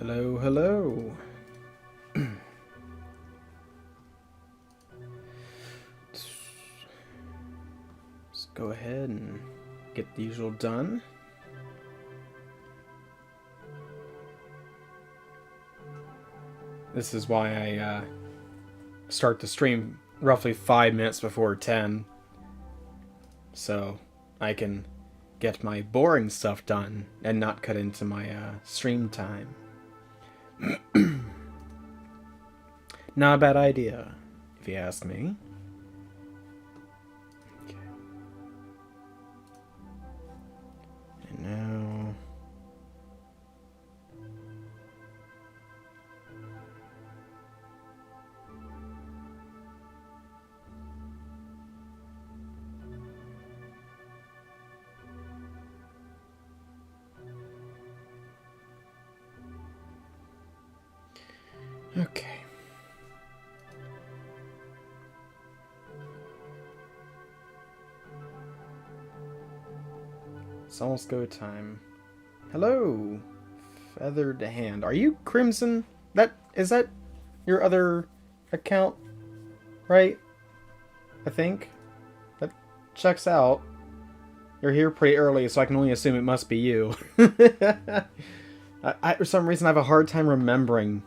Hello, hello. Let's go ahead and get the usual done. This is why I start the stream roughly 5 minutes before 10. So I can get my boring stuff done and not cut into my stream time. Not a bad idea, if you ask me. Okay. And now... Okay. It's almost go time. Hello, Feathered Hand. Are you Crimson? Is that your other account, right? I think that checks out. You're here pretty early, so I can only assume it must be you. I for some reason I have a hard time remembering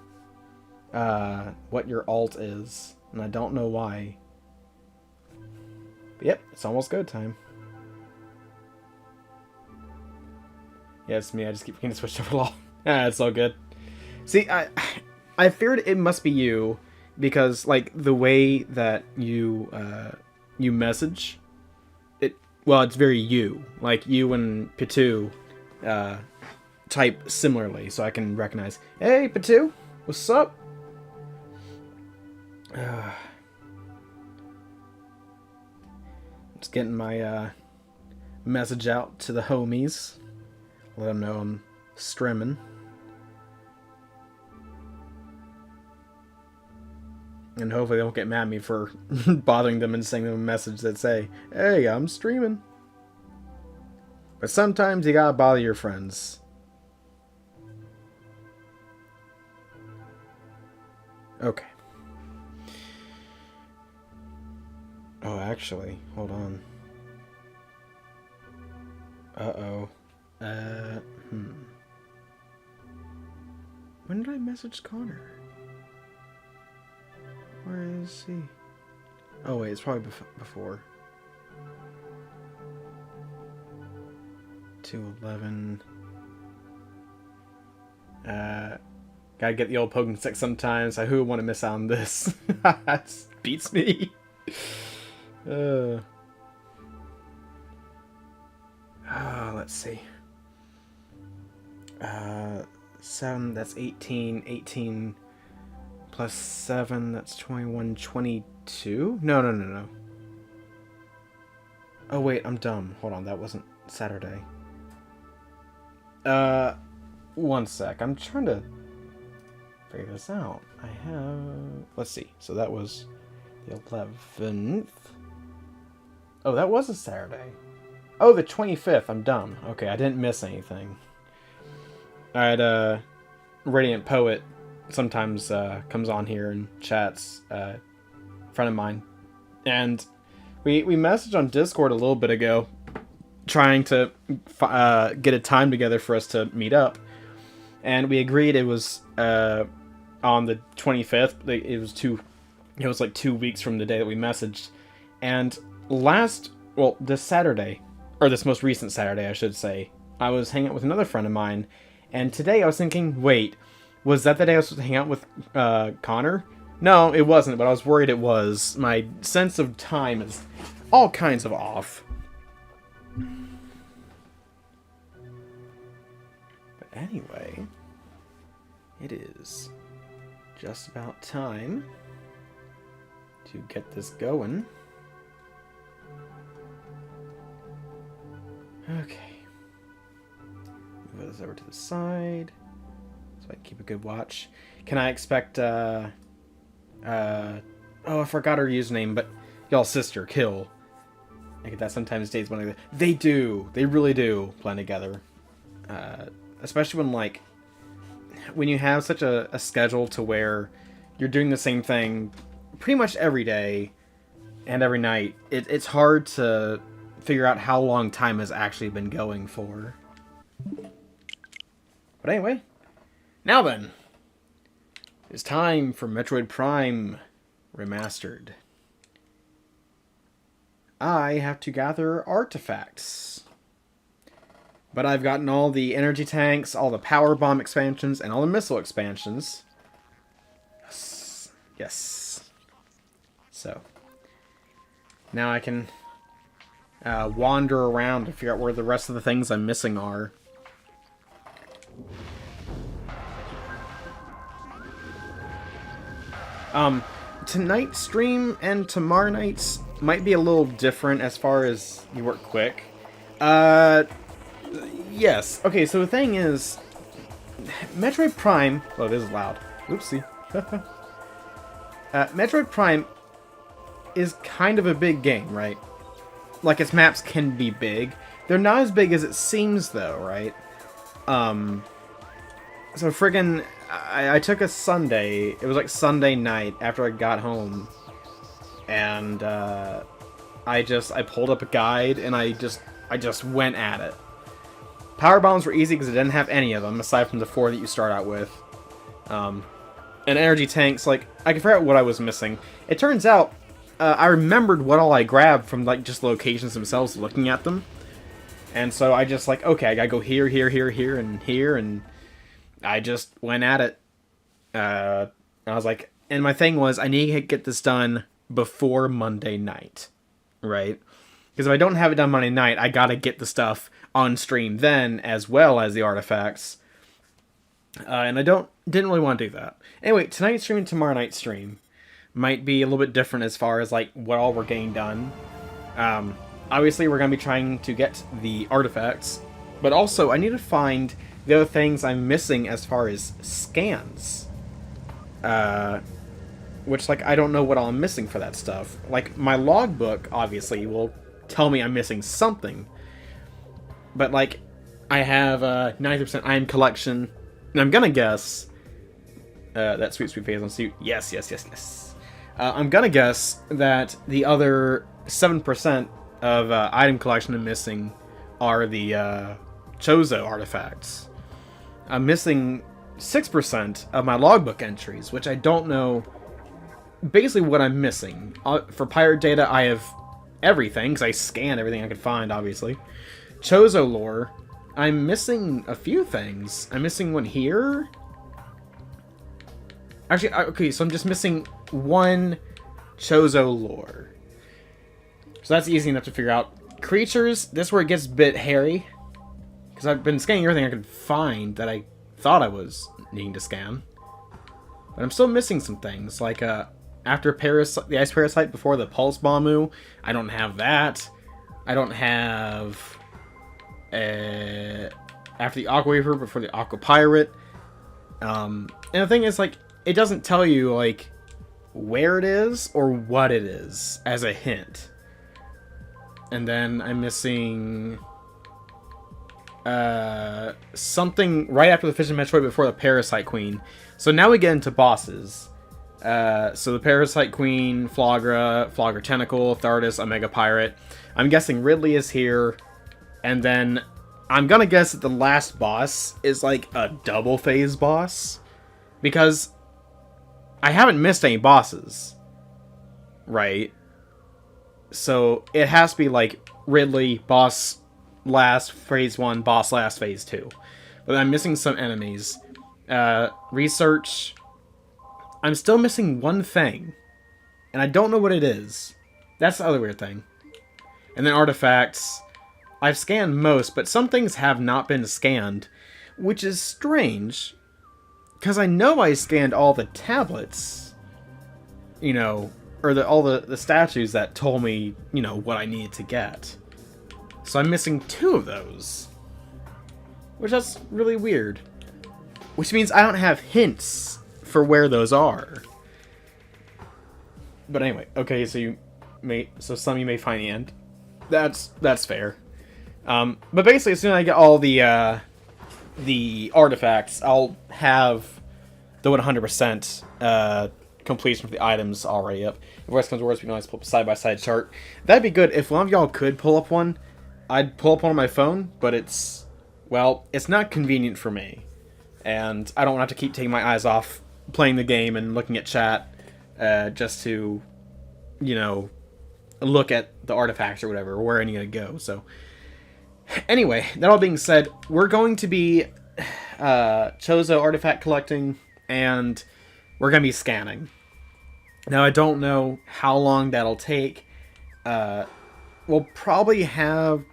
what your alt is, and I don't know why. But yep, it's almost go time. Yeah, it's me. I just keep forgetting to switch over law. It's all good. See, I feared it must be you because, like, the way that you message it. Well, it's very you. Like you and Pitu type similarly, so I can recognize. Hey, Pitu, what's up? Just getting my message out to the homies. Let them know I'm streaming. And hopefully they won't get mad at me for bothering them and sending them a message that say, hey, I'm streaming. But sometimes you gotta bother your friends. Okay. Oh, actually, hold on. Uh-oh. When did I message Connor? Where is he? Oh wait, it's probably before. 2:11. Gotta get the old poking stick sometimes. Who would want to miss out on this? That beats me. Let's see. 7, that's 18. 18 plus 7, that's 21. 22? No. Oh, wait, I'm dumb. Hold on, that wasn't Saturday. One sec. I'm trying to figure this out. I have... Let's see. So that was the 11th. Oh, that was a Saturday. Oh, the 25th. I'm dumb. Okay, I didn't miss anything. Alright, Radiant Poet sometimes comes on here and chats, a friend of mine. And we messaged on Discord a little bit ago, trying to get a time together for us to meet up. And we agreed it was on the 25th. It was like 2 weeks from the day that we messaged. And this Saturday, or this most recent Saturday, I should say, I was hanging out with another friend of mine. And today I was thinking, wait, was that the day I was supposed to hang out with Connor? No, it wasn't, but I was worried it was. My sense of time is all kinds of off. But anyway, it is just about time to get this going. Okay. Move this over to the side so I can keep a good watch. Can I expect oh, I forgot her username, but y'all's sister, Kill. I get that sometimes days when they do. They really do plan together. Especially when, like, when you have such a schedule to where you're doing the same thing pretty much every day and every night, it's hard to figure out how long time has actually been going for. But anyway, now then, it's time for Metroid Prime Remastered. I have to gather artifacts. But I've gotten all the energy tanks, all the power bomb expansions, and all the missile expansions. Yes. Yes. So, now I can wander around to figure out where the rest of the things I'm missing are. Tonight's stream and tomorrow night's might be a little different as far as you work quick. Yes. Okay, so the thing is, Metroid Prime... Oh, this is loud. Oopsie. Metroid Prime is kind of a big game, right? Like, its maps can be big. They're not as big as it seems, though, right? So friggin'... I took a Sunday... It was like Sunday night after I got home. And, I pulled up a guide, and I just went at it. Power bombs were easy because I didn't have any of them, aside from the 4 that you start out with. And energy tanks, like, I can figure out what I was missing. It turns out, I remembered what all I grabbed from, like, just locations themselves, looking at them. And so I just, like, okay, I gotta go here, here, here, here, and here, and I just went at it. I was like, and my thing was, I need to get this done before Monday night, right? Because if I don't have it done Monday night, I gotta get the stuff on stream then, as well as the artifacts. And I didn't really want to do that. Anyway, tonight's stream and tomorrow night's stream might be a little bit different as far as, like, what all we're getting done. Obviously, we're going to be trying to get the artifacts, but also, I need to find the other things I'm missing as far as scans. Which, like, I don't know what all I'm missing for that stuff. Like, my logbook, obviously, will tell me I'm missing something. But, like, I have 90% item collection, and I'm gonna guess... that sweet face on suit. Yes, yes, yes, yes. I'm gonna guess that the other 7% of item collection I'm missing are the Chozo artifacts. I'm missing 6% of my logbook entries, which I don't know basically what I'm missing. For pirate data, I have everything, because I scanned everything I could find, obviously. Chozo lore, I'm missing a few things. I'm missing one here. Actually, okay, so I'm just missing one Chozo lore. So that's easy enough to figure out. Creatures, this is where it gets a bit hairy. Because I've been scanning everything I could find that I thought I was needing to scan. But I'm still missing some things, like after the Ice Parasite before the Pulse Bombu, I don't have that. I don't have... after the Aqua Weaver before the Aqua Pirate. And the thing is, like, it doesn't tell you, like, where it is or what it is as a hint. And then I'm missing something right after the Fission Metroid before the Parasite Queen. So now we get into bosses. So the Parasite Queen, Flogra Tentacle, Thardus, Omega Pirate. I'm guessing Ridley is here. And then I'm gonna guess that the last boss is like a double phase boss. Because I haven't missed any bosses. Right? So it has to be like Ridley, boss last phase 1, boss last phase 2. But I'm missing some enemies. Research. I'm still missing one thing. And I don't know what it is. That's the other weird thing. And then artifacts. I've scanned most, but some things have not been scanned. Which is strange. Because I know I scanned all the tablets. You know, or all the statues that told me, you know, what I needed to get. So I'm missing 2 of those. Which that's really weird. Which means I don't have hints for where those are. But anyway, okay, so some of you may find the end. That's fair. But basically, as soon as I get all the the artifacts, I'll have the 100% completion of the items already up. If worst comes to worst, we can always pull up a side-by-side chart. That'd be good. If one of y'all could pull up one, I'd pull up one on my phone, but it's not convenient for me. And I don't want to have to keep taking my eyes off playing the game and looking at chat just to, look at the artifacts or whatever, or where I need to go. So, anyway, that all being said, we're going to be Chozo artifact collecting, and we're going to be scanning. Now, I don't know how long that'll take. We'll probably have...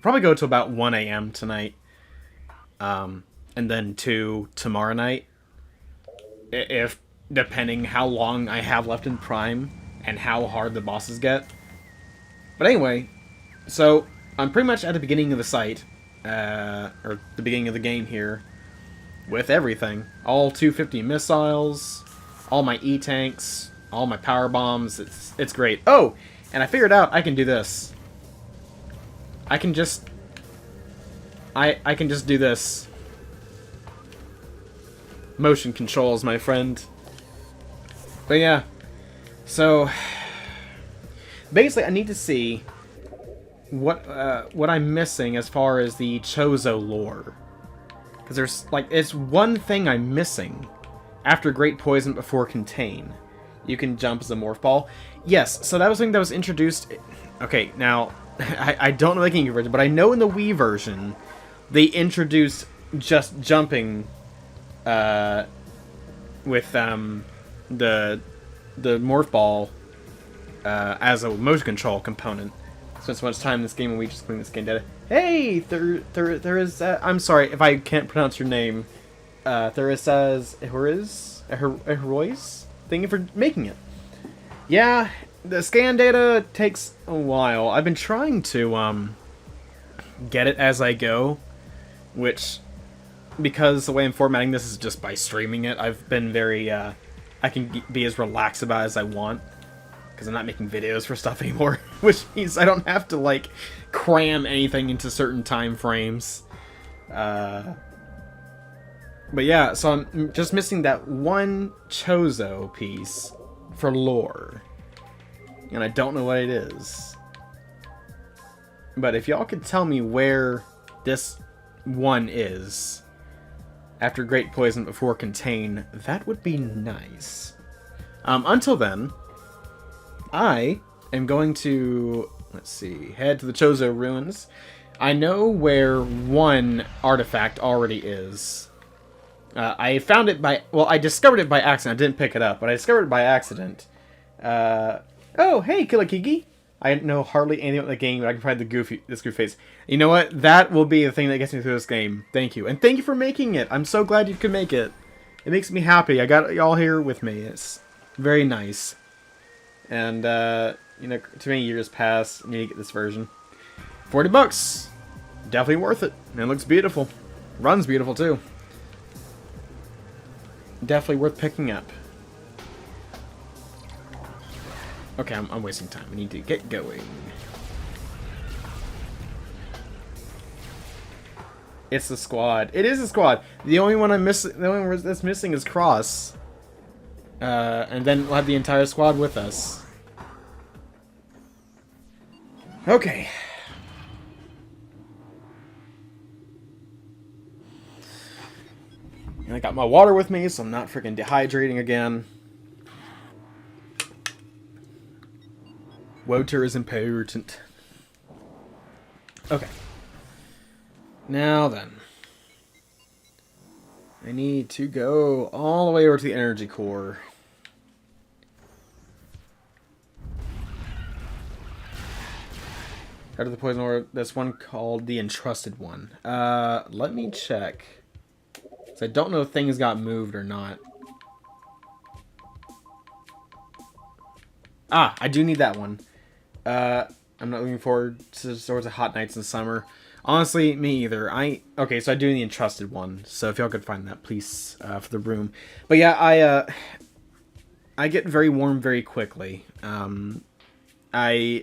probably go to about 1 a.m. tonight. And then 2 tomorrow night. If, depending how long I have left in Prime, and how hard the bosses get. But anyway, so I'm pretty much at the beginning of the site, or the beginning of the game here, with everything. All 250 missiles, all my E-tanks, all my power bombs. It's great. Oh, and I figured out I can do this. I can just do this. Motion controls, my friend. But yeah, so basically I need to see what I'm missing as far as the Chozo lore. Because there's, it's one thing I'm missing. After Great Poison before Contain, you can jump as a Morph Ball. Yes, so that was something that was introduced... Okay, now, I don't know the Game version, but I know in the Wii version, they introduced just jumping with the Morph Ball as a motion control component. Spent so much time in this game and we just putting this game data. Hey, there is. I'm sorry if I can't pronounce your name. There is says Herois. Thank you for making it. Yeah, the scan data takes a while. I've been trying to get it as I go, which, because the way I'm formatting this is just by streaming it, I've been very I can be as relaxed about it as I want. Because I'm not making videos for stuff anymore, which means I don't have to, cram anything into certain time frames. But yeah, so I'm just missing that one Chozo piece for lore. And I don't know what it is. But if y'all could tell me where this one is, after Great Poison before Contain, that would be nice. Until then... I am going to, head to the Chozo Ruins. I know where one artifact already is. I found it by, I discovered it by accident. I didn't pick it up, but I discovered it by accident. Oh, hey, Killikiki. I know hardly anything about the game, but I can find this goofy face. You know what? That will be the thing that gets me through this game. Thank you. And thank you for making it. I'm so glad you could make it. It makes me happy. I got y'all here with me. It's very nice. And, too many years pass. I need to get this version. $40. Definitely worth it. And it looks beautiful. Runs beautiful, too. Definitely worth picking up. Okay, I'm wasting time. I need to get going. It's the squad. It is a squad. The only one that's missing is Cross. And then we'll have the entire squad with us. Okay. And I got my water with me, so I'm not freaking dehydrating again. Water is important. Okay. Now then. I need to go all the way over to the energy core. After the poison ore, there's one called the Entrusted One. Let me check. So I don't know if things got moved or not. Ah, I do need that one. I'm not looking forward to sorts of hot nights in summer. Honestly, me either. Okay, so I do need the Entrusted One. So if y'all could find that, please, for the room. But yeah, I get very warm very quickly. I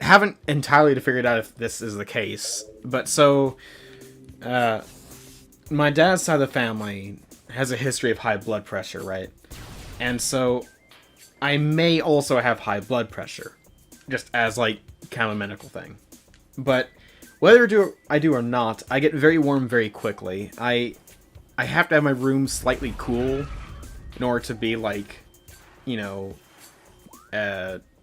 haven't entirely figured out if this is the case. But so, my dad's side of the family has a history of high blood pressure, right? And so I may also have high blood pressure, just as like kind of a medical thing. But whether I do or not, I get very warm very quickly. I have to have my room slightly cool in order to be like, you know,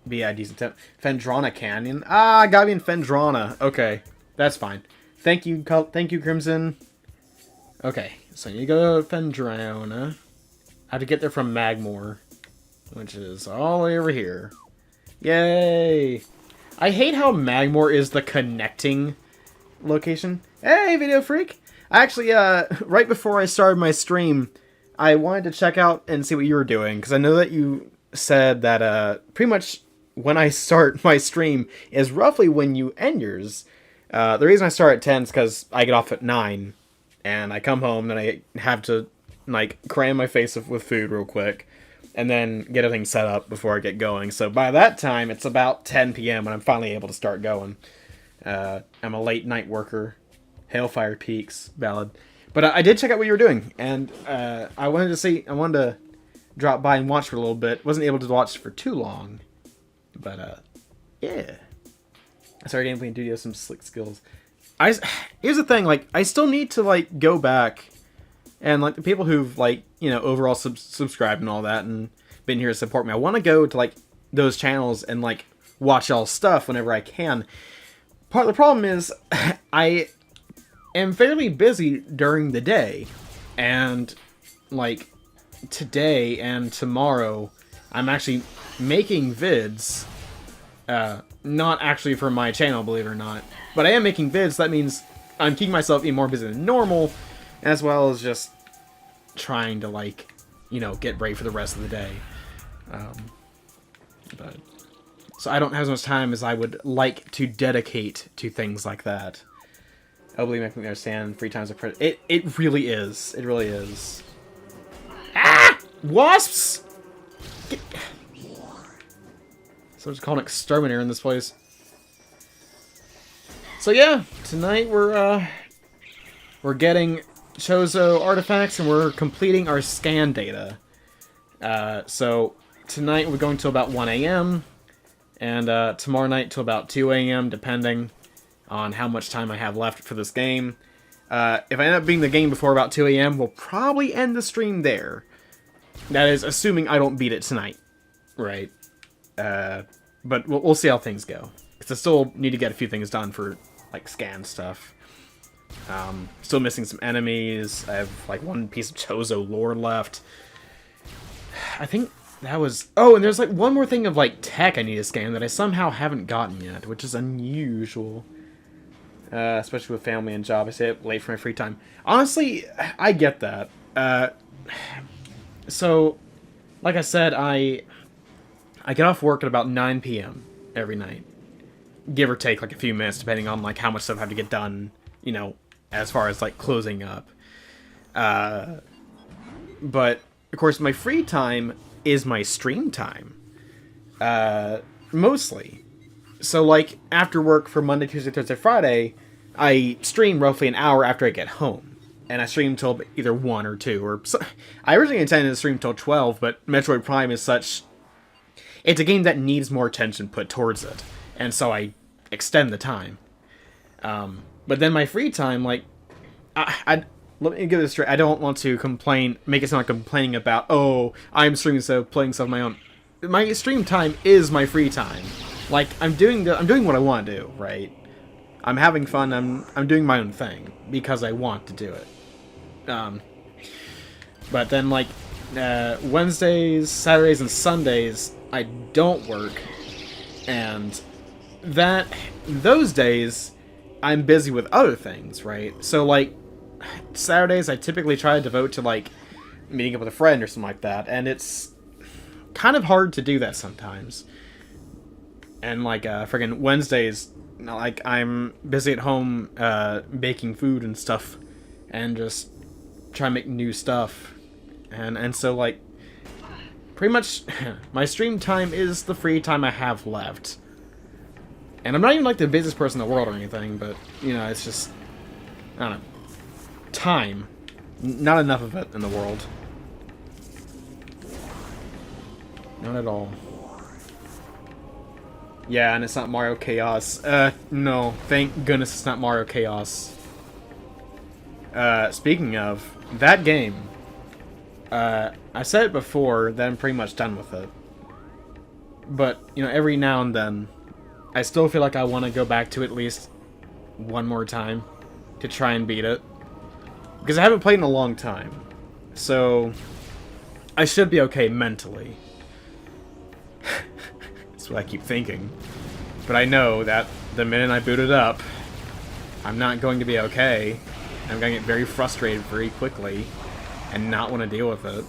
be at a decent temp. Fendrana Canyon. Ah, gotta be in Fendrana. Okay, that's fine. Thank you, Crimson. Okay, so you go to Fendrana. I have to get there from Magmore, which is all the way over here. Yay! I hate how Magmore is the connecting location. Hey, Video Freak! Actually, right before I started my stream, I wanted to check out and see what you were doing, because I know that you said that, pretty much when I start my stream is roughly when you end yours. The reason I start at 10 is because I get off at 9, and I come home, and I have to, like, cram my face with food real quick, and then get everything set up before I get going. So by that time, it's about 10 p.m. when I'm finally able to start going. I'm a late night worker. Hailfire Peaks, valid. But I did check out what you were doing, and I wanted to drop by and watch for a little bit. Wasn't able to watch for too long, but yeah. I started gameplay and do have some slick skills. Here's the thing, like, I still need to, like, go back and, like, the people who've, like, you know, overall subscribed and all that and been here to support me. I want to go to, like, those channels and, like, watch y'all's stuff whenever I can. Part of the problem is I am fairly busy during the day, and, like, today and tomorrow I'm actually making vids. Not actually for my channel, believe it or not. But I am making vids, so that means I'm keeping myself even more busy than normal, as well as just trying to, like, you know, get ready for the rest of the day. So I don't have as much time as I would like to dedicate to things like that. I believe I understand free time's a credit. It really is. It really is. Ah! Wasps! Someone's called an exterminator in this place. So yeah, tonight we're getting Chozo artifacts and we're completing our scan data. So tonight we're going till about 1 a.m. and tomorrow night till about 2 a.m. depending on how much time I have left for this game. If I end up beating the game before about 2 a.m., we'll probably end the stream there. That is assuming I don't beat it tonight, right? But we'll see how things go. Because I still need to get a few things done for, like, scan stuff. Still missing some enemies. I have, like, one piece of Chozo lore left. I think that was... Oh, and there's, like, one more thing of, like, tech I need to scan that I somehow haven't gotten yet, which is unusual. Especially with family and job. I stay up late for my free time. Honestly, I get that. So, like I said, I get off work at about 9 p.m. every night. Give or take, like, a few minutes, depending on, like, how much stuff I have to get done, you know, as far as, like, closing up. But, of course, my free time is my stream time. Mostly. So, like, after work for Monday, Tuesday, Thursday, Friday, I stream roughly an hour after I get home. And I stream till either 1 or 2, or... I originally intended to stream till 12, but Metroid Prime is such... It's a game that needs more attention put towards it. And so I extend the time. But then my free time, like... let me get this straight. I don't want to make it sound like I'm complaining about, oh, I'm streaming so playing stuff on my own. My stream time is my free time. Like, I'm doing what I want to do, right? I'm having fun, I'm doing my own thing. Because I want to do it. But then, like, Wednesdays, Saturdays, and Sundays, I don't work. And those days, I'm busy with other things, right? So, like, Saturdays, I typically try to devote to, like, meeting up with a friend or something like that. And it's kind of hard to do that sometimes. And, like, friggin' Wednesdays, like, I'm busy at home, baking food and stuff. And just try to make new stuff. And so, like, pretty much, my stream time is the free time I have left. And I'm not even, like, the busiest person in the world or anything, but, you know, it's just, I don't know. time. Not enough of it in the world. Not at all. Yeah, and it's not Mario Chaos. No. Thank goodness it's not Mario Chaos. Speaking of, that game, I said it before that I'm pretty much done with it. But, you know, every now and then, I still feel like I want to go back to it at least one more time to try and beat it. Because I haven't played in a long time. So, I should be okay mentally. That's what I keep thinking. But I know that the minute I boot it up, I'm not going to be okay. I'm going to get very frustrated very quickly and not want to deal with it.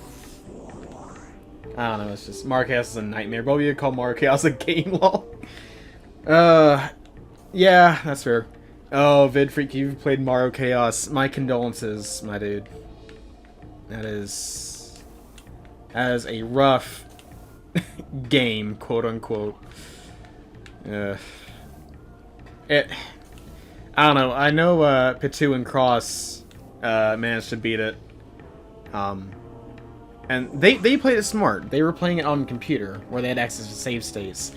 I don't know, it's just Mario Chaos is a nightmare. But you call Mario Chaos a game lol. Yeah, that's fair. Oh, VidFreak, you've played Mario Chaos. My condolences, my dude. That is a rough game, quote unquote. I don't know. I know Pitu and Cross managed to beat it. And they played it smart. They were playing it on computer where they had access to save states.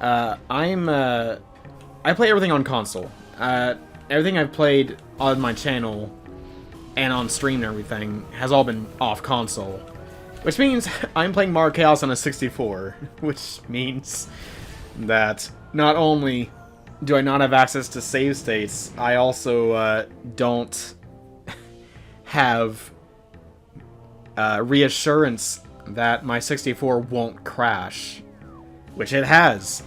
I play everything on console. Everything I've played on my channel and on stream and everything has all been off console. Which means I'm playing Mario Chaos on a 64. Which means that not only do I not have access to save states, I also don't have reassurance that my 64 won't crash. Which it has.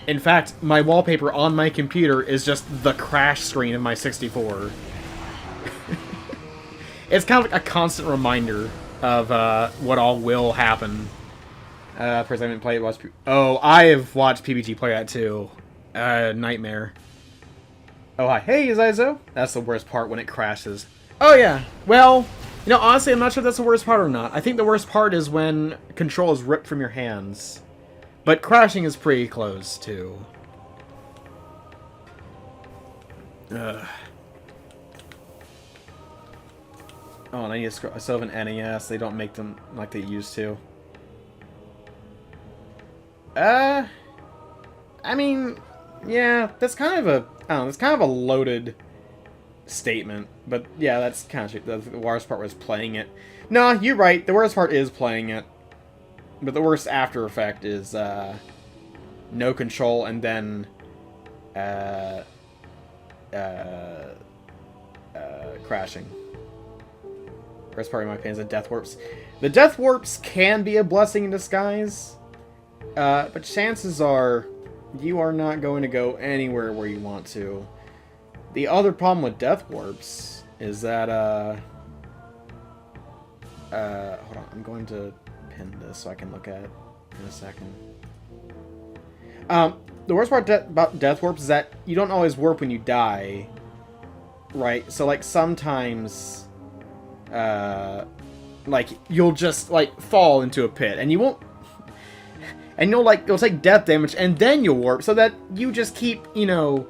In fact, my wallpaper on my computer is just the crash screen of my 64. It's kind of like a constant reminder of what all will happen. First, I haven't played. Oh, I have watched PBG play that too. Nightmare. Oh, hi. Hey, Zizo. That's the worst part when it crashes. Oh, yeah. Well, you know, honestly, I'm not sure if that's the worst part or not. I think the worst part is when control is ripped from your hands. But crashing is pretty close, too. Ugh. Oh, and I need to scroll. I still have an NES. They don't make them like they used to. I mean, yeah, that's kind of a, I don't know, that's kind of a loaded statement. But yeah, that's kind of, the worst part was playing it. No, you're right. The worst part is playing it. But the worst after effect is, no control and then, crashing. Worst part of my opinion is the death warps. The death warps can be a blessing in disguise, but chances are you are not going to go anywhere where you want to. The other problem with death warps is that, hold on, I'm going to pin this so I can look at it in a second. The worst part about death warps is that you don't always warp when you die, right? So, like, sometimes, like, you'll just, like, fall into a pit, and you won't, and you'll take death damage, and then you'll warp, so that you just keep, you know,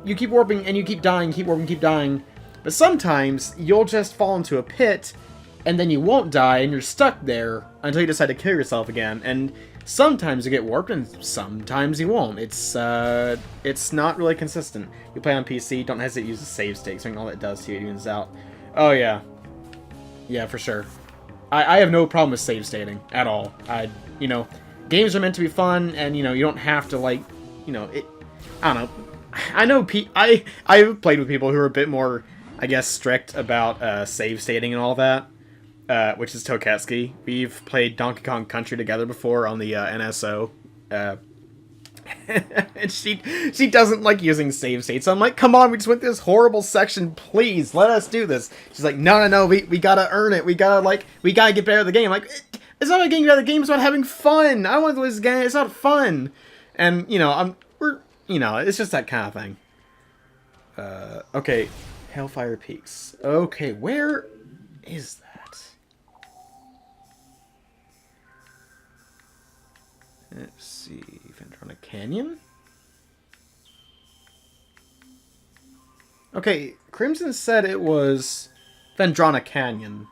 you keep warping, and you keep dying, keep warping, keep dying, but sometimes you'll just fall into a pit, and then you won't die, and you're stuck there until you decide to kill yourself again, and sometimes you get warped, and sometimes you won't. It's not really consistent. You play on PC, don't hesitate to use the save stakes, all that does to you, it evens out. Oh, yeah. Yeah, for sure. I have no problem with save stating, at all. You know, games are meant to be fun, and, you know, you don't have to, like, you know, I don't know. I know I've played with people who are a bit more, I guess, strict about save stating and all that. Which is Toketsuki. We've played Donkey Kong Country together before on the NSO. And she doesn't like using save states. So I'm like, come on, we just went through this horrible section. Please, let us do this. She's like, no, we gotta earn it. We gotta get better at the game. I'm like, it's not about getting better at the game. It's about having fun. I want to lose this game. It's not fun. And, you know, it's just that kind of thing. Okay. Hellfire Peaks. Okay, where is that? Let's see, Ventrona Canyon? Okay, Crimson said it was Fendrana Canyon.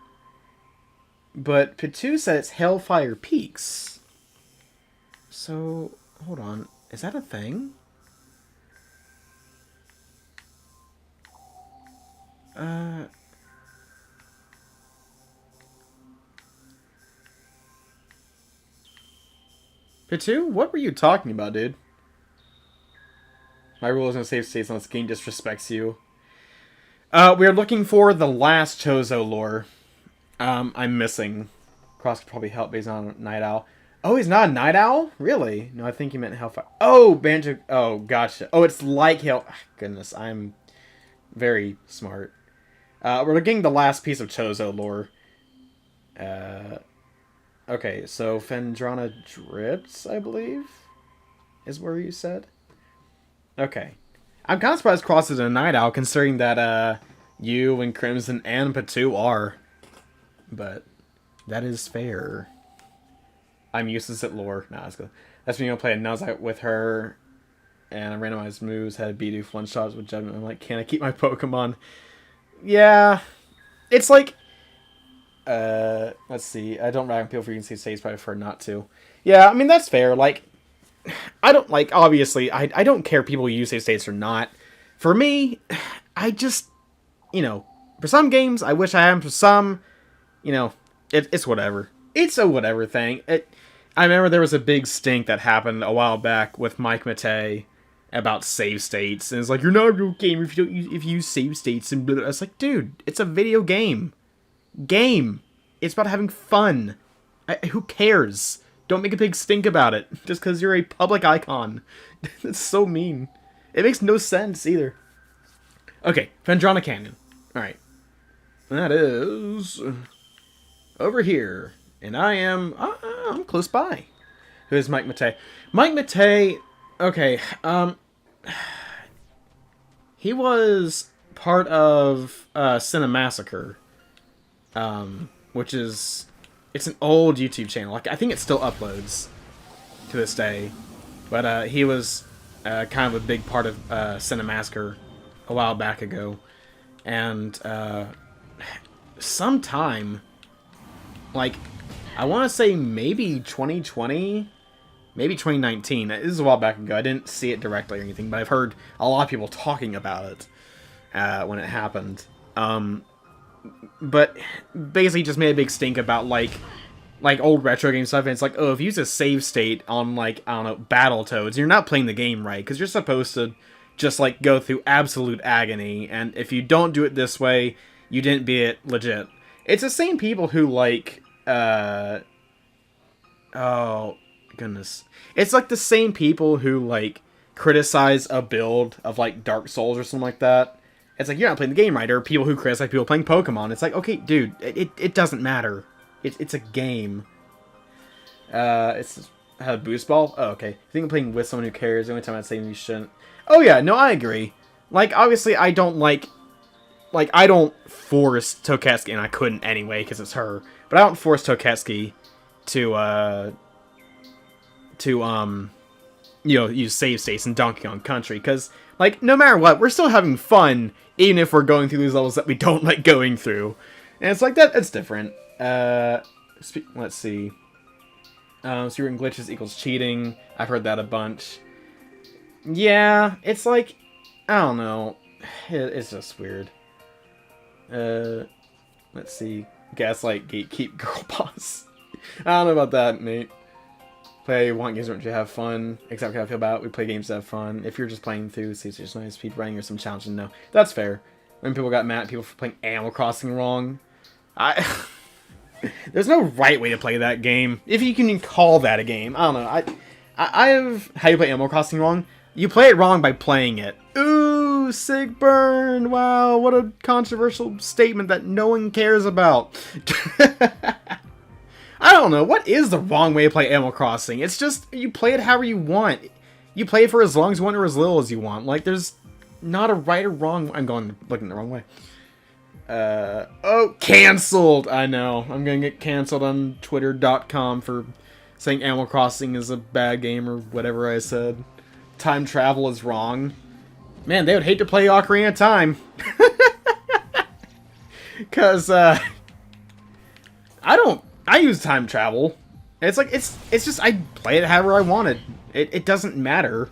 But Pitu said it's Hellfire Peaks. So, hold on. Is that a thing? Pitu, what were you talking about, dude? My rule is no save states unless the game disrespects you. We're looking for the last Chozo lore. I'm missing. Cross could probably help based on Night Owl. Oh, he's not a Night Owl? Really? No, I think you meant Hellfire. Oh, Banjo. Oh, gotcha. Oh, it's like Hell. Goodness, I'm very smart. We're looking the last piece of Chozo lore. Okay, so Fendrana Drips, I believe, is where you said. Okay. I'm kind of surprised Cross is a Night Owl, considering that you and Crimson and Pitu are. But that is fair. I'm useless at lore. Nah, let's go. That's when you're going to play a Nuzite with her, and I randomized moves, had Bidoof one-shots with Judgment. I'm like, can I keep my Pokemon? Yeah. It's like... let's see. I don't rag on people for using save states, but I prefer not to. Yeah, I mean, that's fair. Like, I don't, like, obviously, I don't care if people use save states or not. For me, I just, you know, for some games, I wish I had them. For some, you know, it's whatever. It's a whatever thing. I remember there was a big stink that happened a while back with Mike Matei about save states, and it's like, you're not a real gamer if you use save states, and blah, blah. It's like, dude, it's a video game. It's about having fun. Who cares? Don't make a big stink about it just because you're a public icon. That's so mean. It makes no sense either. Okay, Fendrana Canyon. Alright. That is over here. And I'm close by. Who is Mike Matei? Mike Matei, okay, he was part of Cinemassacre. Which is, it's an old YouTube channel. Like, I think it still uploads to this day. But he was kind of a big part of Cinemassacre a while back ago. And sometime, like, I want to say maybe 2020, maybe 2019. This is a while back ago. I didn't see it directly or anything, but I've heard a lot of people talking about it when it happened. But basically just made a big stink about, like old retro game stuff, and it's like, oh, if you use a save state on, like, I don't know, Battletoads, you're not playing the game right, because you're supposed to just, like, go through absolute agony, and if you don't do it this way, you didn't beat it legit. It's the same people who, like, oh, goodness. It's, like, the same people who, like, criticize a build of, like, Dark Souls or something like that. It's like, you're not playing the game right, or people who criticize people playing Pokemon. It's like, okay, dude, it doesn't matter. It's a game. It's how boost ball? Oh, okay. I think I'm playing with someone who cares. The only time I'd say you shouldn't. Oh, yeah, no, I agree. Like, obviously, I don't I don't force Toketsuki, and I couldn't anyway, because it's her. But I don't force Toketsuki to, you know, use save states in Donkey Kong Country, because, like, no matter what, we're still having fun, even if we're going through these levels that we don't like going through. And it's like, that's different. Let's see. Super glitches equals cheating. I've heard that a bunch. Yeah, it's like, I don't know. It's just weird. Let's see. Gaslight, gatekeep, girl boss. I don't know about that, Nate. Want games to have fun. Exactly how I feel about it. We play games to have fun. If you're just playing through, see, it's just nice speed running or some challenging, no. That's fair. When people got mad at people for playing Animal Crossing wrong. There's no right way to play that game. If you can call that a game. I don't know. I've... How you play Animal Crossing wrong? You play it wrong by playing it. Ooh, sick burn. Wow, what a controversial statement that no one cares about. I don't know. What is the wrong way to play Animal Crossing? It's just, you play it however you want. You play it for as long as you want or as little as you want. Like, there's not a right or wrong... I'm looking the wrong way. Oh, cancelled! I know. I'm gonna get cancelled on Twitter.com for saying Animal Crossing is a bad game or whatever I said. Time travel is wrong. Man, they would hate to play Ocarina of Time. Because, I use time travel. It's like, it's just, I play it however I wanted. It doesn't matter.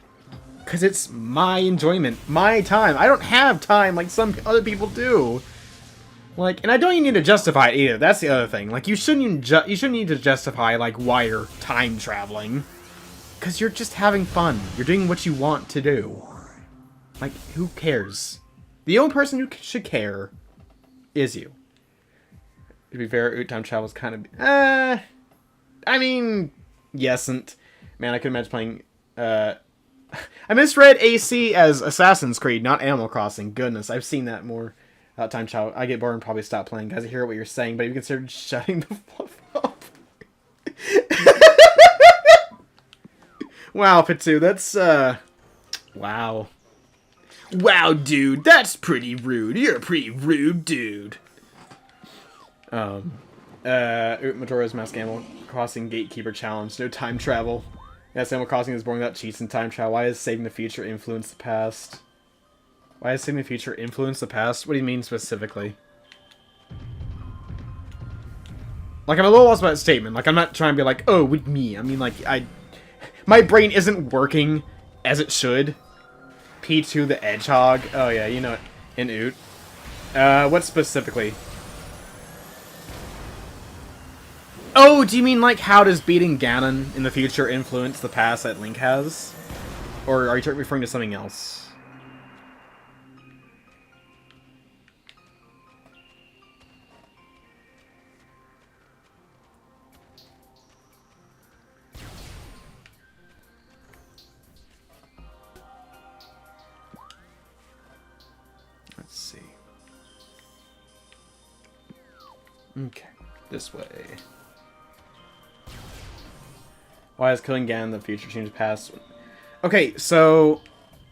Because it's my enjoyment, my time. I don't have time like some other people do. Like, and I don't even need to justify it either. That's the other thing. Like, you shouldn't need to justify, like, why you're time traveling. Because you're just having fun. You're doing what you want to do. Like, who cares? The only person who should care is you. To be fair, time travel is kind of... I mean, yesn't. Man, I could imagine playing... I misread AC as Assassin's Creed, not Animal Crossing. Goodness, I've seen that more. Time travel. I get bored and probably stop playing. Guys, I hear what you're saying, but have you considered shutting the fuck up? Wow, Pitu, that's, wow. Wow, dude, that's pretty rude. You're a pretty rude dude. Majora's Mask Animal Crossing Gatekeeper Challenge. No time travel. Yes, Animal Crossing is boring without cheats and time travel. Why is saving the future influence the past? Why does saving the future influence the past? What do you mean specifically? Like, I'm a little lost about that statement. Like, I'm not trying to be like, oh, with me. I mean, like, my brain isn't working as it should. P2 the Hedgehog. Oh, yeah, you know it. In Oot. What specifically? Oh, do you mean, like, how does beating Ganon in the future influence the past that Link has? Or are you referring to something else? Let's see. Okay, this way. Why is killing Ganon in the future change the past? Okay, so...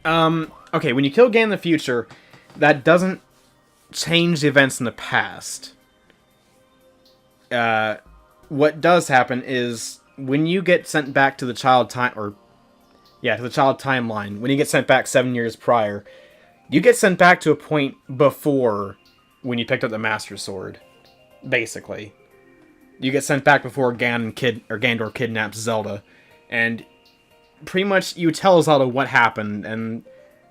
okay, when you kill Ganon in the future, that doesn't change the events in the past. What does happen is, when you get sent back to the child time... or... yeah, to the child timeline, when you get sent back 7 years prior, you get sent back to a point before when you picked up the Master Sword. Basically. You get sent back before Gandor kidnaps Zelda, and pretty much you tell Zelda what happened, and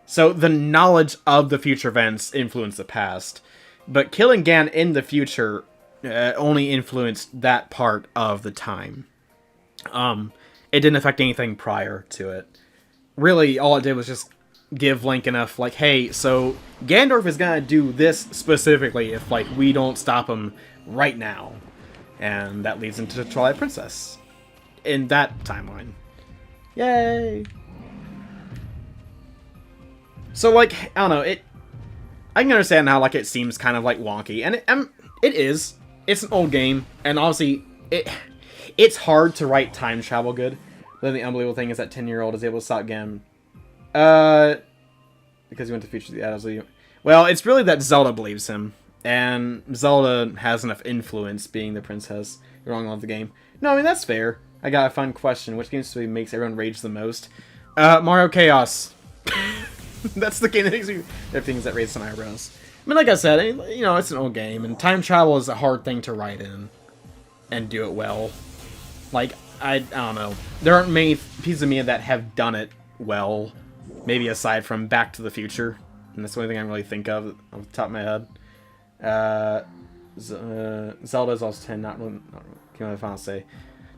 so the knowledge of the future events influence the past. But killing Ganon in the future only influenced that part of the time. It didn't affect anything prior to it. Really, all it did was just give Link enough, like, hey, so Gandorf is gonna do this specifically if, like, we don't stop him right now. And that leads into Twilight Princess. In that timeline. Yay! So, like, I don't know, I can understand how, like, it seems kind of, like, wonky. And it is. It's an old game. And honestly, it's hard to write time travel good. But then the unbelievable thing is that 10-year-old is able to stop Ganon. Because he went to future the Adams. Well, it's really that Zelda believes him. And Zelda has enough influence, being the princess, wrong on the game. No, I mean, that's fair. I got a fun question. Which game story makes everyone rage the most? Mario Chaos. That's the game that makes me... There are things that raise some eyebrows. I mean, like I said, you know, it's an old game, and time travel is a hard thing to write in. And do it well. Like, I don't know. There aren't many pieces of media that have done it well. Maybe aside from Back to the Future. And that's the only thing I can really think of off the top of my head. Zelda is also 10, not really the final say.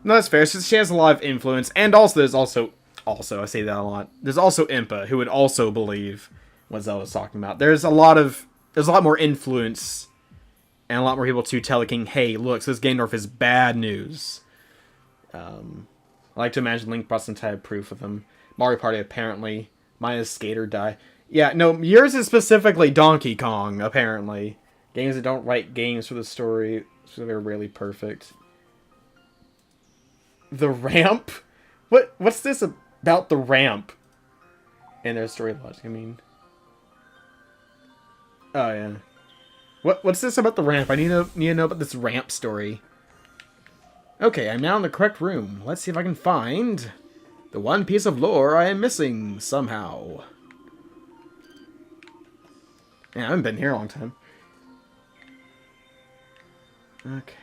No, that's fair. She has a lot of influence, and also there's also I say that a lot. There's also Impa, who would also believe what Zelda's talking about. There's a lot more influence, and a lot more people to tell the king, hey, look, so this Ganondorf is bad news. I like to imagine Link brought some type of proof with him. Mario Party, apparently. Mine is Skate or Die. Yeah, no, yours is specifically Donkey Kong, apparently. Games that don't write games for the story, so they're rarely perfect. The ramp? What's this about the ramp? And their story logic, I mean. Oh, yeah. What's this about the ramp? I need to know about this ramp story. Okay, I'm now in the correct room. Let's see if I can find the one piece of lore I am missing somehow. Yeah, I haven't been here a long time. Okay.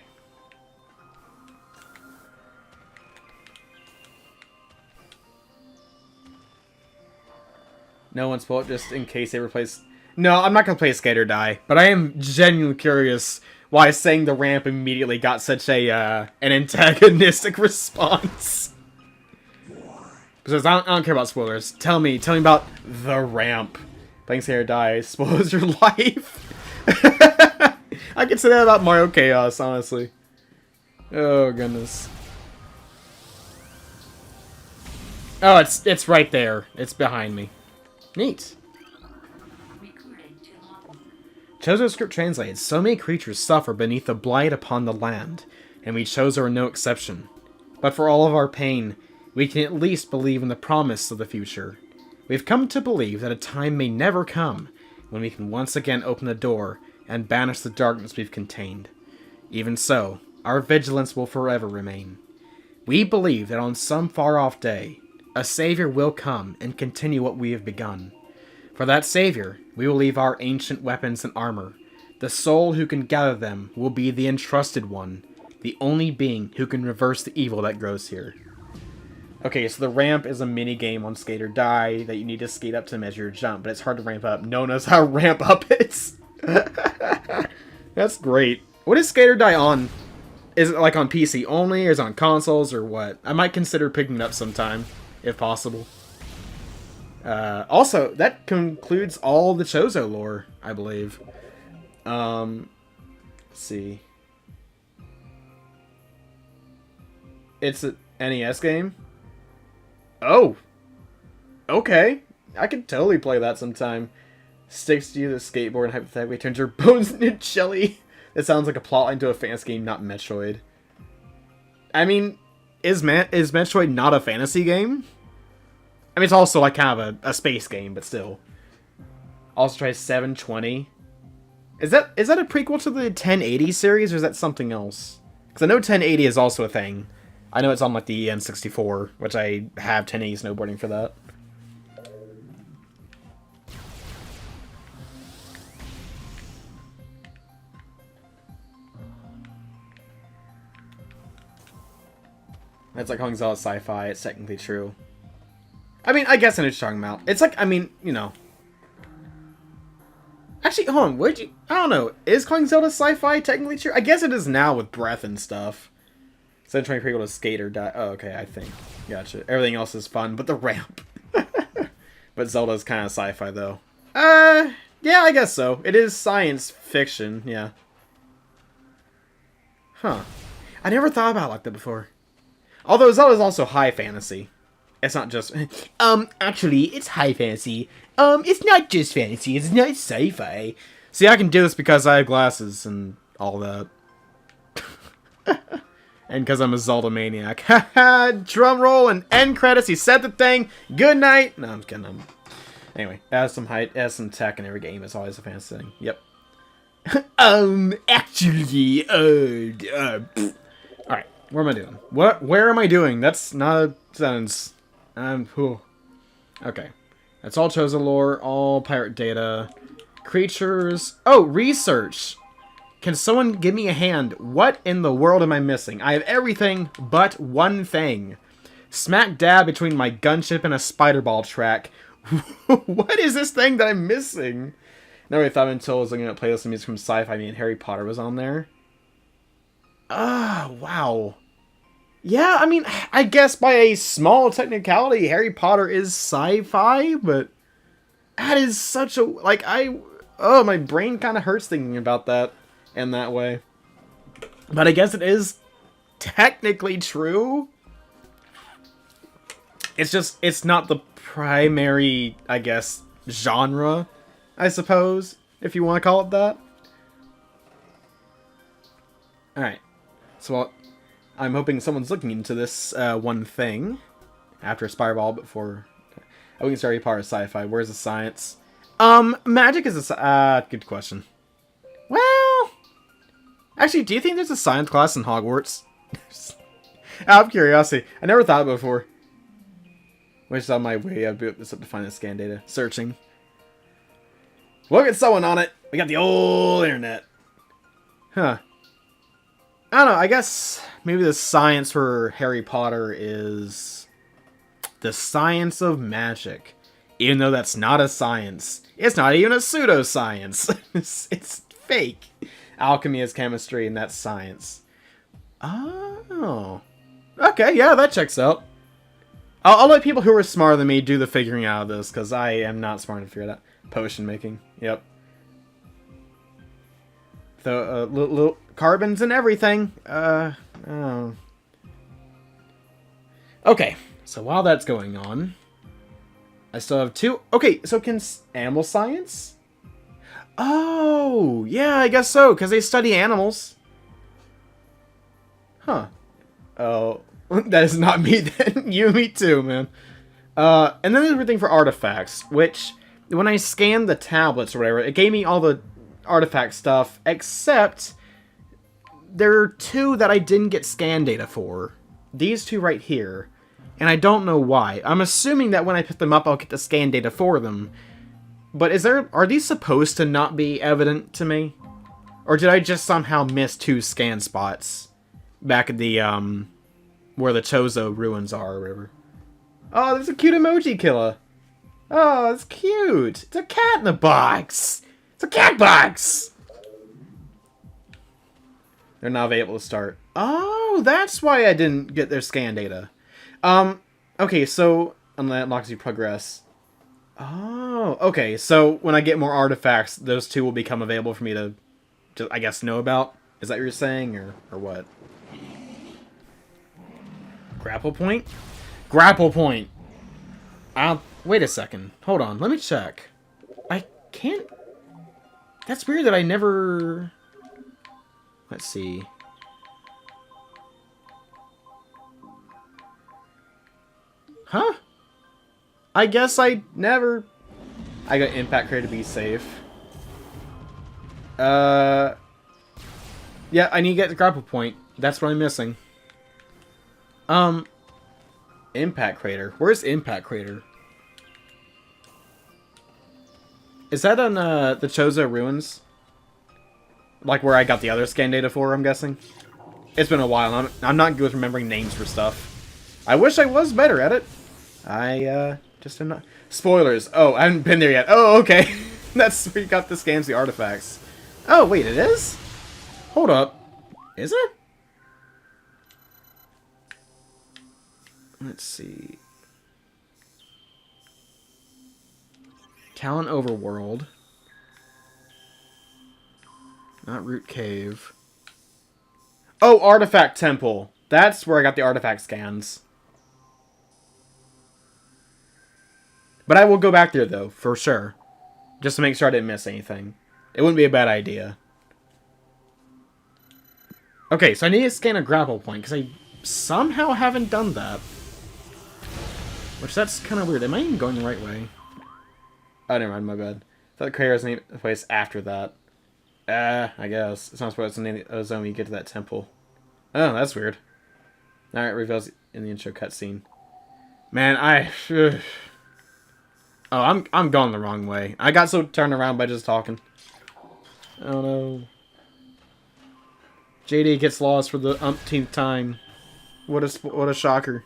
No one spoiled just in case they replace... No, I'm not going to play Skate or Die, but I am genuinely curious why saying the ramp immediately got such a an antagonistic response. Because I don't care about spoilers. Tell me about the ramp. Playing Skate or Die spoils your life. I could say that about Mario Chaos, honestly. Oh, goodness. Oh, it's right there. It's behind me. Neat. Chozo script translated, so many creatures suffer beneath the blight upon the land, and we Chozo are no exception. But for all of our pain, we can at least believe in the promise of the future. We've come to believe that a time may never come when we can once again open the door and banish the darkness we've contained. Even so, our vigilance will forever remain. We believe that on some far-off day, a savior will come and continue what we have begun. For that savior, we will leave our ancient weapons and armor. The soul who can gather them will be the entrusted one, the only being who can reverse the evil that grows here. Okay, so the ramp is a mini-game on Skate or Die that you need to skate up to measure your jump, but it's hard to ramp up. No one knows how to ramp up is. That's great. What is Skate or Die on? Is it like on PC only, or is it on consoles, or what? I might consider picking it up sometime, if possible. Also, that concludes all the Chozo lore, I believe. Let's see. It's an NES game? Oh! Okay. I could totally play that sometime. Sticks to you the skateboard and hypothetically turns your bones into jelly. It sounds like a plotline to a fantasy game, not Metroid. I mean, is Metroid not a fantasy game? I mean, it's also like kind of a space game, but still. Also try 720. Is that a prequel to the 1080 series, or is that something else? Because I know 1080 is also a thing. I know it's on like the N64, which I have 1080 snowboarding for that. That's like calling Zelda sci-fi. It's technically true. I mean, I guess I know what you're talking about. It's like, I mean, you know. Actually, hold on. Where'd you... I don't know. Is calling Zelda sci-fi technically true? I guess it is now with breath and stuff. So I'm trying to prequel to Skate or Die. Oh, okay, I think. Gotcha. Everything else is fun, but the ramp. But Zelda's kind of sci-fi, though. Yeah, I guess so. It is science fiction, yeah. Huh. I never thought about it like that before. Although Zelda's also high fantasy. It's not just... actually, it's high fantasy. It's not just fantasy, it's not sci-fi. See, I can do this because I have glasses and all that. And because I'm a Zelda maniac. Haha, drum roll and end credits. He said the thing. Good night. No, I'm kidding. Anyway, it has some height, it has some tech in every game. It's always a fantasy thing. Yep. Actually, alright, what am I doing? Where am I doing? That's not a sentence. Okay. That's all Chozo lore, all pirate data. Creatures. Oh, research! Can someone give me a hand? What in the world am I missing? I have everything but one thing. Smack dab between my gunship and a spider ball track. What is this thing that I'm missing? Never really thought until I was looking at playlists of music from sci-fi. I mean, Harry Potter was on there. Ah, wow. Yeah, I mean, I guess by a small technicality, Harry Potter is sci-fi, but that is such a... Like, oh, my brain kind of hurts thinking about that in that way. But I guess it is technically true. It's just, it's not the primary, I guess, genre, I suppose, if you want to call it that. Alright. So, I'm hoping someone's looking into this one thing after Spireball before... I wouldn't start part of sci-fi. Where's the science? Magic is a... good question. Well... Actually, do you think there's a science class in Hogwarts? Out of curiosity. I never thought of it before. Which is on my way. I'll boot this up to find the scan data. Searching. Look at someone on it. We got the old internet. Huh. I don't know, I guess maybe the science for Harry Potter is the science of magic. Even though that's not a science. It's not even a pseudoscience. It's fake. Alchemy is chemistry, and that's science. Oh. Okay, yeah, that checks out. I'll let people who are smarter than me do the figuring out of this, because I am not smart enough to figure it out. Potion making. Yep. The little carbons and everything. Oh. Okay, so while that's going on, I still have two. Okay, so can animal science? Oh, yeah, I guess so, because they study animals. Huh. Oh, that is not me then. You and me too, man. And then there's everything for artifacts, which, when I scanned the tablets or whatever, it gave me all the artifact stuff, except there are two that I didn't get scan data for. These two right here. And I don't know why. I'm assuming that when I pick them up, I'll get the scan data for them. But are these supposed to not be evident to me? Or did I just somehow miss two scan spots back at the, where the Chozo ruins are or whatever? Oh, there's a cute emoji killer. Oh, it's cute. It's a cat in a box. It's a cat box. They're not able to start. Oh, that's why I didn't get their scan data. Okay, so unlocks you progress. Oh, okay, so when I get more artifacts, those two will become available for me to I guess, know about? Is that what you're saying, or what? Grapple point? Grapple point! Wait a second. Hold on, let me check. I can't... That's weird that I never... Let's see. Huh? I guess I never... I got impact crater to be safe. Yeah, I need to get the grapple point. That's what I'm missing. Impact crater. Where's impact crater? Is that on, the Chozo ruins? Like where I got the other scan data for, I'm guessing? It's been a while. I'm not good with remembering names for stuff. I wish I was better at it. I, just am not... Spoilers. Oh, I haven't been there yet. Oh, okay. That's where you got the scans, the artifacts. Oh, wait, it is? Hold up. Is it? Let's see. Talon Overworld. Not Root Cave. Oh, Artifact Temple. That's where I got the artifact scans. But I will go back there, though, for sure. Just to make sure I didn't miss anything. It wouldn't be a bad idea. Okay, so I need to scan a grapple point, because I somehow haven't done that. Which, that's kind of weird. Am I even going the right way? Oh, never mind, my bad. I thought Crater was the place after that. I guess. It's not supposed to name a zone when you get to that temple. Oh, that's weird. Alright, reveals in the intro cutscene. Man, Oh, I'm going the wrong way. I got so turned around by just talking. Oh no. JD gets lost for the umpteenth time. What a shocker.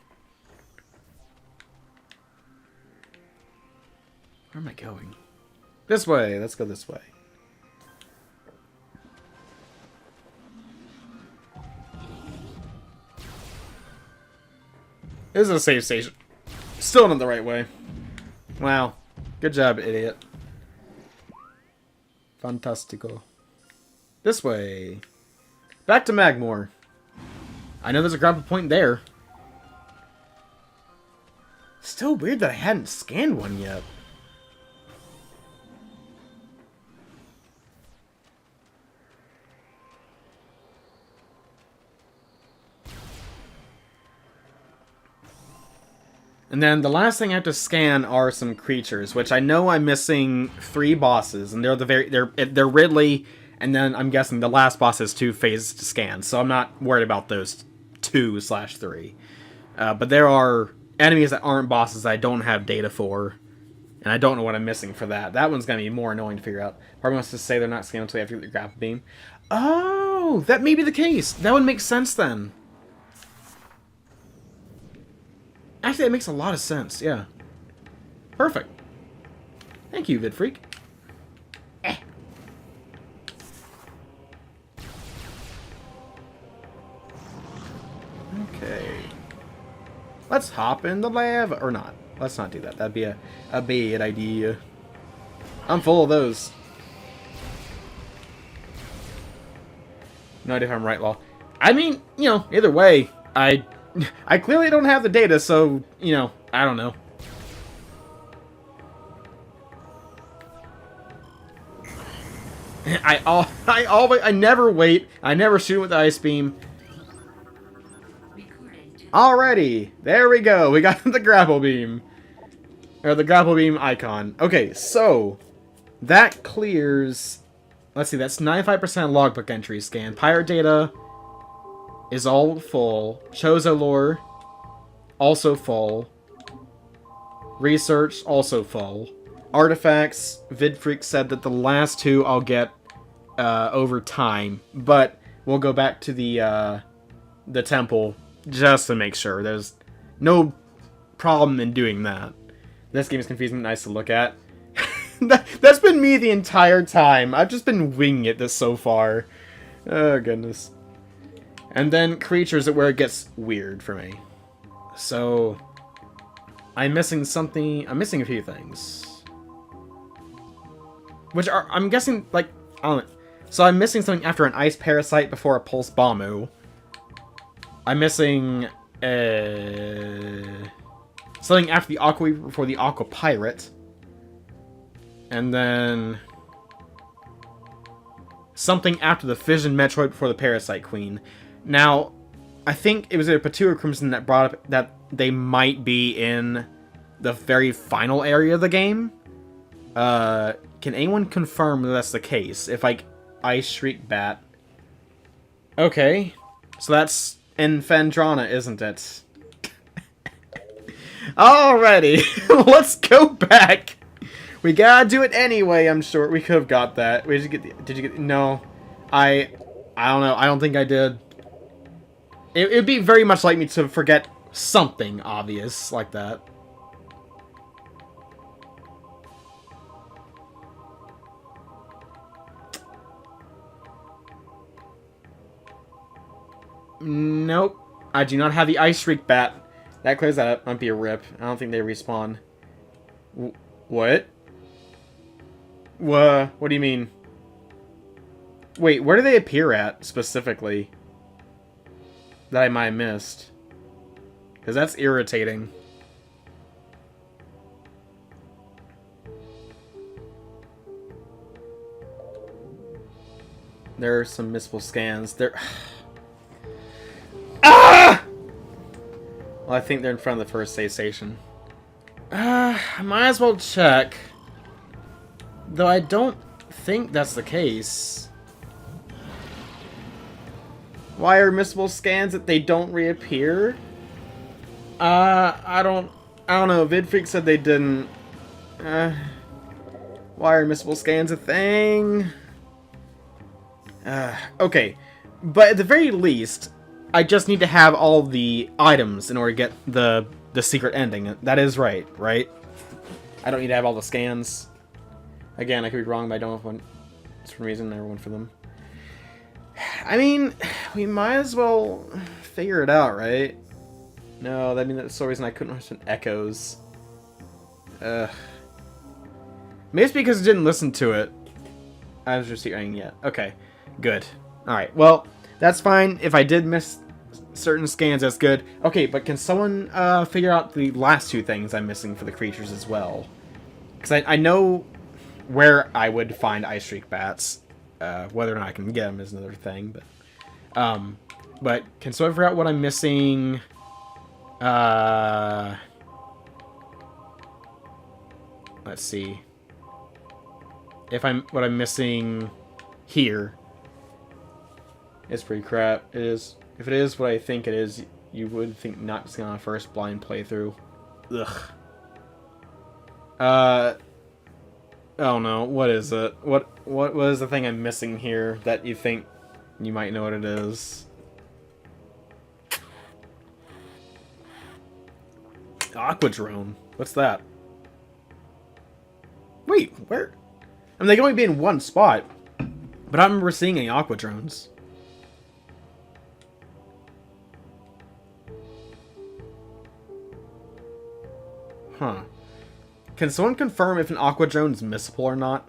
Where am I going? This way. Let's go this way. This is a safe station. Still not the right way. Wow. Good job, idiot. Fantastico. This way. Back to Magmore. I know there's a grapple point there. Still weird that I hadn't scanned one yet. And then the last thing I have to scan are some creatures, which I know I'm missing 3 bosses, and they're Ridley, and then I'm guessing the last boss has 2 phases to scan, so I'm not worried about those 2/3. But there are enemies that aren't bosses that I don't have data for, and I don't know what I'm missing for that. That one's gonna be more annoying to figure out. Probably wants to say they're not scanned until you have to get the grapple beam. Oh, Oh, that may be the case. That would make sense then. Actually, that makes a lot of sense, yeah. Perfect. Thank you, VidFreak. Okay. Let's hop in the lava. Or not. Let's not do that. That'd be a bad idea. I'm full of those. No idea if I'm right, Law. I mean, you know, either way, I clearly don't have the data, so, you know, I don't know. I never wait. I never shoot with the ice beam. Alrighty, there we go. We got the grapple beam. Or the grapple beam icon. Okay, so that clears. Let's see, that's 95% logbook entry scan. Pirate data is all full. Chozo lore, also full. Research, also full. Artifacts, VidFreak said that the last two I'll get over time, but we'll go back to the temple just to make sure. There's no problem in doing that. This game is confusing, nice to look at. That's been me the entire time. I've just been winging it this so far. Oh, goodness. And then creatures are where it gets weird for me. So, I'm missing something. I'm missing a few things. Which are, I'm guessing, like, I don't know. So I'm missing something after an ice parasite before a pulse bombu. I'm missing something after the aqua before the aqua pirate. And then something after the fission Metroid before the Parasite Queen. Now, I think it was either Patu or Crimson that brought up that they might be in the very final area of the game. Can anyone confirm that that's the case? If, like, Ice Shriek Bat. Okay. So that's in Phendrana, isn't it? Alrighty. Let's go back. We gotta do it anyway, I'm sure. We could have got that. Did you get no. I don't know. I don't think I did. It'd be very much like me to forget something obvious like that. Nope. I do not have the Ice Shriek Bat. That clears that up. Might be a rip. I don't think they respawn. What? What do you mean? Wait, where do they appear at, specifically? That I might have missed. Because that's irritating. There are some missable scans. There... Ah! Well, I think they're in front of the first save station. I might as well check. Though I don't think that's the case. Why are missable scans that they don't reappear? I don't know. VidFreak said they didn't. Why are missable scans a thing? Okay. But at the very least, I just need to have all the items in order to get the secret ending. That is right? I don't need to have all the scans. Again, I could be wrong, but I don't know if one, for some reason I went for them. I mean, we might as well figure it out, right? No, that means that's the reason I couldn't listen to Echoes. Maybe it's because I didn't listen to it. I was just hearing yet. Okay, good. Alright, well, that's fine. If I did miss certain scans, that's good. Okay, but can someone figure out the last two things I'm missing for the creatures as well? Because I know where I would find Ice Shriek Bats. Whether or not I can get them is another thing. But can someone figure out what I'm missing? Let's see. What I'm missing here. It's pretty crap. It is. If it is what I think it is, you would think not just on a first blind playthrough. Ugh. Oh no, what is it? What is the thing I'm missing here that you think You might know what it is. Aquadrone. What's that? Wait, where? I mean, they can only be in one spot. But I don't remember seeing any Aquadrones. Huh. Can someone confirm if an Aquadrone is missable or not?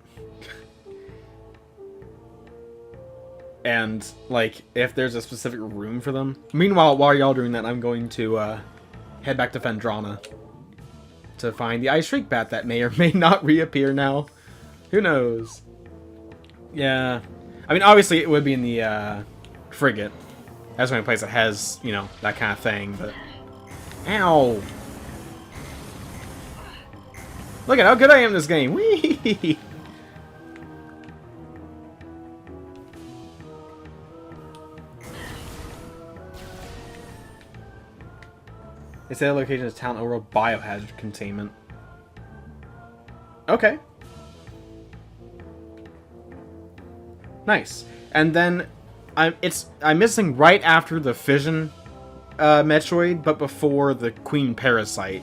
And, like, if there's a specific room for them? Meanwhile, while y'all doing that, I'm going to, head back to Phendrana to find the Ice Shriek Bat that may or may not reappear now. Who knows? Yeah. I mean, obviously it would be in the, frigate. That's the only place that has, you know, that kind of thing, but... Ow! Look at how good I am in this game! Whee! They say the location is town overall biohazard containment. Okay. Nice. And then I'm missing right after the fission Metroid, but before the Queen Parasite.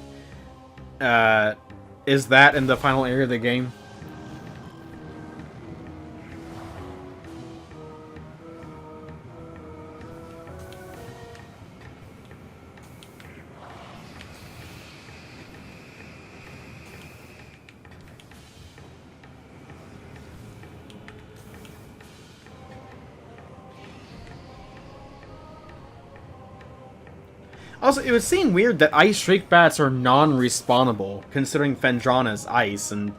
Is that in the final area of the game? Also, it would seem weird that Ice Shriek Bats are non-respawnable, considering Phendrana's ice, and...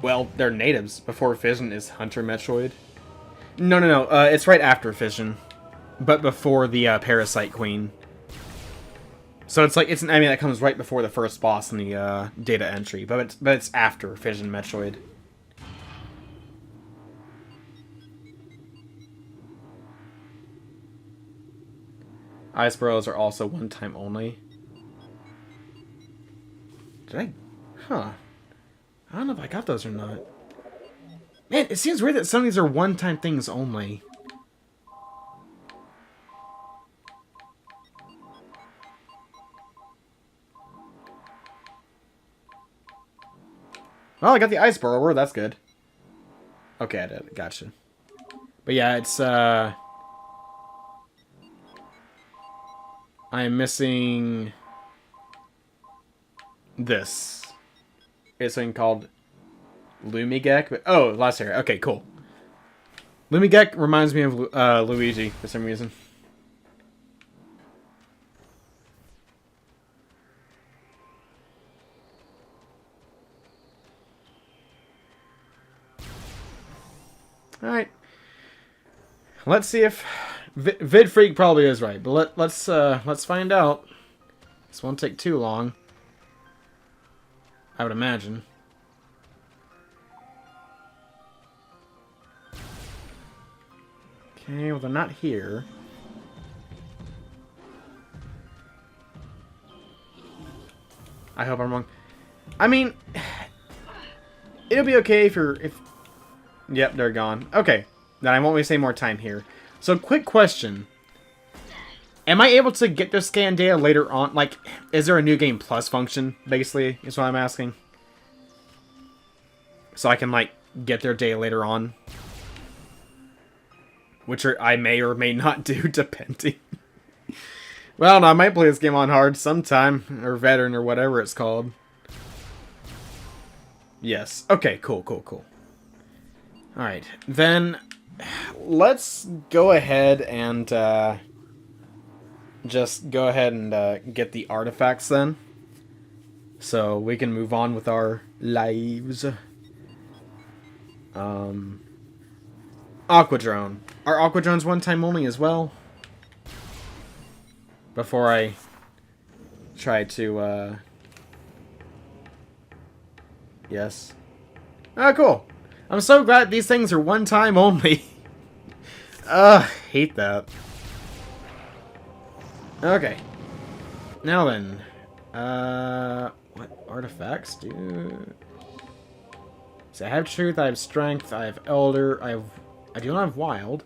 Well, they're natives. Before Fission is Hunter Metroid. No, it's right after Fission. But before the Parasite Queen. So it's like, it's an enemy that comes right before the first boss in the data entry, but it's after Fission Metroid. Ice Burrows are also one time only. Did I? Huh. I don't know if I got those or not. Man, it seems weird that some of these are one-time things only. Well, I got the Ice Burrower, that's good. Okay, I did. Gotcha. But yeah, it's, I'm missing this. It's something called Lumigek. But, oh, last area. Okay, cool. Lumigek reminds me of Luigi for some reason. Alright. Let's see if... VidFreak probably is right, but let's find out. This won't take too long, I would imagine. Okay, well they're not here. I hope I'm wrong. I mean, it'll be okay if. Yep, they're gone. Okay, then I won't waste any more time here. So, quick question. Am I able to get their scan data later on? Like, is there a New Game Plus function, basically, is what I'm asking? So I can, like, get their data later on? Which I may or may not do, depending. Well, no, I might play this game on hard sometime. Or veteran, or whatever it's called. Yes. Okay, cool. Alright, then... Let's go ahead and just go ahead and get the artifacts then. So we can move on with our lives. Aquadrone. Are Aquadrones one time only as well? Before I try to, yes. Ah, cool. I'm so glad these things are one time only. Hate that. Okay. Now then. What artifacts do... So I have truth, I have strength, I have elder, I do not have wild.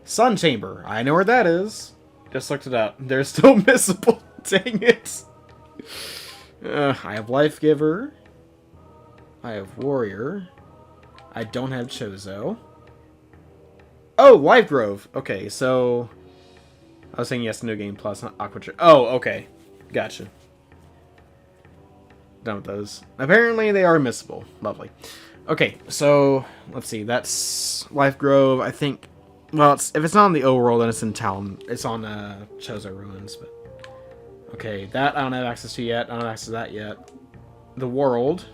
Sun Chamber. I know where that is. Just looked it up. They're still missable. Dang it. I have Life Giver. I have Warrior. I don't have Chozo. Oh, Life Grove. Okay, so... I was saying yes to New Game Plus, not Aqua... Oh, okay. Gotcha. Done with those. Apparently they are missable. Lovely. Okay, so... Let's see. That's Life Grove. I think... Well, if it's not on the overworld, then it's in Talon. It's on Chozo Ruins, but... Okay, that I don't have access to yet. I don't have access to that yet. The world...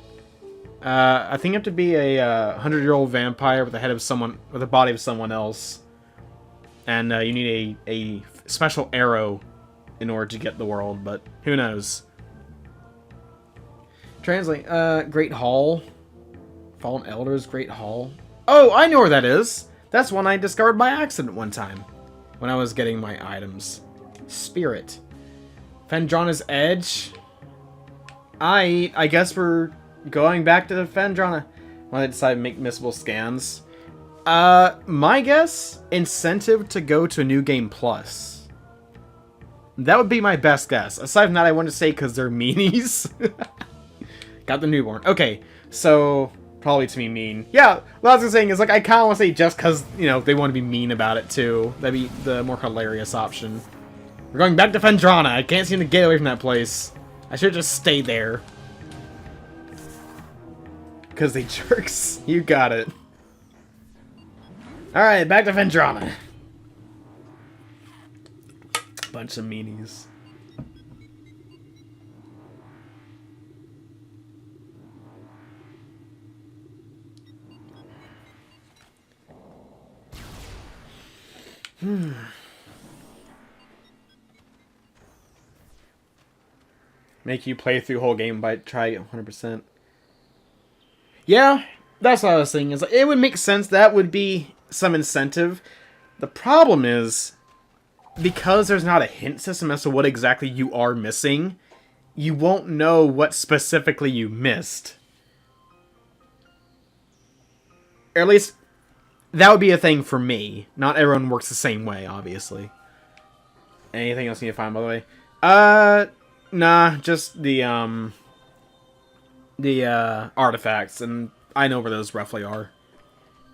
I think you have to be a 100-year-old vampire with the head of someone, with the body of someone else, and you need a special arrow in order to get the world. But who knows? Translate. Great Hall, Fallen Elders, Great Hall. Oh, I know where that is. That's one I discovered by accident one time when I was getting my items. Spirit, Fendrana's Edge. I guess we're going back to the Fendrana when I decide to make missable scans. My guess, incentive to go to New Game Plus. That would be my best guess. Aside from that, I want to say because they're meanies. Got the newborn. Okay, so probably to be mean. Yeah, what I was saying is like I kind of want to say just because you know they want to be mean about it too. That'd be the more hilarious option. We're going back to Fendrana. I can't seem to get away from that place. I should just stay there. Because they jerks. You got it. Alright, back to Fendrana. Bunch of meanies. Make you play through the whole game by try 100%. Yeah, that's what I was saying. Is like, it would make sense. That would be some incentive. The problem is, because there's not a hint system as to what exactly you are missing, you won't know what specifically you missed. Or at least, that would be a thing for me. Not everyone works the same way, obviously. Anything else you need to find, by the way? Nah, just the artifacts, and I know where those roughly are.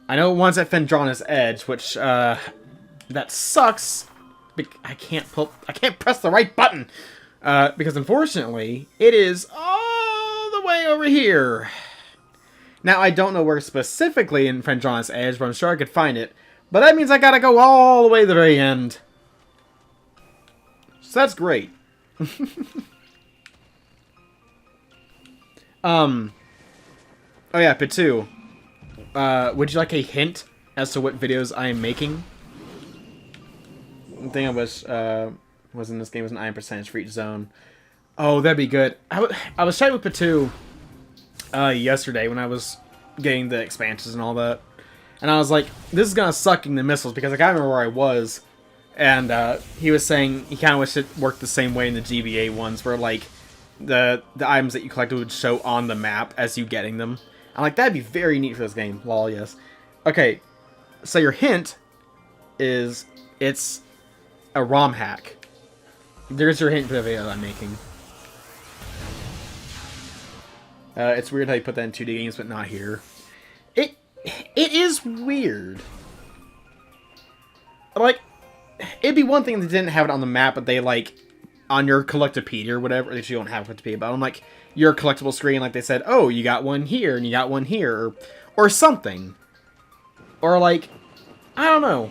I know one's at Fendrana's Edge, which, that sucks. I can't press the right button! Because unfortunately, it is all the way over here. Now, I don't know where specifically in Fendrana's Edge, but I'm sure I could find it. But that means I gotta go all the way to the very end. So that's great. Oh yeah, Pitu. Would you like a hint as to what videos I am making? The thing I was in this game was an iron percentage for each zone. Oh, that'd be good. I was chatting with Pitu yesterday when I was getting the expansions and all that. And I was like, this is gonna suck getting the missiles because I can't remember where I was. And he was saying he kind of wished it worked the same way in the GBA ones, where like the items that you collected would show on the map as you getting them. I'm like, that'd be very neat for this game. Lol, yes. Okay, so your hint is it's a ROM hack. There's your hint for the video I'm making. It's weird how you put that in 2D games, but not here. It is weird. Like, it'd be one thing if they didn't have it on the map, but they, like, on your Collectopedia or whatever, that you don't have Collectopedia, but on, like, your collectible screen, like, they said, oh, you got one here, and you got one here, or something. Or, like, I don't know.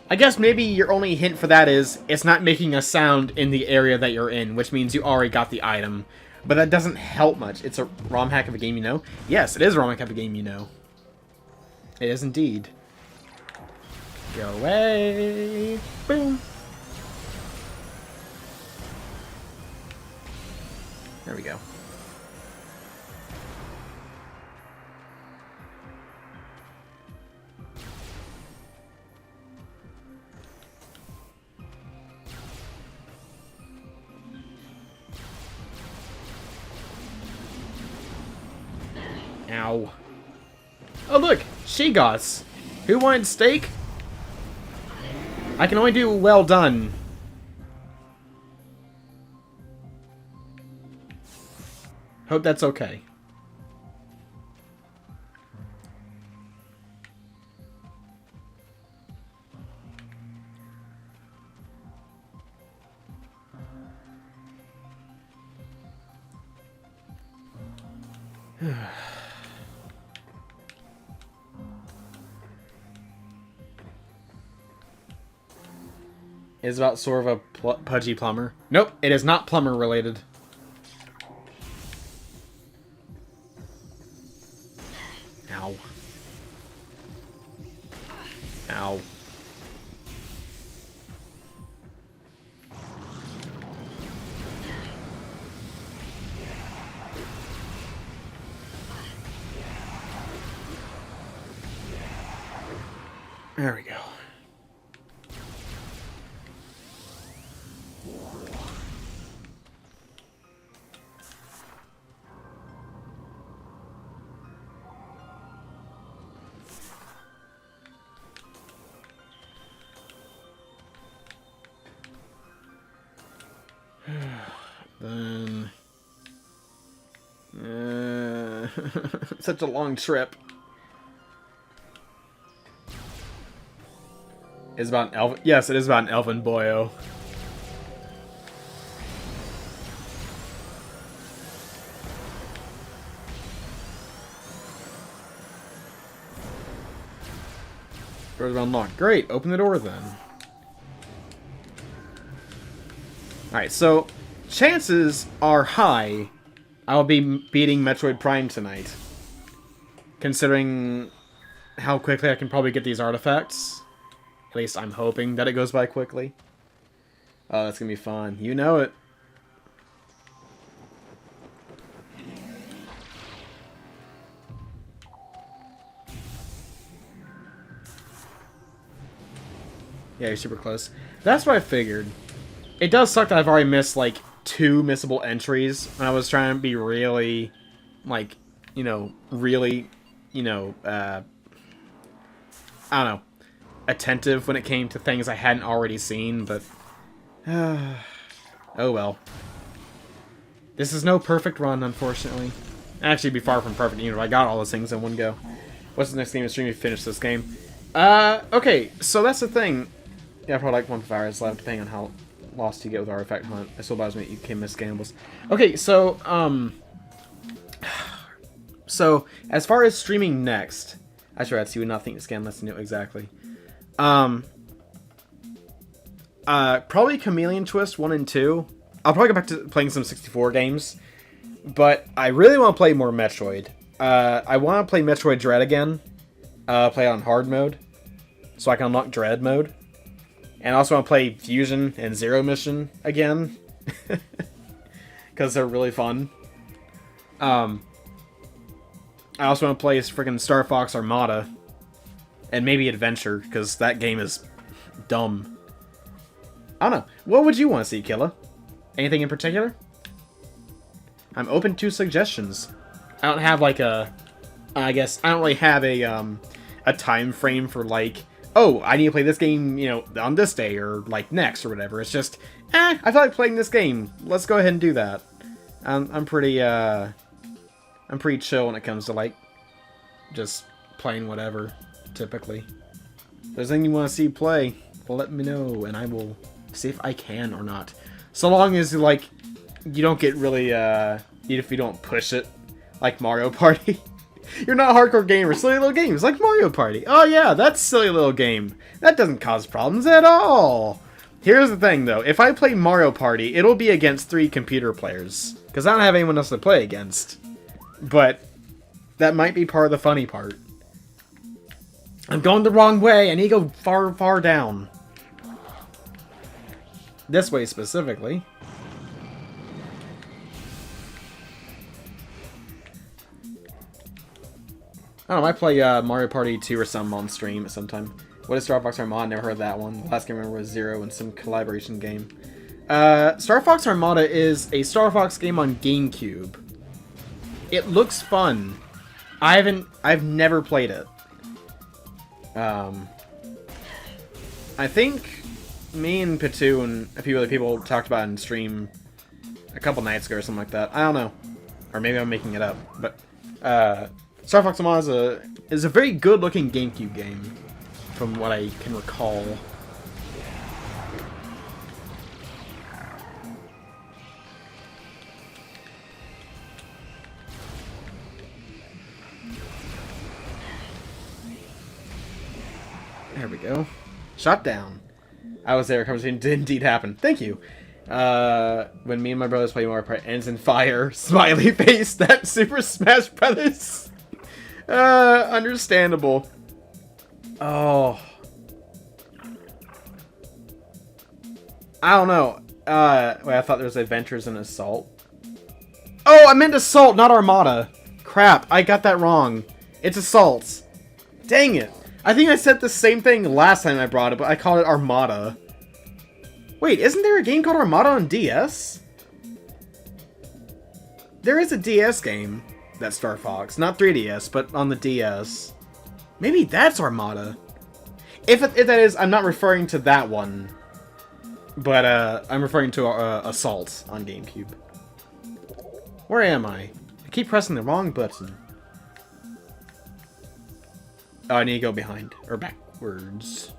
I guess maybe your only hint for that is, it's not making a sound in the area that you're in, which means you already got the item. But that doesn't help much. It's a ROM hack of a game you know. Yes, it is a ROM hack of a game you know. It is indeed. Go away. Boom. There we go. Ow. Oh look! She-Goths! Who wanted steak? I can only do well done. Hope that's okay. Is about sort of a pudgy plumber. Nope, it is not plumber related. Ow. Ow. There we go. Then... such a long trip. It's about an elf. Yes, it is about an elfin boyo. Doors are unlocked. Great, open the door then. Alright, so chances are high I'll be beating Metroid Prime tonight. Considering how quickly I can probably get these artifacts. At least I'm hoping that it goes by quickly. Oh, that's gonna be fun. You know it. Yeah, you're super close. That's what I figured. It does suck that I've already missed, like, 2 missable entries when I was trying to be really, like, you know, really, you know, I don't know, attentive when it came to things I hadn't already seen, but, oh well. This is no perfect run, unfortunately. Actually, it'd be far from perfect either. I got all those things in one go. What's the next game to stream? You finish this game. Okay, so that's the thing. Yeah, probably like 1 hours left, depending on how lost you get with Artifact Hunt. I still bothers me that you can miss gambles. Okay, so, so, as far as streaming next, actually, I'd see what nothing to scan less than you exactly. Probably Chameleon Twist 1 and 2. I'll probably go back to playing some 64 games, but I really want to play more Metroid. I want to play Metroid Dread again, play it on hard mode, so I can unlock Dread mode. And I also want to play Fusion and Zero Mission again, because they're really fun. I also want to play freaking Star Fox Armada, and maybe Adventure, because that game is dumb. I don't know. What would you want to see, Killa? Anything in particular? I'm open to suggestions. I don't have like a... I guess I don't really have a time frame for like... Oh, I need to play this game, you know, on this day, or, like, next, or whatever. It's just, I feel like playing this game. Let's go ahead and do that. I'm pretty chill when it comes to, like, just playing whatever, typically. If there's anything you want to see play, let me know, and I will see if I can or not. So long as, like, you don't get really, even if you don't push it, like Mario Party. You're not a hardcore gamer. Silly little games like Mario Party. Oh yeah, that's a silly little game. That doesn't cause problems at all. Here's the thing though. If I play Mario Party, it'll be against 3 computer players. Because I don't have anyone else to play against. But that might be part of the funny part. I'm going the wrong way. I need to go far, far down. This way specifically. I don't know, I might play Mario Party 2 or something on stream at some time. What is Star Fox Armada? Never heard of that one. The last game I remember was Zero and some collaboration game. Star Fox Armada is a Star Fox game on GameCube. It looks fun. I've never played it. I think me and Pitu and a few other people talked about it in stream a couple nights ago or something like that. I don't know. Or maybe I'm making it up. But Star Fox Armada is a very good-looking GameCube game, from what I can recall. There we go. Shot down. I was there. Conversation did indeed happen. Thank you. When me and my brothers play Mario Kart ends in fire. Smiley face. That Super Smash Brothers. Understandable. Oh. I don't know. Wait, I thought there was Adventures in Assault. Oh, I meant Assault, not Armada. Crap, I got that wrong. It's Assault. Dang it. I think I said the same thing last time I brought it, but I called it Armada. Wait, isn't there a game called Armada on DS? There is a DS game that's Star Fox. Not 3DS, but on the DS. Maybe that's Armada. If that is, I'm not referring to that one. But I'm referring to Assault on GameCube. Where am I? I keep pressing the wrong button. Oh, I need to go behind. Or backwards.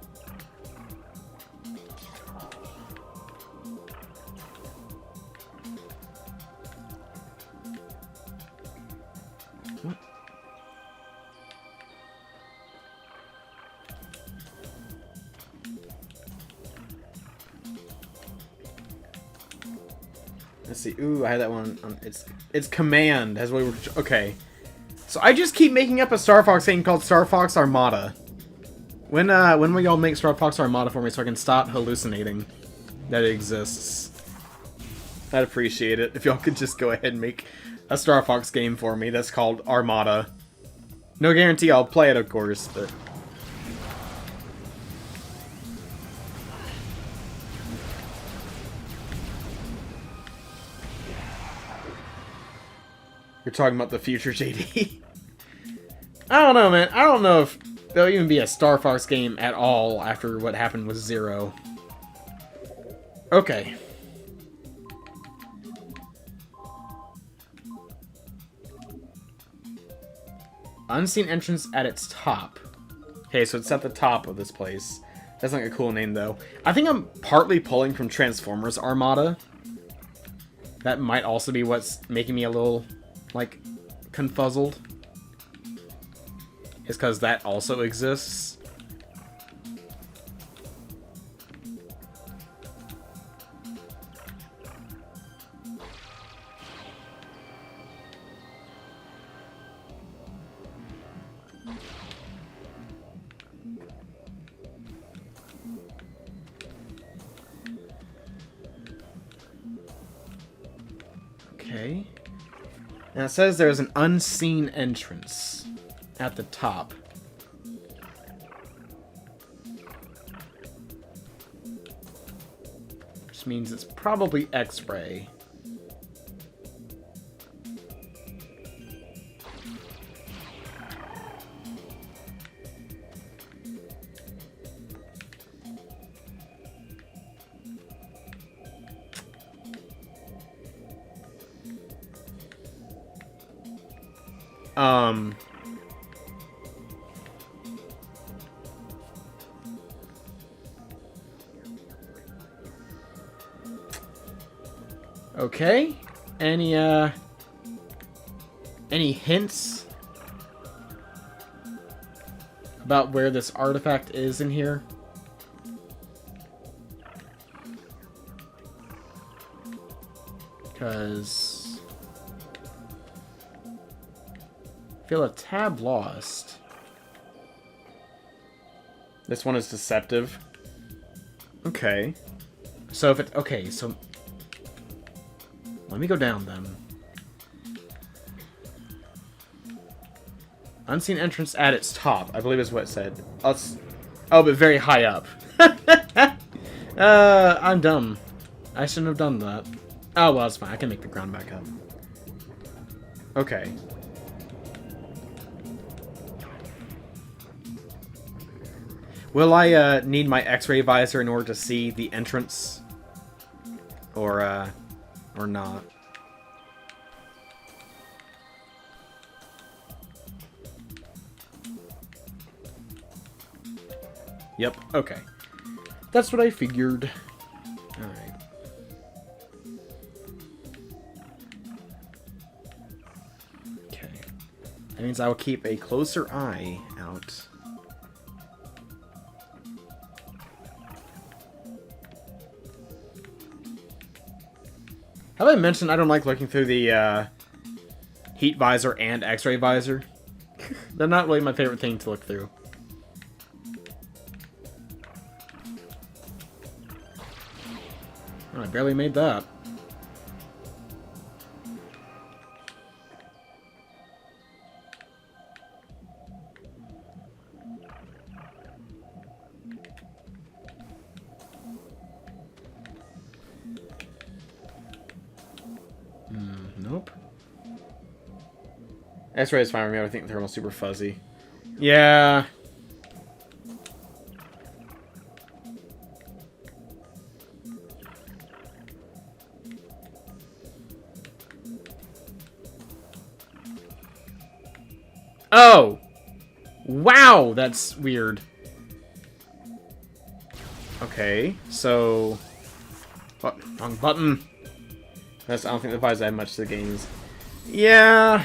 What? Let's see. Ooh, I had that one on, it's Command. That's what we were, okay. So I just keep making up a Star Fox game called Star Fox Armada. When will y'all make Star Fox Armada for me so I can stop hallucinating that it exists? I'd appreciate it if y'all could just go ahead and make a Star Fox game for me that's called Armada. No guarantee I'll play it, of course, but... You're talking about the future, JD. I don't know, man. I don't know if there'll even be a Star Fox game at all after what happened with Zero. Okay. Unseen entrance at its top. Okay, so it's at the top of this place. That's like a cool name, though. I think I'm partly pulling from Transformers Armada. That might also be what's making me a little... like, confuzzled. Is because that also exists. Okay. Now it says there's an unseen entrance at the top. Which means it's probably X-ray. Okay. Any hints about where this artifact is in here? Because I feel a tab lost. This one is deceptive. Okay. So if it's okay, so let me go down then. Unseen entrance at its top, I believe is what it said. Oh, but very high up. I'm dumb. I shouldn't have done that. Oh, well, it's fine. I can make the ground back up. Okay. Will I need my X-ray visor in order to see the entrance? Or not? Yep, okay. That's what I figured. Alright. Okay. That means I will keep a closer eye out. Have I mentioned I don't like looking through the heat visor and X-ray visor? They're not really my favorite thing to look through. Oh, I barely made that. Nope. X-ray is fine with me. I think thermal's super fuzzy. Yeah. Oh! Wow, that's weird. Okay, so... What? Wrong button. I don't think the visor add much to the games. Yeah.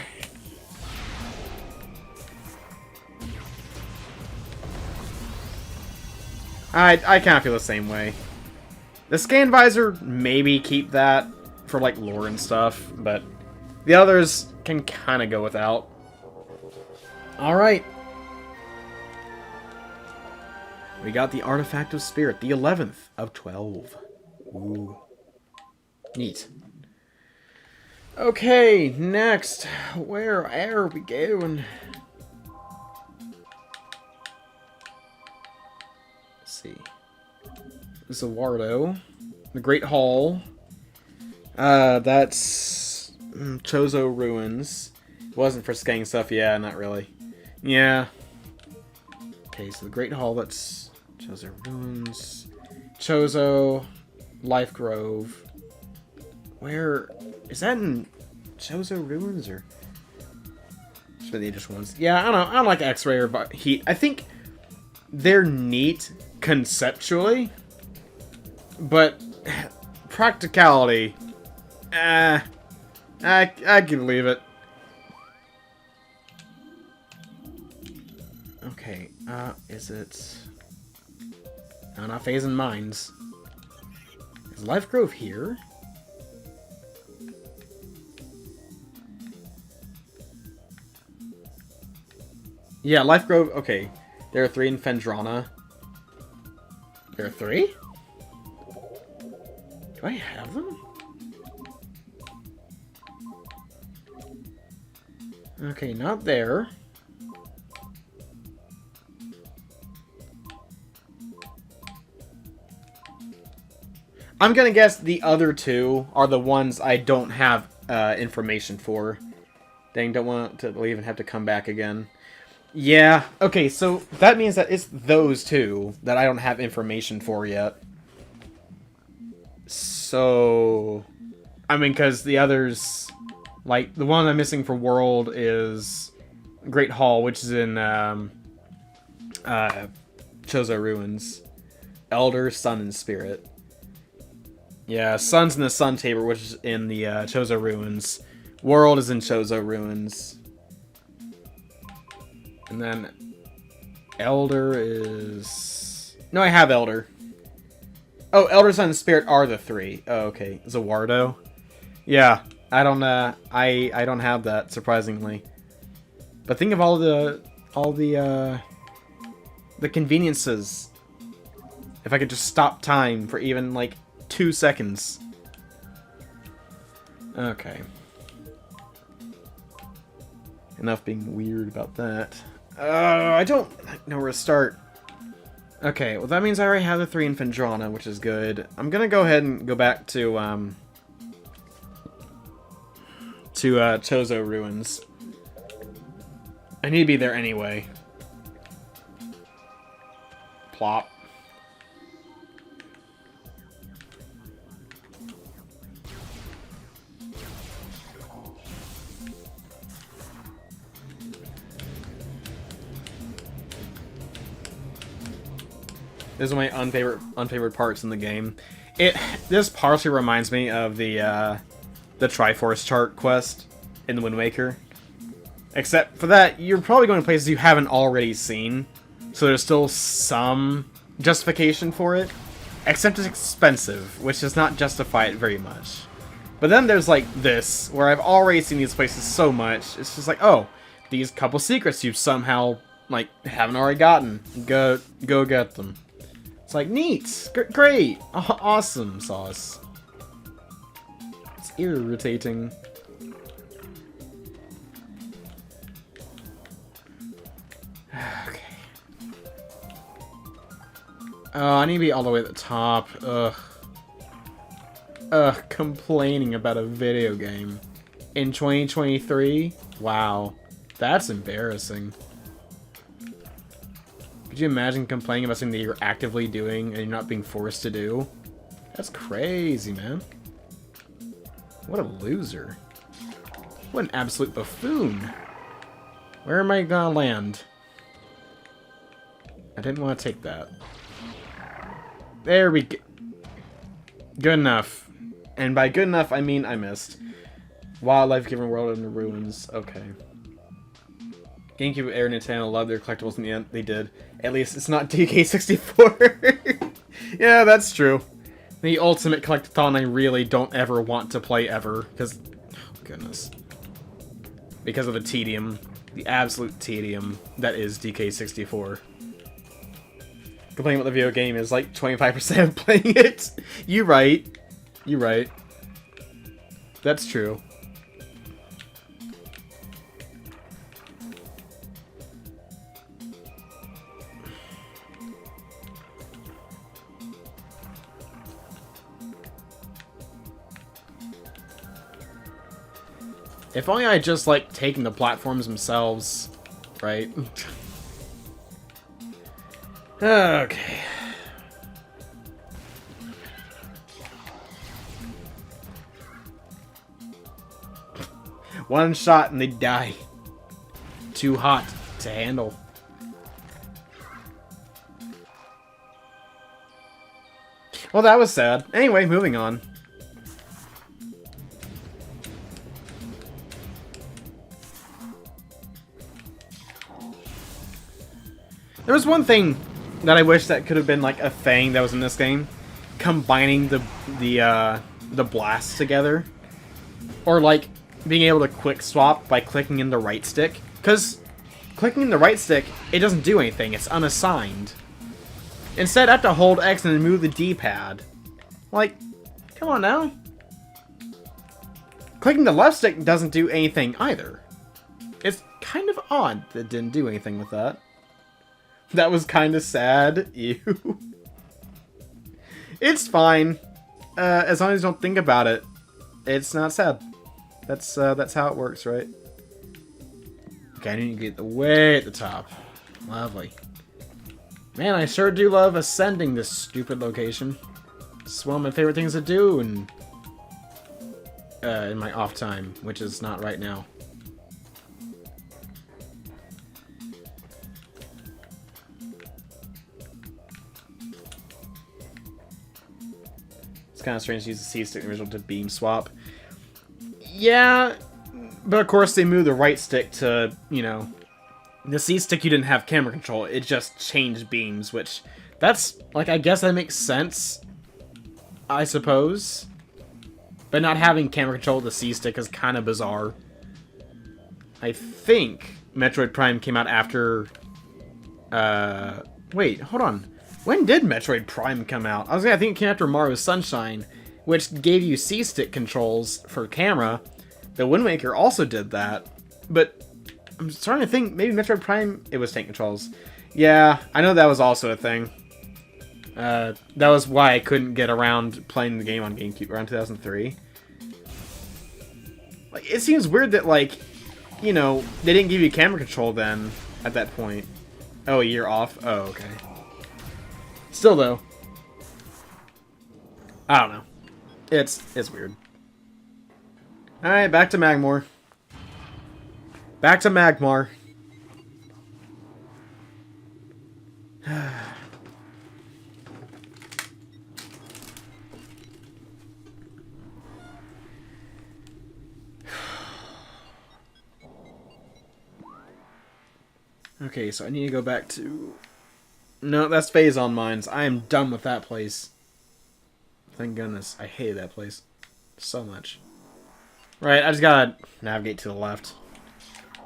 I kind of feel the same way. The scan visor, maybe keep that for like lore and stuff, but the others can kind of go without. Alright. We got the Artifact of Spirit, the 11th of 12. Ooh. Neat. Okay, next. Where are we going? Let's see. Zawardo. The Great Hall. That's Chozo Ruins. It wasn't for scanning stuff, yeah, not really. Yeah. Okay, so the Great Hall, that's Chozo Ruins. Chozo, Life Grove. Where is that in Chozo Ruins or just the just ones? Yeah, I don't know. I don't like X-ray or heat. I think they're neat conceptually, but practicality, I can leave it. Okay, is it? No, not phasing mines. Is Life Grove here? Yeah, Life Grove, okay. There are 3 in Fendrana. There are 3? Do I have them? Okay, not there. I'm gonna guess the other 2 are the ones I don't have information for. Dang, don't want to leave and have to come back again. Yeah, okay, so that means that it's those 2 that I don't have information for yet. So, I mean, because the others, like, the one I'm missing for World is Great Hall, which is in Chozo Ruins. Elder, Sun, and Spirit. Yeah, Sun's in the Sun Tabor, which is in the Chozo Ruins. World is in Chozo Ruins. And then Elder is... No, I have Elder. Oh, Elder, Sun, and Spirit are the 3. Oh, okay. Zawardo. Yeah, I don't have that, surprisingly. But think of all the conveniences. If I could just stop time for even like 2 seconds. Okay. Enough being weird about that. I don't know where to start. Okay, well that means I already have the 3 in Fendrana, which is good. I'm gonna go ahead and go back to Chozo Ruins. I need to be there anyway. plop. This is one of my unfavorite parts in the game. This partially reminds me of the Triforce chart quest in the Wind Waker. Except for that, you're probably going to places you haven't already seen, so there's still some justification for it. Except it's expensive, which does not justify it very much. But then there's like this, where I've already seen these places so much, it's just like, oh, these couple secrets you somehow like haven't already gotten. Go get them. It's like, neat! Great! Awesome sauce. It's irritating. Okay. Oh, I need to be all the way at the top. Ugh. Complaining about a video game. In 2023? Wow. That's embarrassing. Could you imagine complaining about something that you're actively doing and you're not being forced to do? That's crazy, man. What a loser. What an absolute buffoon. Where am I gonna land? I didn't want to take that. There we go. Good enough. And by good enough, I mean I missed. Wildlife given world in the ruins. Okay. GameCube, Air, Nintendo love their collectibles in the end. They did. At least it's not DK64. Yeah, that's true. The ultimate collectathon I really don't ever want to play ever. Because, oh goodness. Because of the tedium. The absolute tedium that is DK64. Complaining about the video game is like 25% of playing it. You're right. You're right. That's true. If only I just like taken the platforms themselves, right? Okay. One shot and they die. Too hot to handle. Well, that was sad. Anyway, moving on. There was one thing that I wish that could have been like a thing that was in this game, combining the blasts together, or like being able to quick swap by clicking in the right stick. Because clicking in the right stick, it doesn't do anything. It's unassigned. Instead, I have to hold X and then move the D-pad. Like, come on now. Clicking the left stick doesn't do anything either. It's kind of odd that it didn't do anything with that. That was kind of sad. Ew. It's fine. As long as you don't think about it, it's not sad. That's how it works, right? Okay, I need to get way at the top. Lovely. Man, I sure do love ascending this stupid location. It's one of my favorite things to do in my off time, which is not right now. It's kind of strange to use the C-stick in the original to beam swap. Yeah, but of course they moved the right stick to, you know, the C-stick you didn't have camera control. It just changed beams, which, that's, like, I guess that makes sense, I suppose. But not having camera control with the C-stick is kind of bizarre. I think Metroid Prime came out after, wait, hold on. When did Metroid Prime come out? I think it came after Mario Sunshine, which gave you C-stick controls for camera. The Wind Waker also did that, but I'm starting to think maybe Metroid Prime, it was tank controls. Yeah, I know that was also a thing. That was why I couldn't get around playing the game on GameCube around 2003. Like, it seems weird that, like, you know, they didn't give you camera control then, at that point. Oh, a year off? Oh, okay. Still though, I don't know. It's weird. All right, back to Magmor. Back to Magmar. Okay, so I need to go back to... No, that's Phazon Mines. I am done with that place. Thank goodness. I hated that place so much. Right, I just gotta navigate to the left.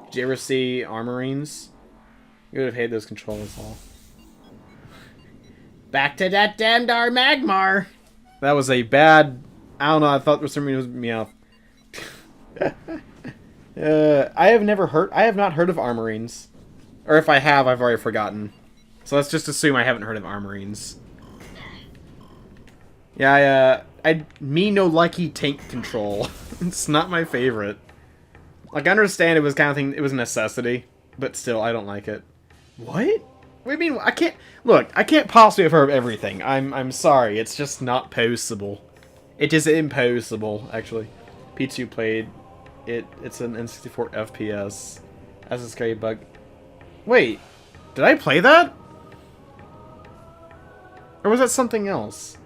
Did you ever see Armorines? You would have hated those controls all. Back to that damned Magmar! That was a bad... I don't know, I thought for some reason it was Meowth. I have not heard of Armorines. Or if I have, I've already forgotten. So let's just assume I haven't heard of Armorines. Yeah, me no likey tank control. It's not my favorite. Like, I understand it was kind of thing, it was a necessity, but still, I don't like it. What? What do you mean? I can't, look, I can't possibly have heard of everything. I'm sorry, it's just not possible. It is impossible, actually. P2 played it, it's an N64 FPS. That's a scary bug. Wait, did I play that? Or was that something else?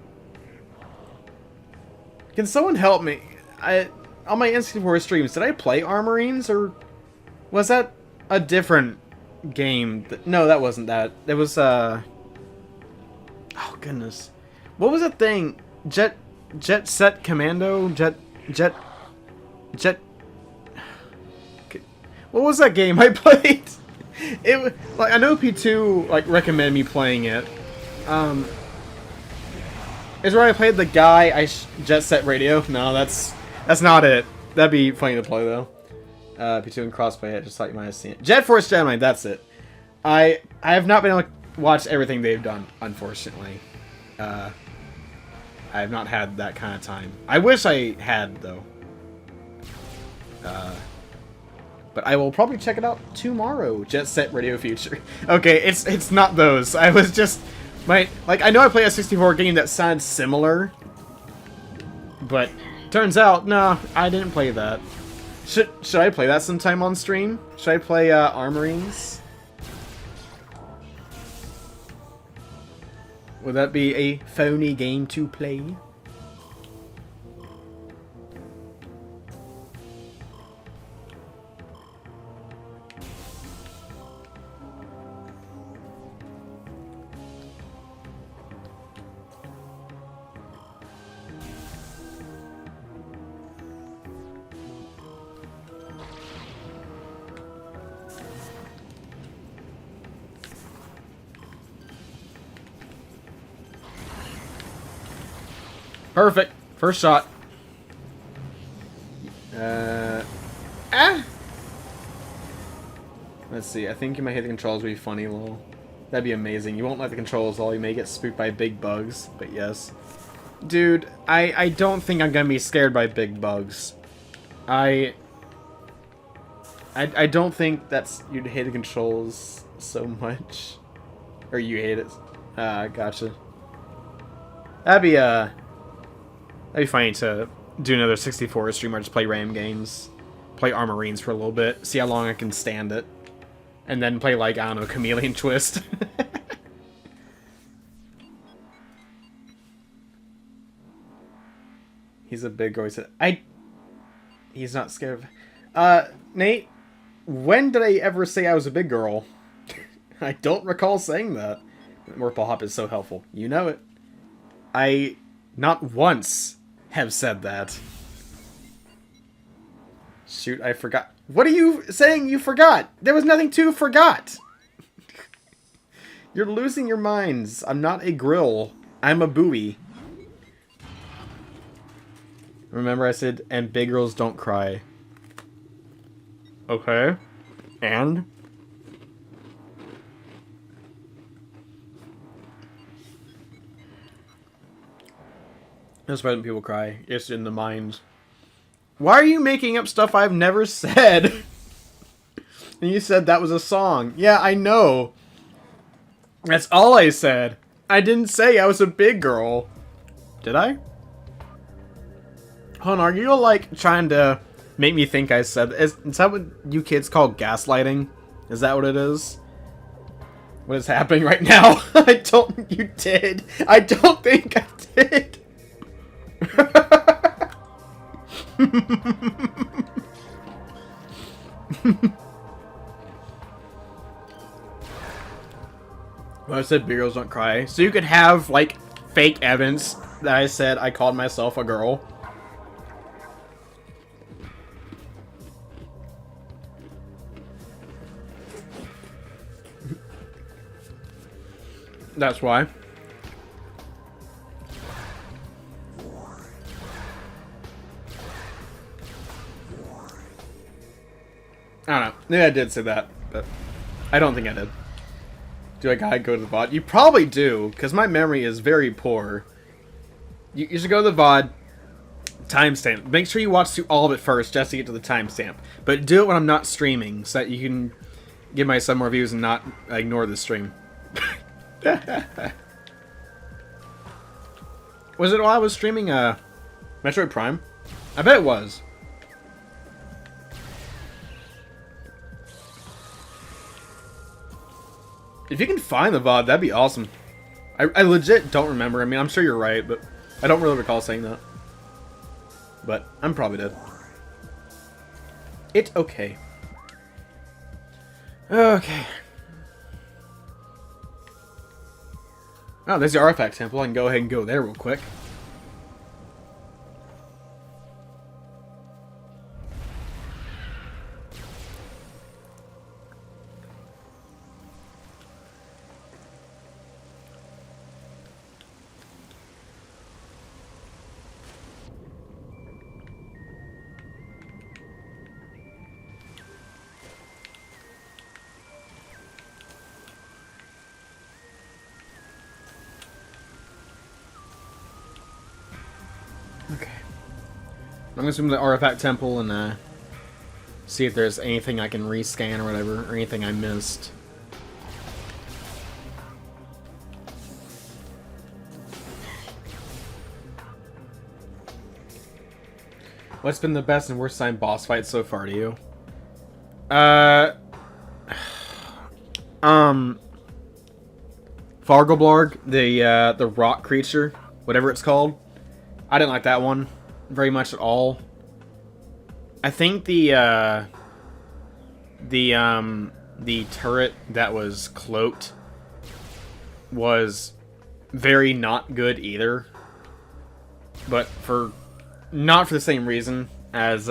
Can someone help me? On my N64 streams, did I play Armorines, or was that a different game? No, that wasn't that. It was, oh goodness. What was that thing? Jet Set Commando? Jet... What was that game I played? It, like, I know P2, like, recommended me playing it. Is where I played the guy Jet Set Radio? No, that's not it. That'd be funny to play though. P2 and crossplay it, just thought you might have seen it. Jet Force Gemini, that's it. I have not been able to watch everything they've done, unfortunately. I have not had that kind of time. I wish I had though. But I will probably check it out tomorrow. Jet Set Radio Future. Okay, it's not those. I was just like, I know I played a 64 game that sounded similar, but turns out no, I didn't play that. Should I play that sometime on stream? Should I play Armorines? Would that be a phony game to play? Perfect. First shot. Let's see. I think you might hit the controls would be funny, lol. That'd be amazing. You won't like the controls, lol. You may get spooked by big bugs, but yes. Dude, I don't think I'm gonna be scared by big bugs. I don't think that's... You'd hate the controls so much. Or you hate it. Gotcha. That'd be funny to do another 64 stream or just play random games. Play Armorines for a little bit. See how long I can stand it. And then play, like, I don't know, Chameleon Twist. He's a big girl. He said, he's not scared of... Nate, when did I ever say I was a big girl? I don't recall saying that. Merple Hop is so helpful. You know it. I, not once, have said that. Shoot, I forgot. What are you saying you forgot? There was nothing to forgot. You're losing your minds. I'm not a grill. I'm a buoy. Remember I said, and big girls don't cry. Okay. And? That's why people cry. It's in the mind. Why are you making up stuff I've never said? And you said that was a song. Yeah, I know. That's all I said. I didn't say I was a big girl. Did I? Hold on, are you like trying to make me think I said... Is that what you kids call gaslighting? Is that what it is? What is happening right now? I don't... You did. I don't think I did. Well, I said big girls don't cry. So you could have, like, fake evidence that I said I called myself a girl. That's why. I don't know. Maybe I did say that, but I don't think I did. Do I gotta go to the VOD? You probably do, because my memory is very poor. You should go to the VOD, timestamp. Make sure you watch through all of it first, just to get to the timestamp. But do it when I'm not streaming, so that you can give my some more views and not ignore the stream. Was it while I was streaming Metroid Prime? I bet it was. If you can find the VOD, that'd be awesome. I legit don't remember. I mean, I'm sure you're right, but I don't really recall saying that. But I'm probably dead. It's okay. Okay. Oh, there's the artifact temple. I can go ahead and go there real quick. Okay. I'm gonna zoom to the artifact temple and see if there's anything I can rescan or whatever, or anything I missed. What's been the best and worst time boss fight so far to you? Fargoblarg, the rock creature, whatever it's called. I didn't like that one very much at all. I think the turret that was cloaked was very not good either. But not for the same reason as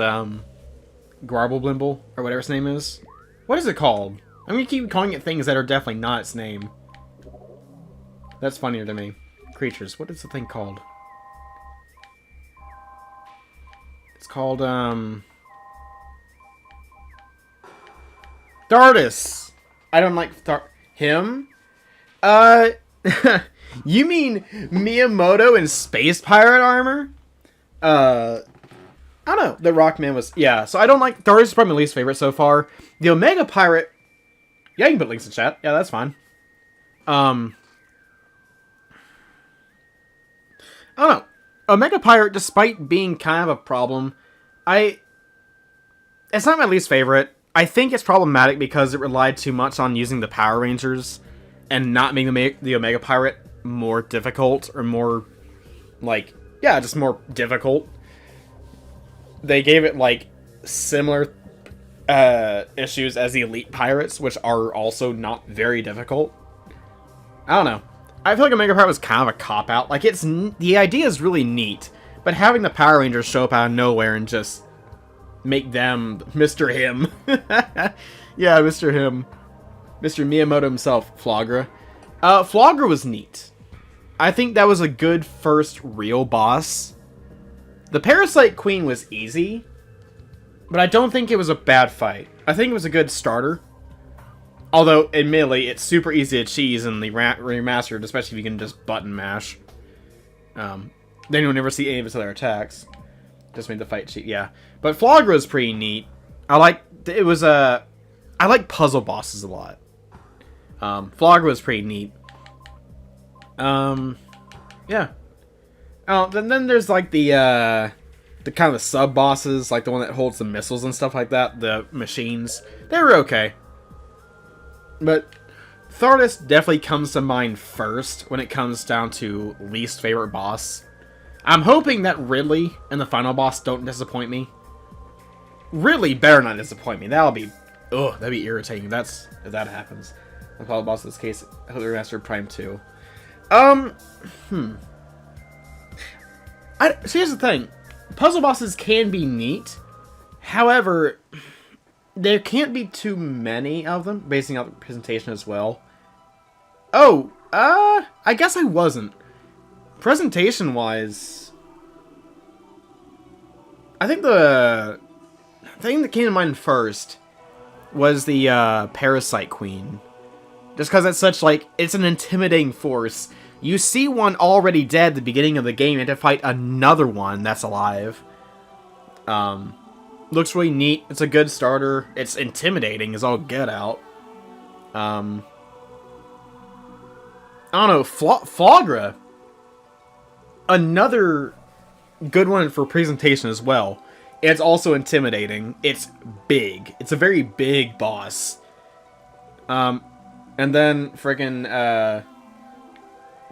Garblemble or whatever its name is. What is it called? I'm gonna keep calling it things that are definitely not its name. That's funnier to me. Creatures. What is the thing called? It's called, Dardis! I don't like him? You mean Miyamoto in Space Pirate armor? I don't know. The Rockman was... Yeah, so I don't like... Dardis is probably my least favorite so far. The Omega Pirate... Yeah, you can put links in chat. Yeah, that's fine. I don't know. Omega Pirate, despite being kind of a problem, it's not my least favorite. I think it's problematic because it relied too much on using the Power Rangers and not making the Omega Pirate more difficult or more, like, yeah, just more difficult. They gave it, like, similar issues as the Elite Pirates, which are also not very difficult. I don't know. I feel like Omega Pirate was kind of a cop-out. Like, the idea is really neat, but having the Power Rangers show up out of nowhere and just make them Mr. Him. Yeah, Mr. Him. Mr. Miyamoto himself, Flogra. Flogra was neat. I think that was a good first real boss. The Parasite Queen was easy, but I don't think it was a bad fight. I think it was a good starter. Although, admittedly, it's super easy to cheese in the remastered, especially if you can just button mash. Then you'll never see any of its other attacks. Just made the fight cheat, yeah. But Flogra was pretty neat. I like puzzle bosses a lot. Flogra was pretty neat. Yeah. Oh, then there's like the kind of sub bosses, like the one that holds the missiles and stuff like that. The machines, they were okay, but Thordis definitely comes to mind first when it comes down to least favorite boss. I'm hoping that Ridley and the final boss don't disappoint me. Ridley better not disappoint me. That'd be irritating. If that happens. The final boss in this case, Remastered Prime 2. So here's the thing. Puzzle bosses can be neat. However, there can't be too many of them, basing out the presentation as well. Oh, I guess I wasn't. Presentation-wise, I think the thing that came to mind first was the Parasite Queen. Just because it's such, like, it's an intimidating force. You see one already dead at the beginning of the game, and to fight another one that's alive. Looks really neat. It's a good starter. It's intimidating as all get out. I don't know, Flagra. Another good one for presentation as well. It's also intimidating. It's big. It's a very big boss. And then friggin'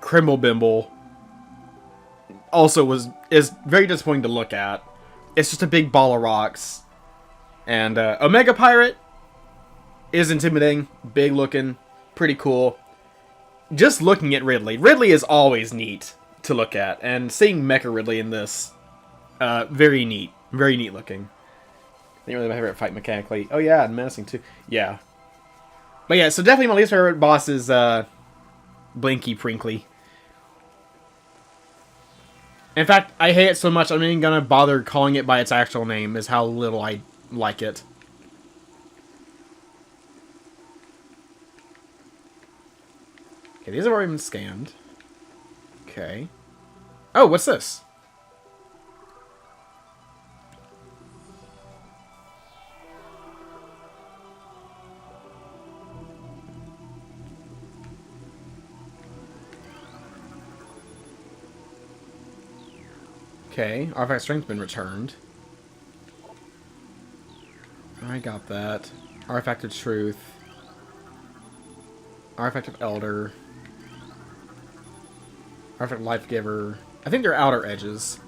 Crimblebimble also is very disappointing to look at. It's just a big ball of rocks. And Omega Pirate is intimidating, big looking, pretty cool. Just looking at Ridley. Ridley is always neat to look at, and seeing Mecha Ridley in this, very neat looking. I think really my favorite fight mechanically. Oh yeah, and menacing too. Yeah. But yeah, so definitely my least favorite boss is Blinky Prinkly. In fact, I hate it so much I'm not even gonna bother calling it by its actual name, is how little I like it. Okay, these have already been scanned. Okay. Oh, what's this? Okay, Artifact Strength's been returned. I got that. Artifact of Truth. Artifact of Elder. Artifact Life Giver. I think they're outer edges.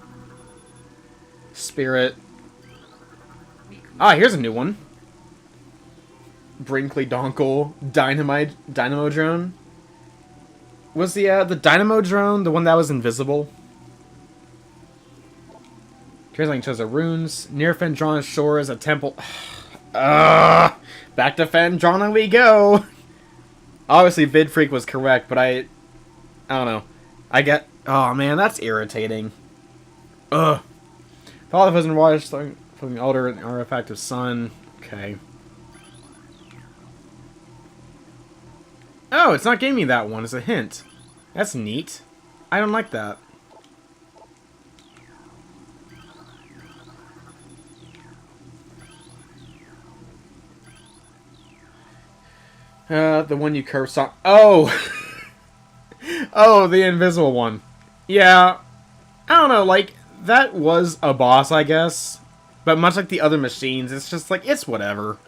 Spirit. Ah, here's a new one. Brinkley Donkle. Dynamo Drone. Was the Dynamo Drone the one that was invisible? Translating shows the runes. Near Fendrana Shore is a temple. Back to Fendrana we go. Obviously, VidFreak was correct, but I don't know. Oh man, that's irritating. Ugh. Follow the Frozen Waters from the Elder and Artifact of Sun. Okay. Oh, it's not giving me that one. It's a hint. That's neat. I don't like that. The one you curve saw. Oh! Oh, the invisible one. Yeah. I don't know, like, that was a boss, I guess. But much like the other machines, it's just like, it's whatever.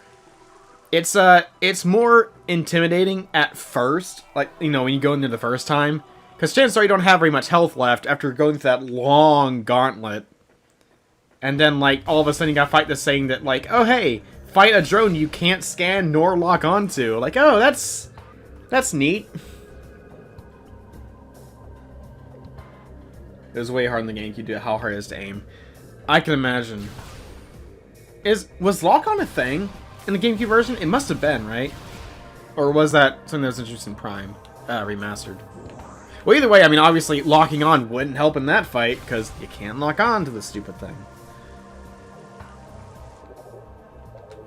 It's more intimidating at first, like, you know, when you go in there the first time. Because chances are you don't have very much health left after going through that long gauntlet. And then, like, all of a sudden you gotta fight this thing that, like, oh, hey, fight a drone you can't scan nor lock onto. Like, oh, that's neat. It was way hard in the game. You do how hard it is to aim. I can imagine. Was lock on a thing in the GameCube version? It must have been, right? Or was that something that was introduced in Prime, Remastered? Well, either way, I mean, obviously locking on wouldn't help in that fight because you can't lock on to the stupid thing.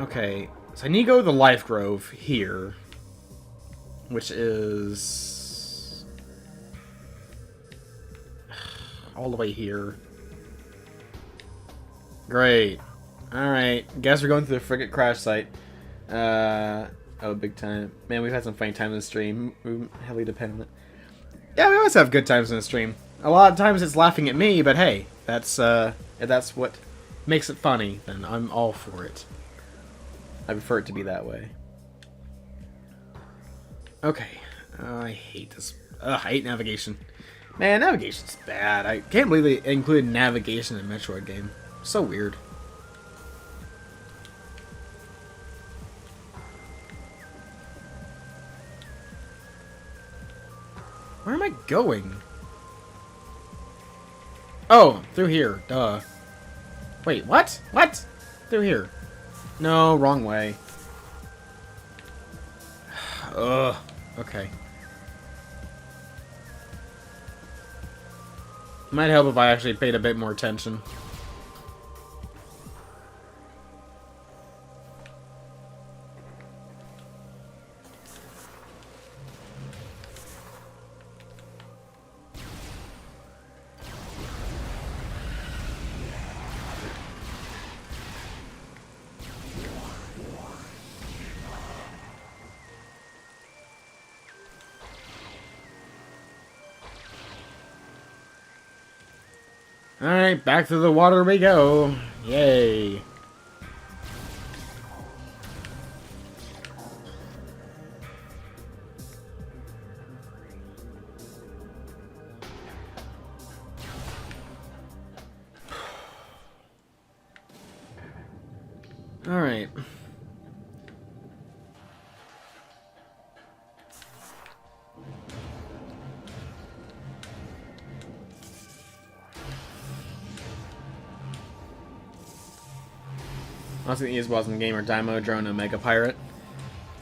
Okay, so I need to go to the Life Grove here, which is all the way here. Great. Alright, guess we're going to the frigate crash site. Oh, big time. Man, we've had some funny time in the stream. We heavily depend on it. Yeah, we always have good times in the stream. A lot of times it's laughing at me, but hey, if that's what makes it funny, then I'm all for it. I prefer it to be that way. Okay. I hate this. Ugh, I hate navigation. Man, navigation's bad. I can't believe they included navigation in a Metroid game. So weird. Where am I going? Oh, through here. Duh. Wait, what? What? Through here. No, wrong way. Ugh. Okay. Might help if I actually paid a bit more attention. Alright, back to the water we go. Yay. Alright. Honestly, the easiest boss in the game are Daimo, Drone, Omega Pirate.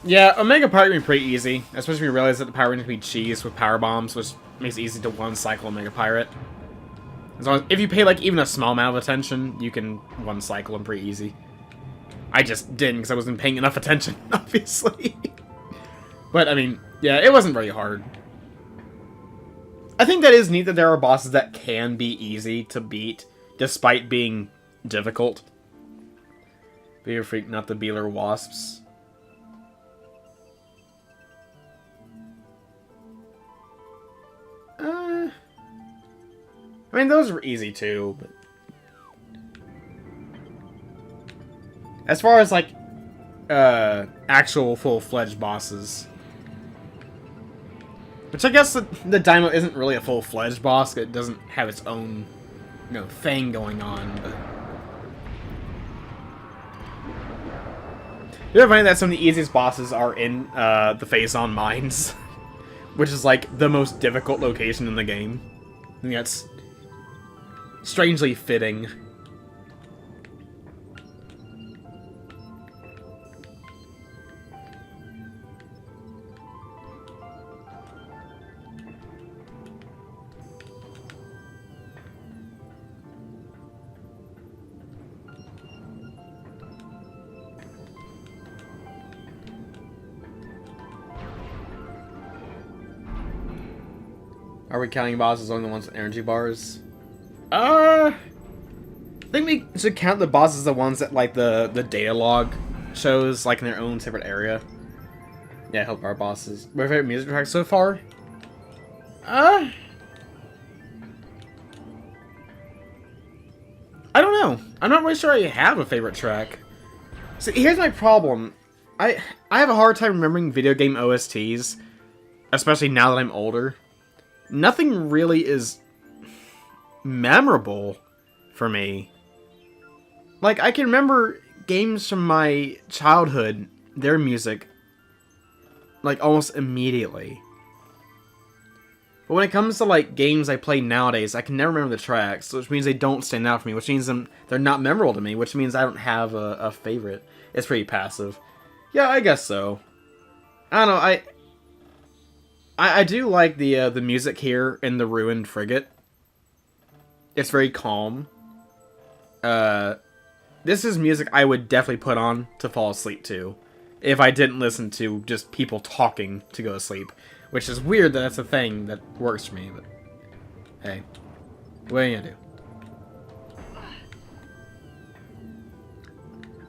Yeah, Omega Pirate would be pretty easy, especially when you realize that the Pirate can be cheese with power bombs, which makes it easy to one-cycle Omega Pirate. As long as, if you pay like even a small amount of attention, you can one-cycle him pretty easy. I just didn't because I wasn't paying enough attention, obviously. But, I mean, yeah, it wasn't very hard. I think that is neat that there are bosses that can be easy to beat, despite being difficult. Be a freak, not the Beeler Wasps. I mean, those were easy too, but... As far as, like, actual full-fledged bosses... Which I guess the Daimo isn't really a full-fledged boss, it doesn't have its own, you know, thing going on, but... You ever find that some of the easiest bosses are in the Phazon Mines? Which is like the most difficult location in the game. I think that's strangely fitting. Are we counting bosses only the ones with energy bars? I think we should count the bosses the ones that like the data log shows like in their own separate area. Yeah, help our bosses. My favorite music track so far? I don't know. I'm not really sure I have a favorite track. So here's my problem. I have a hard time remembering video game OSTs, especially now that I'm older. Nothing really is memorable for me. Like, I can remember games from my childhood, their music, like, almost immediately. But when it comes to, like, games I play nowadays, I can never remember the tracks, which means they don't stand out for me, which means they're not memorable to me, which means I don't have a favorite. It's pretty passive. Yeah, I guess so. I don't know, I do like the music here in the Ruined Frigate. It's very calm. This is music I would definitely put on to fall asleep to, if I didn't listen to just people talking to go to sleep. Which is weird that that's a thing that works for me, but hey, what are you gonna do?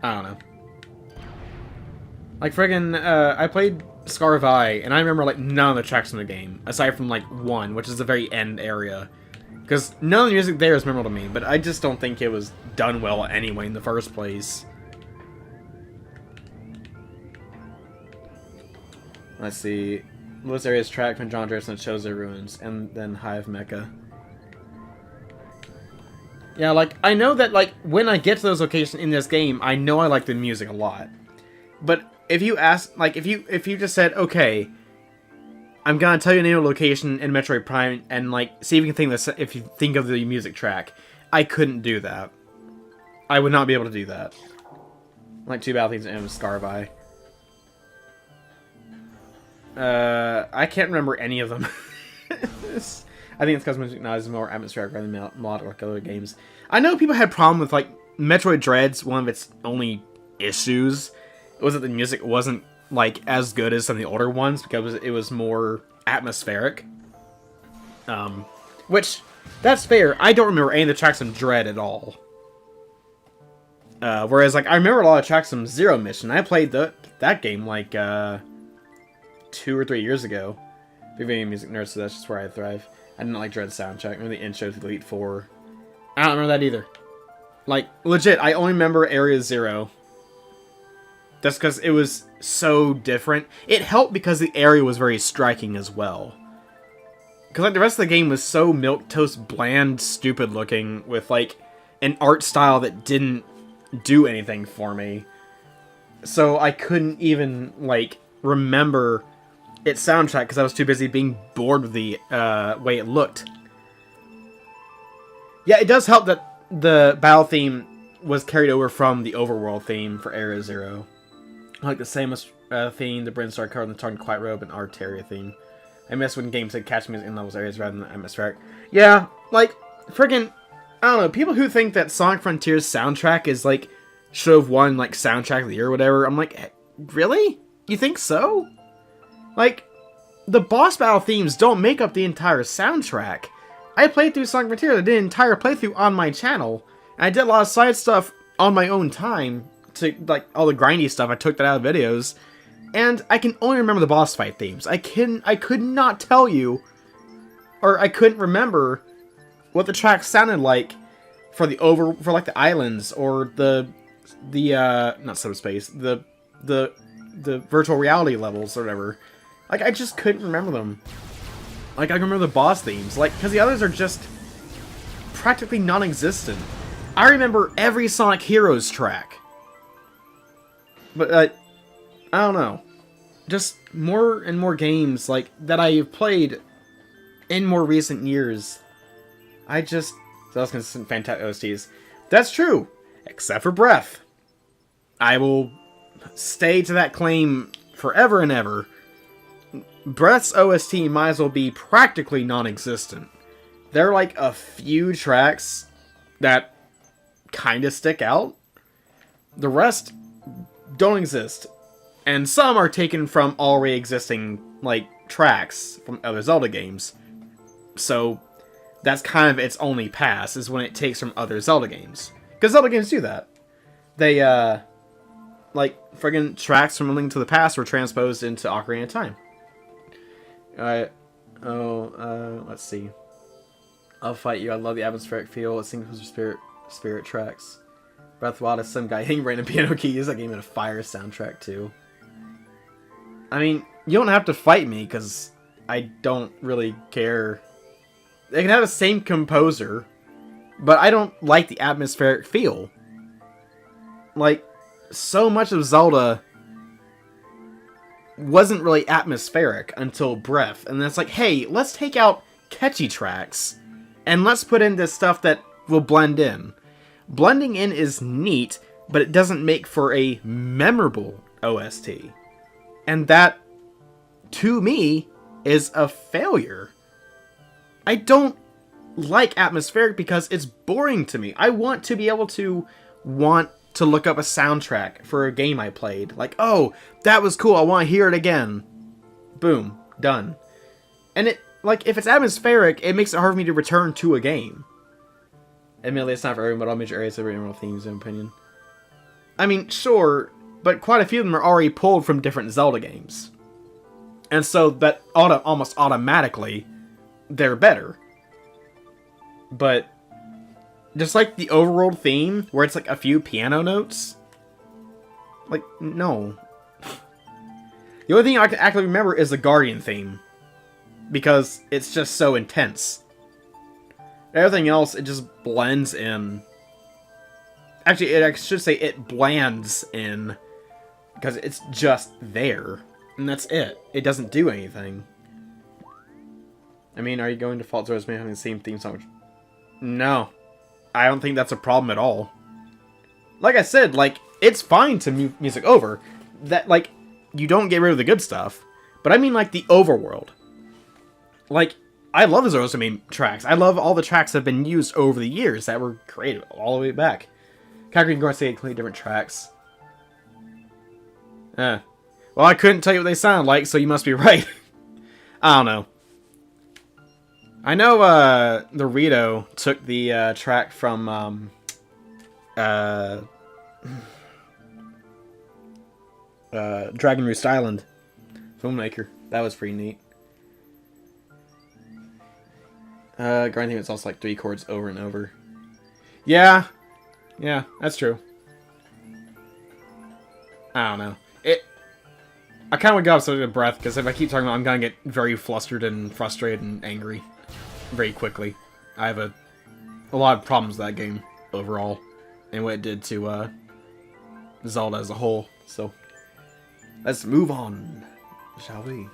I don't know. Like friggin', I played Scarvi, and I remember like none of the tracks in the game, aside from like one, which is the very end area. Because none of the music there is memorable to me, but I just don't think it was done well anyway in the first place. Let's see. Lewis area's track from John Anderson shows their ruins, and then Hive Mecca. Yeah, like, I know that, like, when I get to those locations in this game, I know I like the music a lot. But if you ask, like, if you just said, okay, I'm gonna tell you a new location in Metroid Prime, and, like, see if you can think this, if you think of the music track, I couldn't do that. I would not be able to do that. Like, two battle themes and Scarvi. I can't remember any of them. I think it's because music now is more atmospheric rather than melodic like other games. I know people had problem with, like, Metroid Dread's one of its only issues was that the music wasn't, like, as good as some of the older ones because it was more atmospheric. Which, that's fair. I don't remember any of the tracks from Dread at all. Whereas, like, I remember a lot of tracks from Zero Mission. I played that game, like, 2 or 3 years ago. Big video music nerd, so that's just where I thrive. I didn't like Dread's soundtrack. I remember the intro to Elite Four. I don't remember that either. Like, legit, I only remember Area Zero. That's because it was so different. It helped because the area was very striking as well. Because, like, the rest of the game was so milquetoast, bland, stupid looking, with, like, an art style that didn't do anything for me. So I couldn't even, like, remember its soundtrack because I was too busy being bored with the way it looked. Yeah, it does help that the battle theme was carried over from the overworld theme for Area Zero. Like the Samus theme, the Brinstar card, and the Tartan Quiet Robe, and Arteria theme. I miss when games said catch music in levels areas rather than atmospheric. Yeah, like, friggin', I don't know, people who think that Sonic Frontiers soundtrack is, like, should have won, like, soundtrack of the year or whatever, I'm like, really? You think so? Like, the boss battle themes don't make up the entire soundtrack. I played through Sonic Frontiers, I did an entire playthrough on my channel, and I did a lot of side stuff on my own time, to, like, all the grindy stuff, I took that out of videos, and I can only remember the boss fight themes. I could not tell you, or I couldn't remember what the track sounded like for like the islands, or the not subspace, the virtual reality levels, or whatever. Like, I just couldn't remember them. Like, I remember the boss themes, like, because the others are just practically non-existent. I remember every Sonic Heroes track. But, I don't know. Just more and more games, like, that I've played in more recent years. So that's consistent fantastic OSTs. That's true! Except for Breath. I will stay to that claim forever and ever. Breath's OST might as well be practically non-existent. There are, like, a few tracks that kind of stick out. The rest don't exist. And some are taken from already existing, like, tracks from other Zelda games. So, that's kind of its only pass, is when it takes from other Zelda games. Because Zelda games do that. They, like, friggin' tracks from A Link to the Past were transposed into Ocarina of Time. Let's see. I'll fight you. I love the atmospheric feel. It sings with spirit tracks. Breath of the Wild is some guy hitting random piano keys. That game had a fire soundtrack too. I mean, you don't have to fight me because I don't really care. They can have the same composer, but I don't like the atmospheric feel. Like, so much of Zelda wasn't really atmospheric until Breath. And then it's like, hey, let's take out catchy tracks and let's put in this stuff that will blend in. Blending in is neat, but it doesn't make for a memorable OST. And that, to me, is a failure. I don't like atmospheric because it's boring to me. I want to be able to look up a soundtrack for a game I played. Like, oh, that was cool, I want to hear it again. Boom, done. And it, like, if it's atmospheric, it makes it hard for me to return to a game. Admittedly, it's not for everyone, but all major areas have original themes, in my opinion. I mean, sure, but quite a few of them are already pulled from different Zelda games. And so that almost automatically, they're better. But just like the overworld theme, where it's like a few piano notes, like, no. The only thing I can actually remember is the Guardian theme, because it's just so intense. Everything else, it just blends in. Actually, I should say it blends in, because it's just there. And that's it. It doesn't do anything. I mean, are you going to fault Zora's Maybe having the same theme song? No. I don't think that's a problem at all. Like I said, like, it's fine to move music over. That, like, you don't get rid of the good stuff. But I mean, like, the overworld. Like, I love the Zora's Maybe tracks. I love all the tracks that have been used over the years that were created all the way back. Kakarot and Goron say completely different tracks. Well, I couldn't tell you what they sound like, so you must be right. I don't know. I know, Dorito took the, track from, Dragon Roost Island. Filmmaker. That was pretty neat. Grinding it's also like 3 chords over and over. Yeah. Yeah, that's true. I don't know. I kind of got such a breath, because if I keep talking about it, I'm going to get very flustered and frustrated and angry very quickly. I have a lot of problems with that game overall, and what it did to Zelda as a whole. So, let's move on, shall we?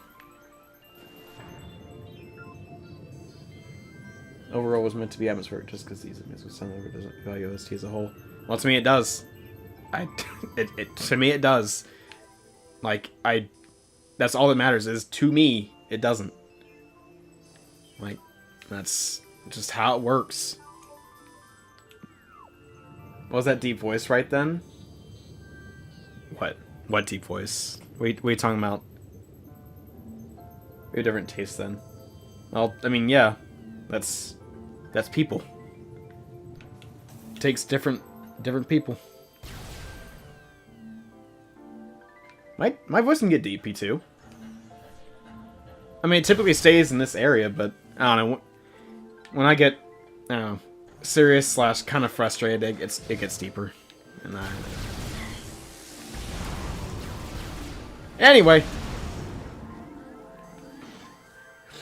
Overall was meant to be atmospheric, just because these images with some of it doesn't value OST as a whole. Well, to me it does. To me it does. Like, that's all that matters, is to me, it doesn't. Like, that's just how it works. What was that deep voice right then? What? What deep voice? What are you talking about? We have different tastes then. Well, I mean, yeah. That's people. It takes different people. My voice can get deep too. I mean, it typically stays in this area, but I don't know. When I get, I don't know, serious / kind of frustrated, it gets deeper. And anyway,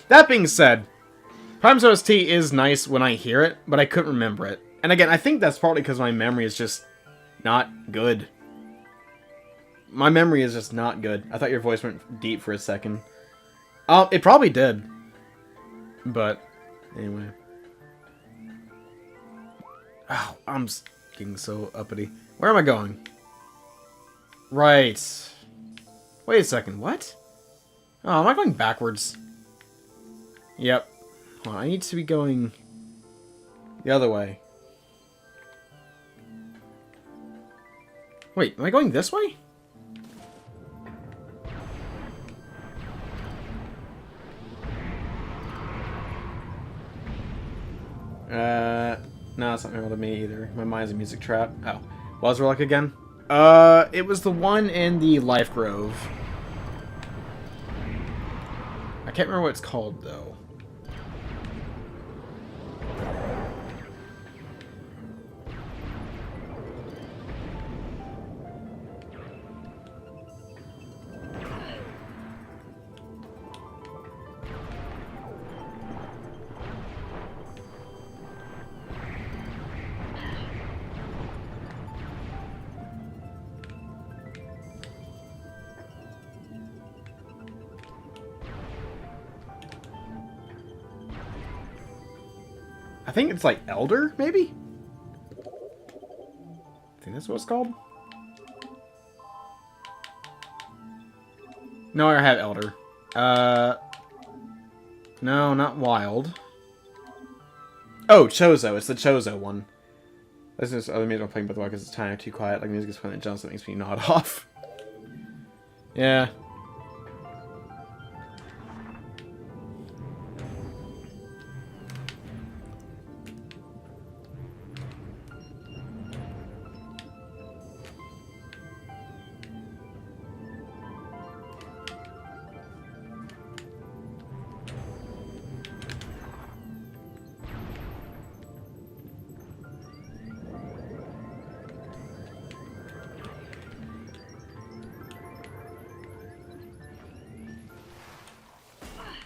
that being said, Prime's OST is nice when I hear it, but I couldn't remember it. And again, I think that's partly because my memory is just not good. My memory is just not good. I thought your voice went deep for a second. It probably did. But, anyway. Oh, I'm getting so uppity. Where am I going? Right. Wait a second, what? Oh, am I going backwards? Yep. Well, I need to be going the other way. Wait, am I going this way? No, it's not real to me either. My mind's a music trap. Oh. What was Relic again? It was the one in the Life Grove. I can't remember what it's called, though. I think it's like Elder, maybe? I think that's what it's called. No, I have Elder. No, not Wild. Oh, Chozo. It's the Chozo one. This is other music I'm playing by the way because it's tiny, too quiet. Like music is playing that jumps that makes me nod off. Yeah.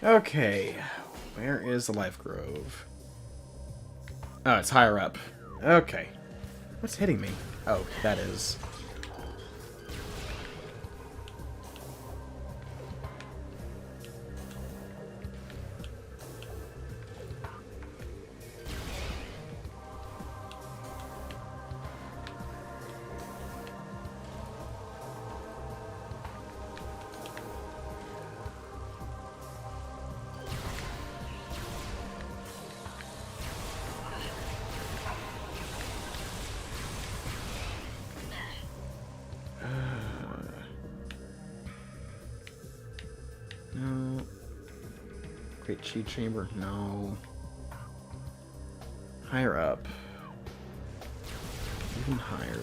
Okay. Where is the Life Grove? Oh, it's higher up. Okay. What's hitting me? Oh, that is. No. Great Chi Chamber? No. Higher up. Even higher.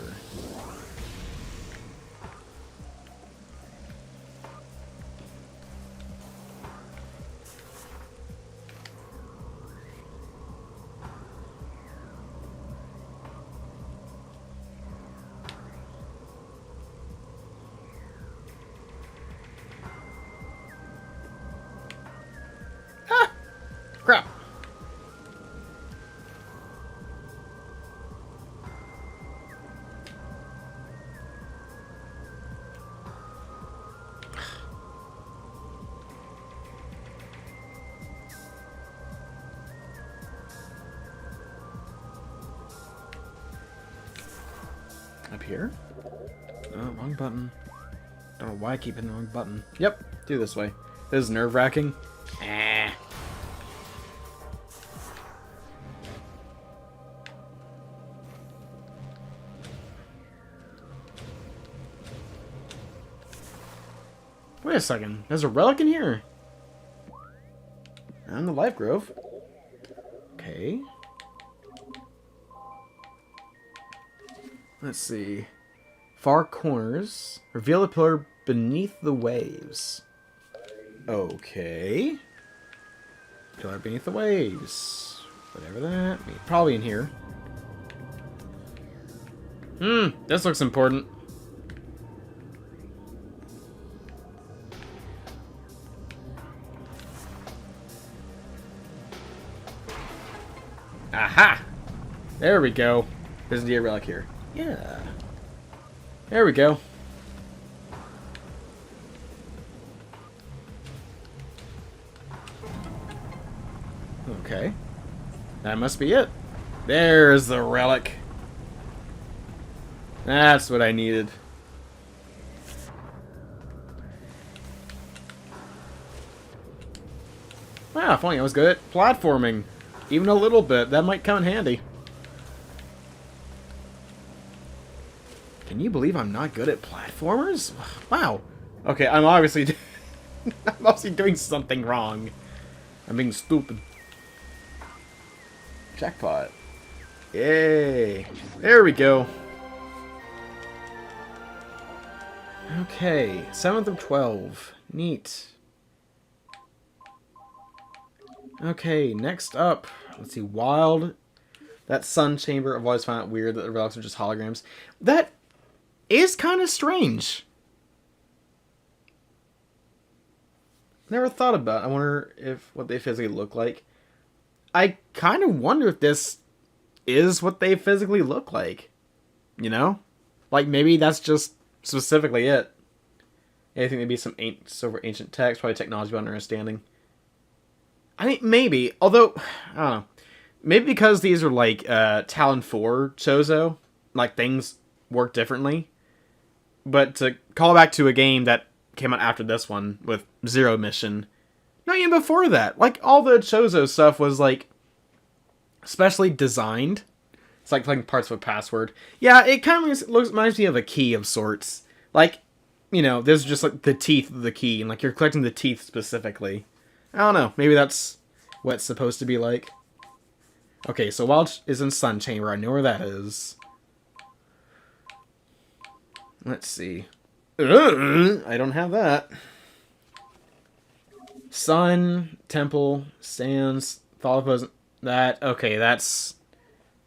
Ah! Crap! Up here? Oh, wrong button. Don't know why I keep hitting the wrong button. Yep, do this way. This is nerve-wracking. Ah. Wait a second. There's a relic in here. And the Life Grove. Okay. Let's see. Far corners. Reveal a pillar beneath the waves. Okay. Pillar beneath the waves. Whatever that means. Probably in here. This looks important. Aha! There we go. There's a relic here. Yeah. There we go. Okay. That must be it. There's the relic. That's what I needed. Wow, if only I was good at platforming. Even a little bit. That might come in handy. Can you believe I'm not good at platformers? Wow. Okay, I'm obviously I'm obviously doing something wrong. I'm being stupid. Jackpot. Yay. There we go. Okay, 7th of 12. Neat. Okay, next up. Let's see, Wild. That Sun Chamber, I've always found it weird that the relics are just holograms. That is kind of strange. Never thought about it. I wonder if what they physically look like. I kind of wonder if this is what they physically look like. You know? Like, maybe that's just specifically it. I think maybe some ancient text, probably technology beyond understanding. I mean, maybe. Although, I don't know. Maybe because these are like Talon 4 Chozo, like things work differently. But to call back to a game that came out after this one with Zero Mission, not even before that, like all the Chozo stuff was like specially designed. It's like playing parts of a password. Yeah, it kind of reminds me of a key of sorts. Like, you know, there's just like the teeth of the key, and like you're collecting the teeth specifically. I don't know. Maybe that's what it's supposed to be like. Okay, so Wild is in Sun Chamber. I know where that is. Let's see. I don't have that. Sun, Temple, Sands, Thalapos. That. Okay, that's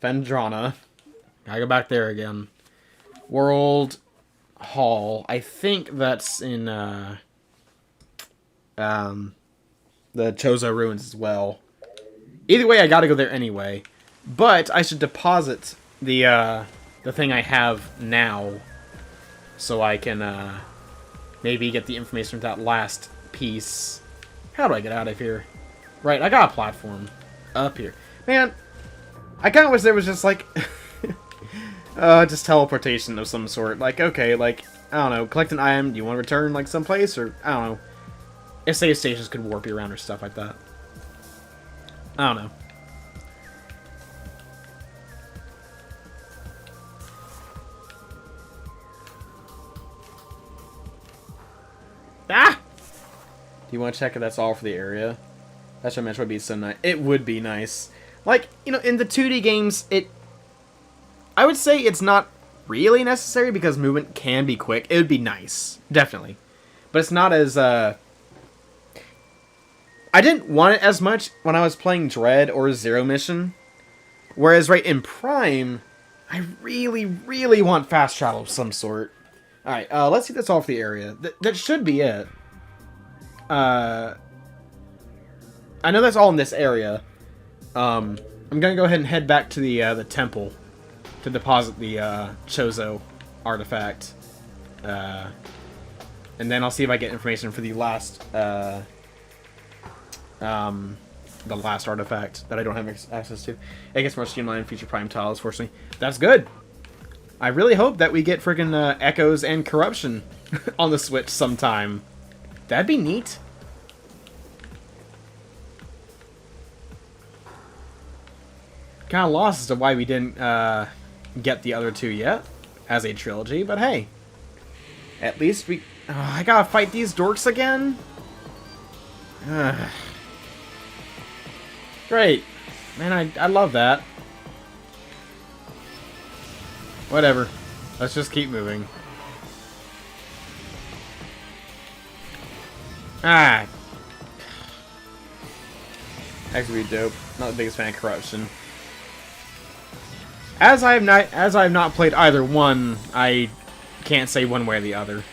Vendrana. Gotta go back there again. World Hall. I think that's in, the Chozo ruins as well. Either way, I gotta go there anyway. But I should deposit the thing I have now, so I can maybe get the information for that last piece. How do I get out of here? Right, I got a platform up here. Man, I kind of wish there was just like just teleportation of some sort. Like, okay, like, I don't know, collect an item. Do you want to return like someplace, or I don't know, if save stations could warp you around or stuff like that. I don't know. Ah! Do you want to check if that's all for the area? That's what Metroid would be so nice. It would be nice. Like, you know, in the 2D games, I would say it's not really necessary because movement can be quick. It would be nice. Definitely. But it's not as, I didn't want it as much when I was playing Dread or Zero Mission. Whereas right in Prime, I really, really want fast travel of some sort. Alright, let's see if that's all for the area. That should be it. I know that's all in this area. I'm gonna go ahead and head back to the temple to deposit the Chozo artifact. And then I'll see if I get information for the last artifact that I don't have access to. It gets more streamlined in future Prime tiles, fortunately. That's good. I really hope that we get friggin' Echoes and Corruption on the Switch sometime. That'd be neat. Kind of lost as to why we didn't get the other two yet as a trilogy, but hey. At least we... Oh, I gotta fight these dorks again? Great. Man, I love that. Whatever. Let's just keep moving. Ah. That could be dope. Not the biggest fan of Corruption. As I have not played either one, I can't say one way or the other.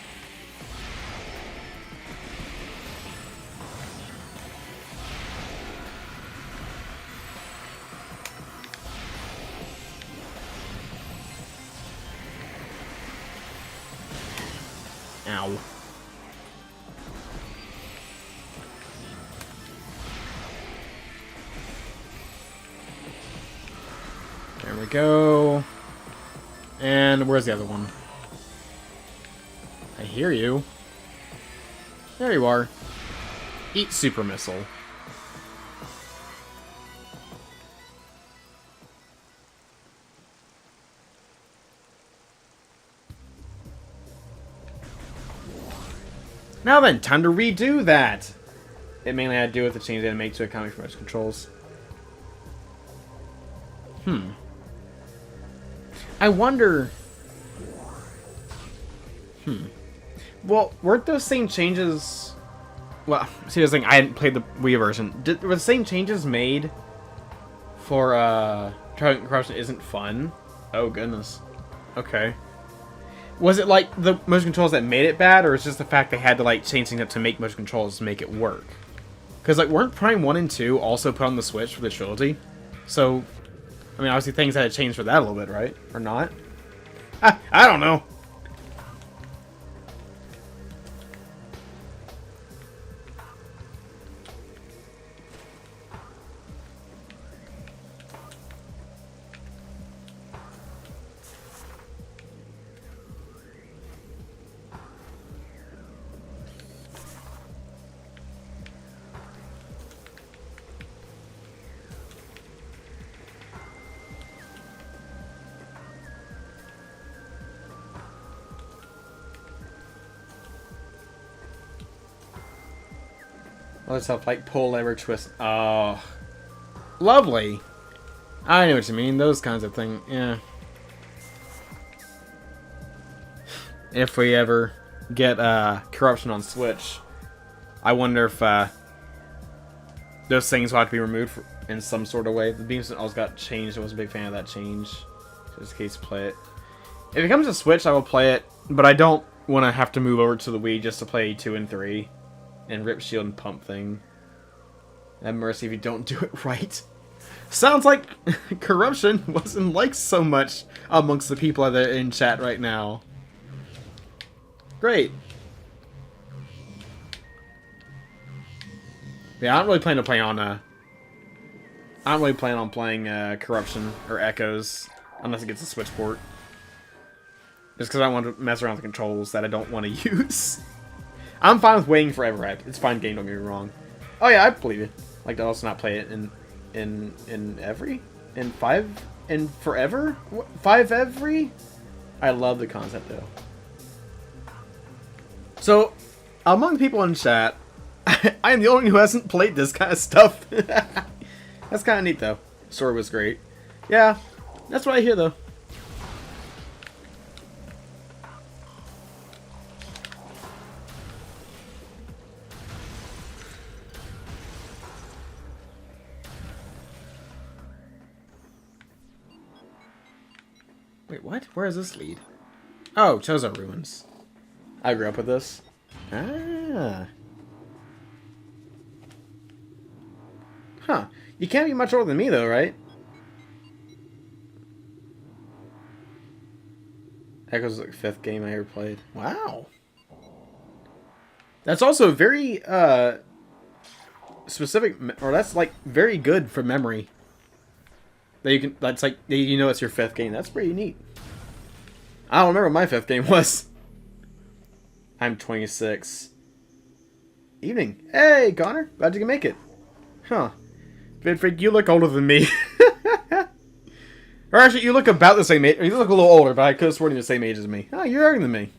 Ow. There we go. And where's the other one? I hear you. There you are. Eat Super Missile. Now then, time to redo that! It mainly had to do with the changes they had to make to accounting for motion controls. I wonder... Well, weren't those same changes... Well, see, the thing, I hadn't played the Wii version. Were the same changes made for, Corruption Isn't Fun? Oh, goodness. Okay. Was it, like, the motion controls that made it bad, or is it just the fact they had to, like, change things up to make motion controls to make it work? Because, like, weren't Prime 1 and 2 also put on the Switch for the trilogy? So, I mean, obviously things had to change for that a little bit, right? Or not? I don't know. Let's have like pull, lever, twist. Oh, lovely. I know what you mean. Those kinds of things. Yeah. If we ever get Corruption on Switch, I wonder if those things will have to be removed in some sort of way. The beams always got changed. I was a big fan of that change. Just in case, play it. If it comes to Switch, I will play it, but I don't want to have to move over to the Wii just to play 2 and 3. And Rip, Shield, and Pump thing. Have mercy if you don't do it right. Sounds like corruption wasn't liked so much amongst the people that are in chat right now. Great. Yeah, I don't really plan to play on I don't really plan on playing Corruption or Echoes unless it gets a Switch port. Just because I want to mess around with the controls that I don't want to use. I'm fine with waiting forever. It's a fine game, don't get me wrong. Oh yeah, I believe it. Like to also not play it in forever? What, 5 every? I love the concept though. So, among the people in chat, I am the only one who hasn't played this kind of stuff. That's kind of neat, though. Story was great. Yeah, that's what I hear, though. Wait, what? Where does this lead? Oh, Chozo Ruins. I grew up with this. Ah. Huh. You can't be much older than me, though, right? That was like the 5th game I ever played. Wow. That's also very, specific, or that's, like, very good for memory. That you can, that's like, you know it's your 5th game. That's pretty neat. I don't remember what my 5th game was. I'm 26. Evening. Hey, Connor. Glad you can make it. Huh. Vidfreak, you look older than me. Or actually, you look about the same age. You look a little older, but I could have sworn you're the same age as me. Oh, you're younger than me.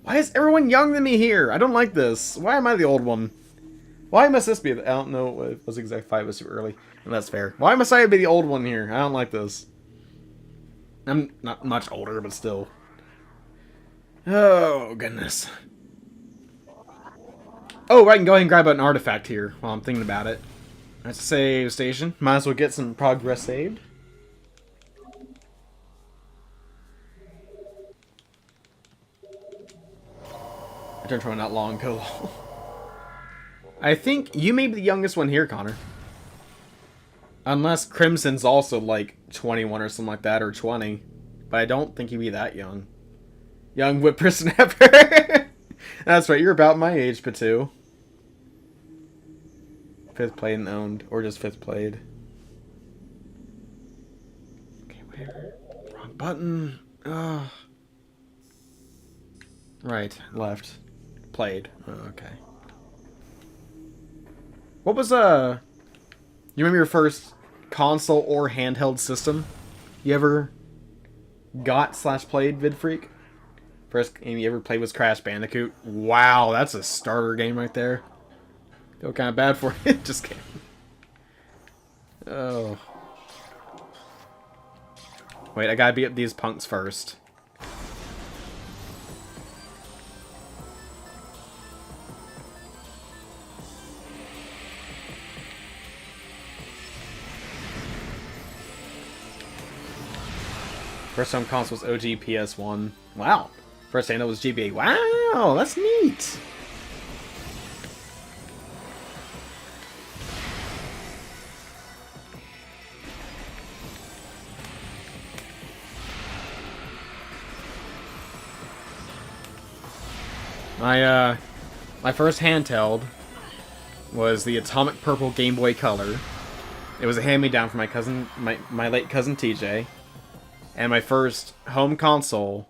Why is everyone younger than me here? I don't like this. Why am I the old one? Why must this be? I don't know. It was exact 5 was too early. And that's fair. Why must I be the old one here? I don't like this. I'm not much older, but still. Oh, goodness. Oh, I can go ahead and grab an artifact here while I'm thinking about it. That's a save station. Might as well get some progress saved. I turned from not long ago. I think you may be the youngest one here, Connor. Unless Crimson's also like 21 or something like that, or 20. But I don't think he'd be that young. Young whippersnapper. That's right, you're about my age, Patu. 5th played and owned, or just 5th played. Okay, where? Wrong button. Ugh. Right, left. Played. Oh, okay. What was, you remember your first console or handheld system you ever got / played, Vidfreak? First game you ever played was Crash Bandicoot. Wow, that's a starter game right there. Feel kind of bad for it. Just kidding. Oh. Wait, I gotta beat up these punks first. First home console was OG PS1. Wow. First handle was GBA. Wow, that's neat. My first handheld was the Atomic Purple Game Boy Color. It was a hand-me-down from my cousin, my late cousin TJ. And my first home console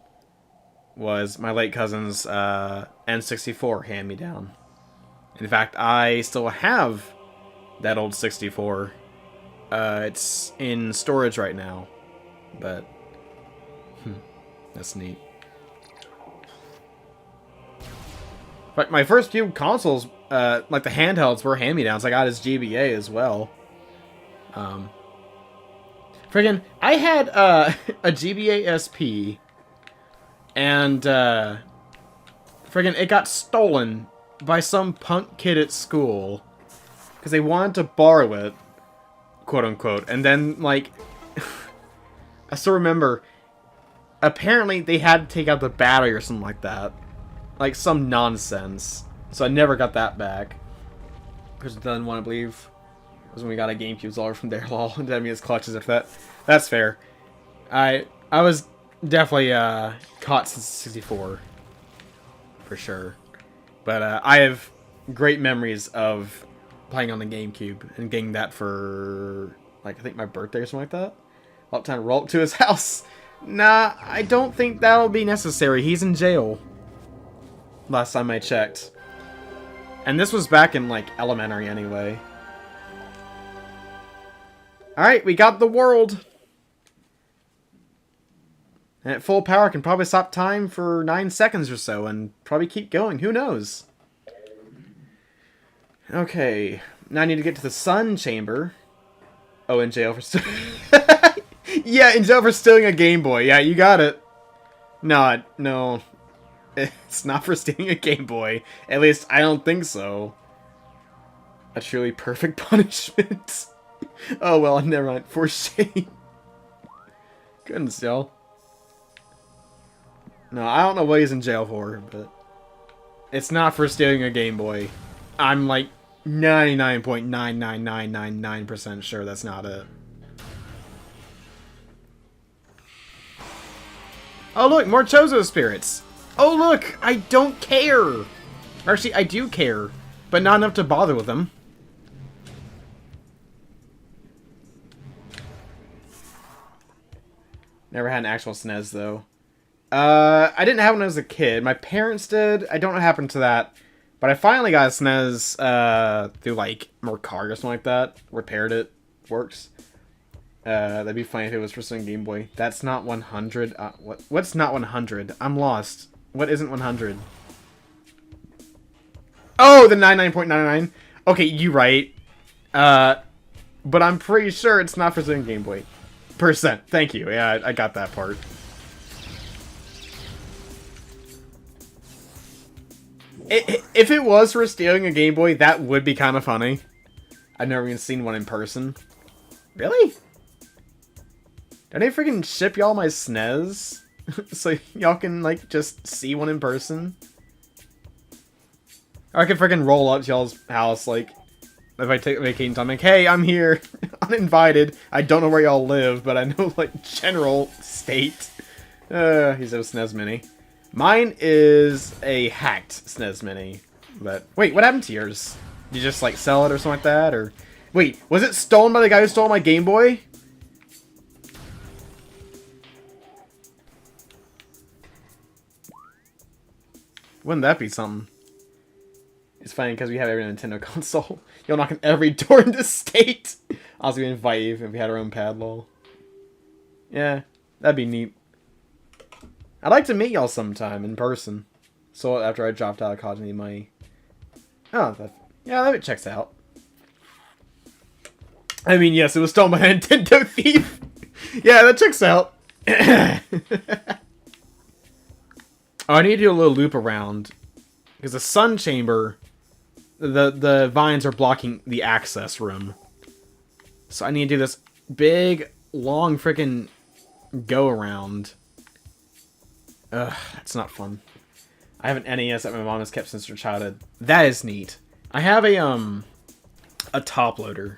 was my late cousin's N64 hand-me-down. In fact, I still have that old 64. It's in storage right now, but that's neat. But my first few consoles, like the handhelds, were hand-me-downs. I got his GBA as well. Friggin', I had a GBA SP, and friggin', it got stolen by some punk kid at school because they wanted to borrow it, quote unquote. And then, like, I still remember, apparently they had to take out the battery or something like that. Like, some nonsense. So I never got that back. Because I didn't want to believe. Was when we got a GameCube all from there. Lol. That means clutches if that. That's fair. I was definitely caught since 64 for sure. But I have great memories of playing on the GameCube and getting that for like I think my birthday or something like that. All the time to roll up to his house. Nah, I don't think that'll be necessary. He's in jail. Last time I checked. And this was back in like elementary anyway. Alright, we got the world. And at full power can probably stop time for 9 seconds or so and probably keep going. Who knows? Okay. Now I need to get to the sun chamber. Oh, in jail for yeah, in jail for stealing a Game Boy. Yeah, you got it. No. It's not for stealing a Game Boy. At least, I don't think so. A truly perfect punishment. Oh, well, never mind. For shame. Goodness, y'all. No, I don't know what he's in jail for, but... It's not for stealing a Game Boy. I'm like 99.99999% sure that's not it. Oh, look! More Chozo spirits! Oh, look! I don't care! Actually, I do care, but not enough to bother with them. Never had an actual SNES, though. I didn't have one as a kid. My parents did. I don't know what happened to that. But I finally got a SNES through, like, Mercari or something like that. Repaired it. Works. That'd be funny if it was for some Game Boy. That's not 100. What's not 100? I'm lost. What isn't 100? Oh, the 99.99. Okay, you right. But I'm pretty sure it's not for some Game Boy. Percent. Thank you. Yeah, I got that part. If it was for stealing a Game Boy, that would be kind of funny. I've never even seen one in person. Really? Don't they freaking ship y'all my SNES? So y'all can, like, just see one in person? Or I could freaking roll up to y'all's house, like, if I take a vacation time, like, hey, I'm here, uninvited. I don't know where y'all live, but I know, like, general state. He's a SNES Mini. Mine is a hacked SNES Mini. But, wait, what happened to yours? Did you just, like, sell it or something like that? Or, wait, was it stolen by the guy who stole my Game Boy? Wouldn't that be something? It's funny because we have every Nintendo console. You'll knock on every door in the state. I was going to invite you if we had our own pad, lol. Yeah, that'd be neat. I'd like to meet y'all sometime in person. So after I dropped out of college and need money. Oh, yeah, that checks out. I mean, yes, it was stolen by a Nintendo thief. Yeah, that checks out. Oh, I need to do a little loop around. Because the sun chamber, the vines are blocking the access room. So I need to do this big, long freaking go around. Ugh, that's not fun. I have an NES that my mom has kept since her childhood. That is neat. I have a top loader.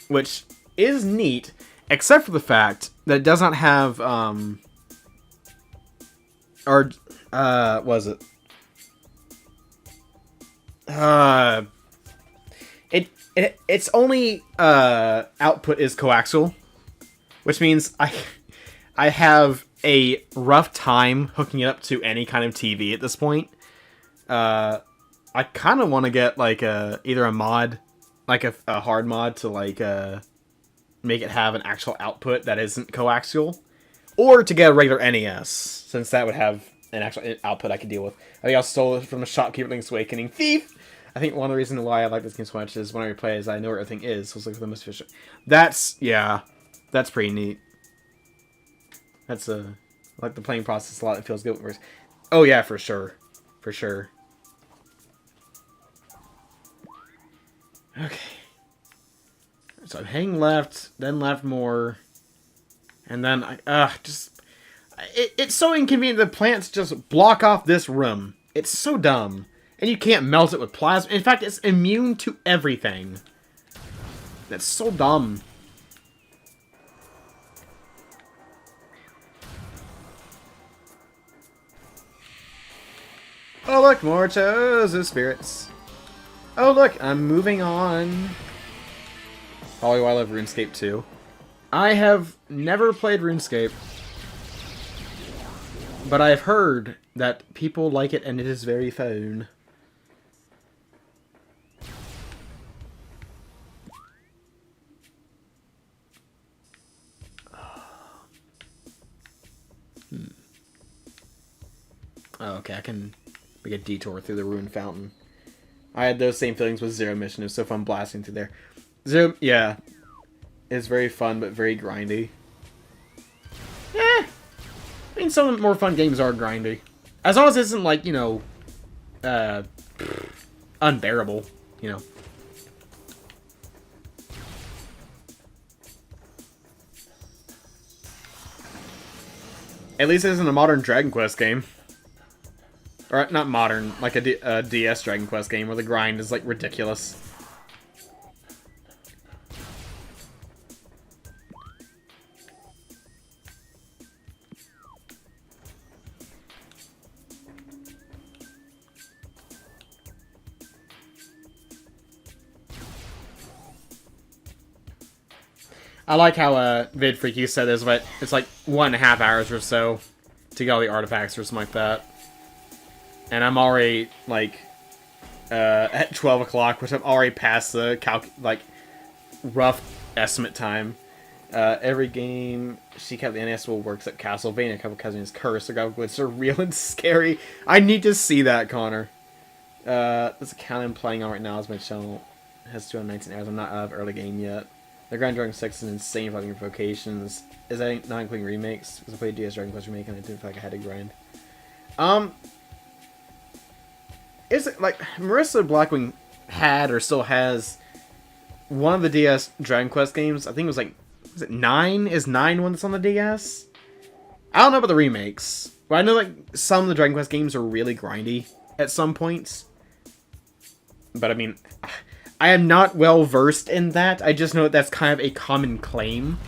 Which is neat, except for the fact that it does not have, was it? Its only output is coaxial, which means I have a rough time hooking it up to any kind of TV at this point. I kind of want to get like either a mod, like a hard mod to like make it have an actual output that isn't coaxial. Or to get a regular NES, since that would have an actual output I could deal with. I think I stole it from a shopkeeper Link's Awakening thief. I think one of the reasons why I like this game so much is when I replay is I know where everything is, so it's like the most efficient. Yeah, that's pretty neat. That's like the playing process a lot. It feels good. Oh yeah, for sure. For sure. Okay. So I'm heading left, then left more. And then it's so inconvenient that plants just block off this room. It's so dumb. And you can't melt it with plasma. In fact, it's immune to everything. That's so dumb. Oh look, more Chozo spirits. Oh look, I'm moving on. Probably why I love RuneScape 2. I have never played RuneScape. But I've heard that people like it and it is very fun. Oh, okay, I can make a detour through the Rune Fountain. I had those same feelings with Zero Mission. It was so fun blasting through there. Zero, yeah. It's very fun, but very grindy. I mean, some of the more fun games are grindy. As long as it isn't, like, you know, unbearable, you know. At least it isn't a modern Dragon Quest game. Or, not modern, like a DS Dragon Quest game where the grind is, like, ridiculous. I like how VidFreaky said this, but it's like 1.5 hours or so to get all the artifacts or something like that. And I'm already, like, at 12 o'clock, which I'm already past the, rough estimate time. Every game, she kept the NES will work except Castlevania. A couple cousins cursed. The graphics are real and scary. I need to see that, Connor. This account I'm playing on right now is my channel. It has 219 hours. I'm not out of early game yet. The Grand Dragon 6 is insane fucking vocations. Is that not including remakes? Because I played DS Dragon Quest Remake and I didn't feel like I had to grind. Is it like Marissa Blackwing had or still has one of the DS Dragon Quest games? I think it was like, is it 9? Is 9 one that's on the DS? I don't know about the remakes, but I know like some of the Dragon Quest games are really grindy at some points. But I mean, I am not well versed in that. I just know that that's kind of a common claim.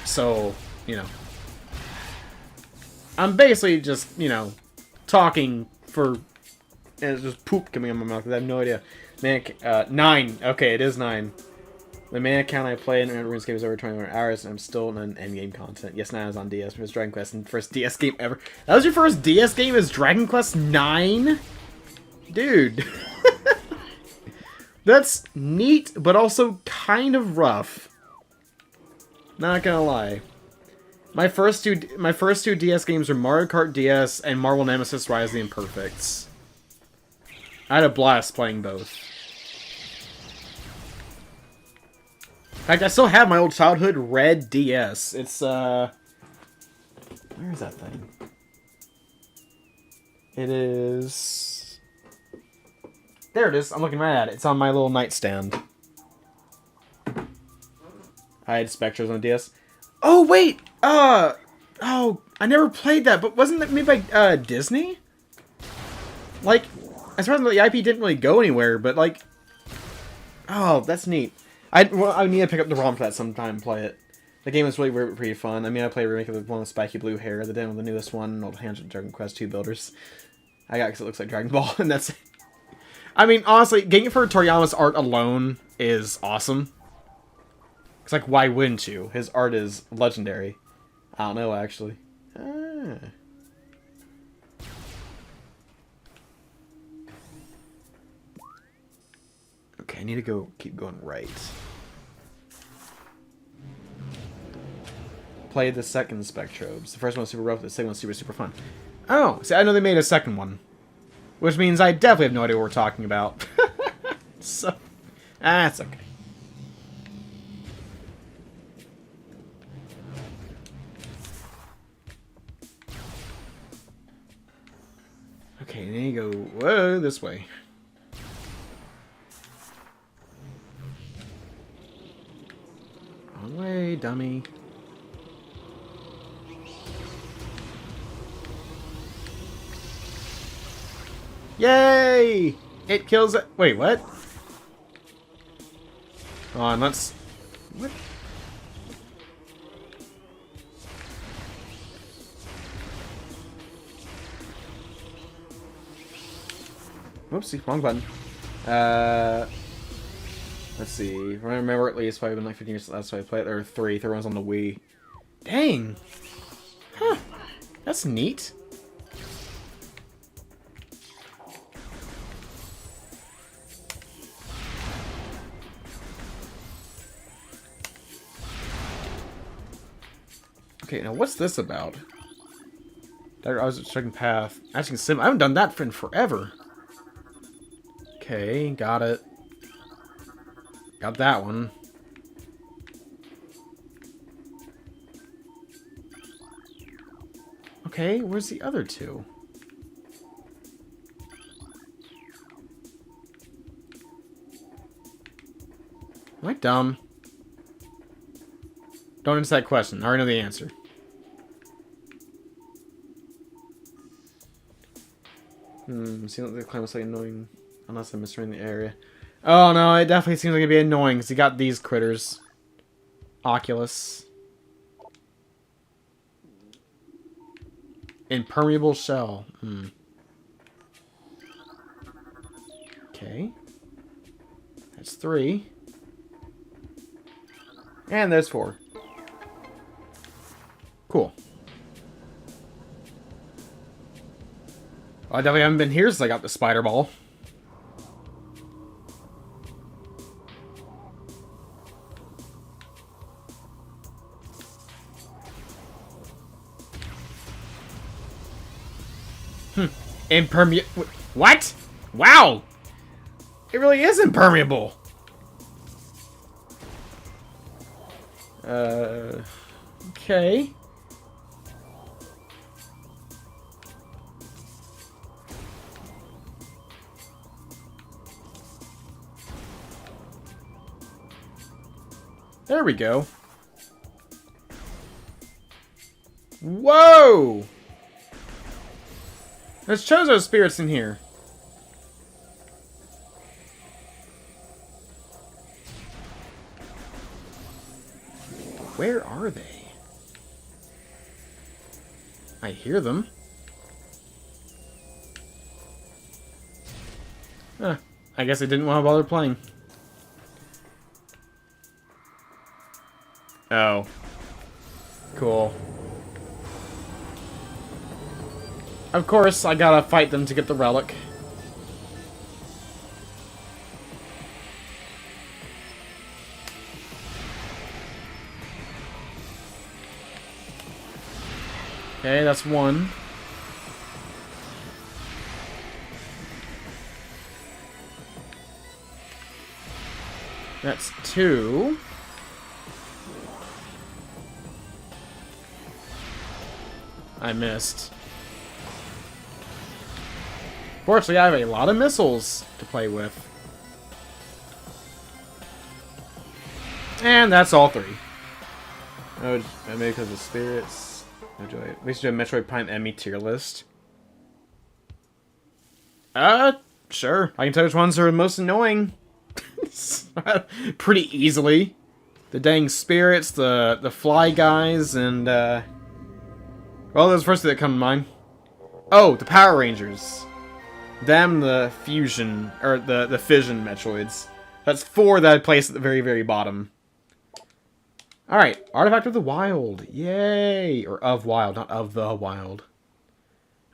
So, you know, I'm basically just, you know, talking for, and it's just poop coming out of my mouth because I have no idea. Man, 9. Okay, it is 9. The main account I play in RuneScape is over 21 hours, and I'm still in endgame content. Yes, 9 is on DS. First Dragon Quest and first DS game ever. That was your first DS game? Is Dragon Quest 9? Dude. That's neat, but also kind of rough. Not gonna lie. My first two DS games are Mario Kart DS and Marvel Nemesis Rise of the Imperfects. I had a blast playing both. In fact, I still have my old childhood red DS. It's, where is that thing? It is... There it is. I'm looking right at it. It's on my little nightstand. I had Spectres on DS. Oh, wait! Oh, I never played that, but wasn't that made by, Disney? Like, as far as the IP didn't really go anywhere, but, like... Oh, that's neat. I need to pick up the ROM for that sometime and play it. The game was really pretty fun. I mean, I played a remake of the one with spiky blue hair, the demo of the newest one, and all the hands of Dragon Quest 2 builders. I got it because it looks like Dragon Ball, and that's it. I mean, honestly, getting it for Toriyama's art alone is awesome. It's like, why wouldn't you? His art is legendary. I don't know, actually. Okay, I need to keep going right. Played the second Spectrobes. The first one was super rough, the second one was super fun. Oh, see, I know they made a second one. Which means I definitely have no idea what we're talking about. So, that's okay. Okay, then you go, whoa, this way. Wrong way, dummy. Yay! It kills it. Wait, what? Hold on, let's... What? Whoopsie, wrong button. Let's see. If I remember at least, probably been like 15 years last time I played. There were 3. Third one's on the Wii. Dang! Huh. That's neat. Okay, now what's this about? I was checking path. Asking sim. I haven't done that in forever. Okay, got it. Got that one. Okay, where's the other 2? Am I dumb? Don't answer that question. I already know the answer. Seems like the climb was like annoying. Unless I'm misreading the area. Oh no, it definitely seems like it'd be annoying because you got these critters. Oculus. Impermeable shell. Okay. That's 3. And there's 4. Cool. Well, I definitely haven't been here since I got the spider ball. Impermeable. What? Wow! It really is impermeable! Okay. There we go. Whoa! There's Chozo spirits in here. Where are they? I hear them. Huh. I guess I didn't want to bother playing. Oh. Cool. Of course, I gotta fight them to get the relic. Okay, that's 1. That's 2. I missed. Fortunately, I have a lot of missiles to play with. And that's all 3. Oh, maybe because of spirits. We should do a Metroid Prime Emmy tier list. Sure. I can tell which ones are most annoying. Pretty easily. The dang spirits, the fly guys, and well, those first 2 that come to mind. Oh, the Power Rangers. Them, the fusion, or the fission Metroids. That's 4 that I placed at the very, very bottom. Alright, Artifact of the Wild. Yay! Or of Wild, not of the Wild.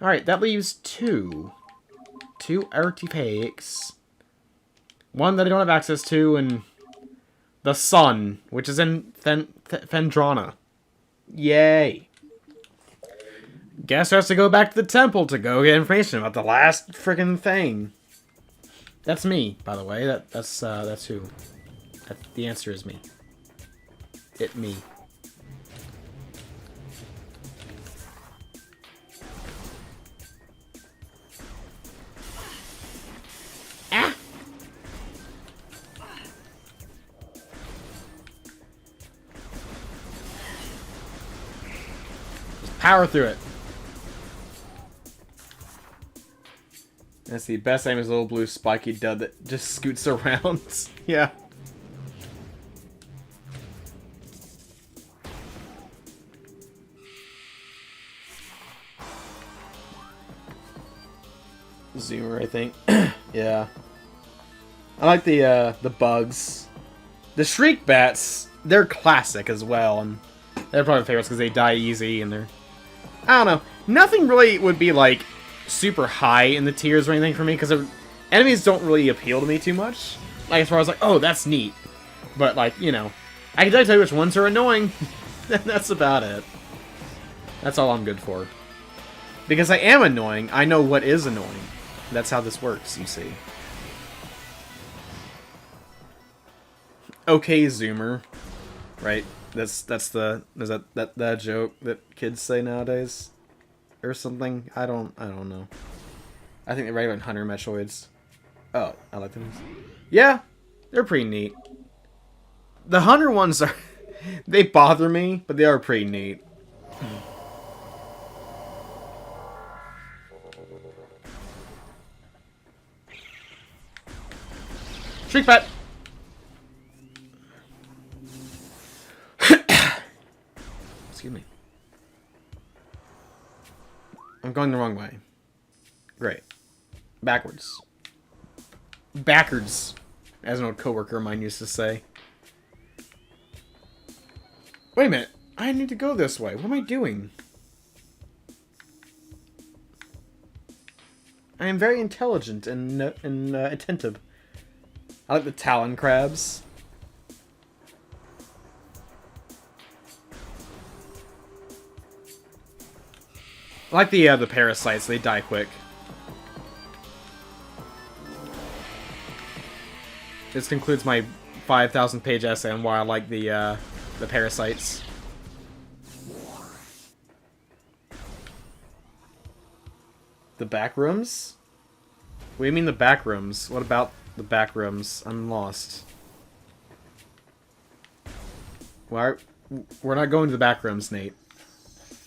Alright, that leaves 2. 2 artifacts. 1 that I don't have access to, and the sun, which is in Phendrana. Yay! Guess I have to go back to the temple to go get information about the last freaking thing. That's me, by the way. That's who. The answer is me. Me. Ah! Just power through it. That's the best aim is a little blue spiky dud that just scoots around. Yeah. Zoomer, I think. Yeah. I like the bugs. The shriek bats, they're classic as well, and they're probably my favorites because they die easy and they're... I don't know. Nothing really would be like super high in the tiers or anything for me because enemies don't really appeal to me too much. Like as far as like, oh, that's neat. But like, you know, I can tell you which ones are annoying. That's about it. That's all I'm good for. Because I am annoying, I know what is annoying. That's how this works, you see. Okay, Zoomer. Right? Is that joke that kids say nowadays? Or something? I don't know. I think they write about Hunter Metroids. Oh, I like them. Yeah, they're pretty neat. The Hunter ones are... they bother me, but they are pretty neat. Shriek bat! Excuse me. I'm going the wrong way. Great. Backwards. Backwards, as an old coworker of mine used to say. Wait a minute. I need to go this way. What am I doing? I am very intelligent and attentive. I like the talon crabs. I like the parasites. They die quick. This concludes my 5,000 page essay on why I like the parasites. The back rooms? What do you mean the back rooms? What about the back rooms? I'm lost. We're not going to the back rooms, Nate.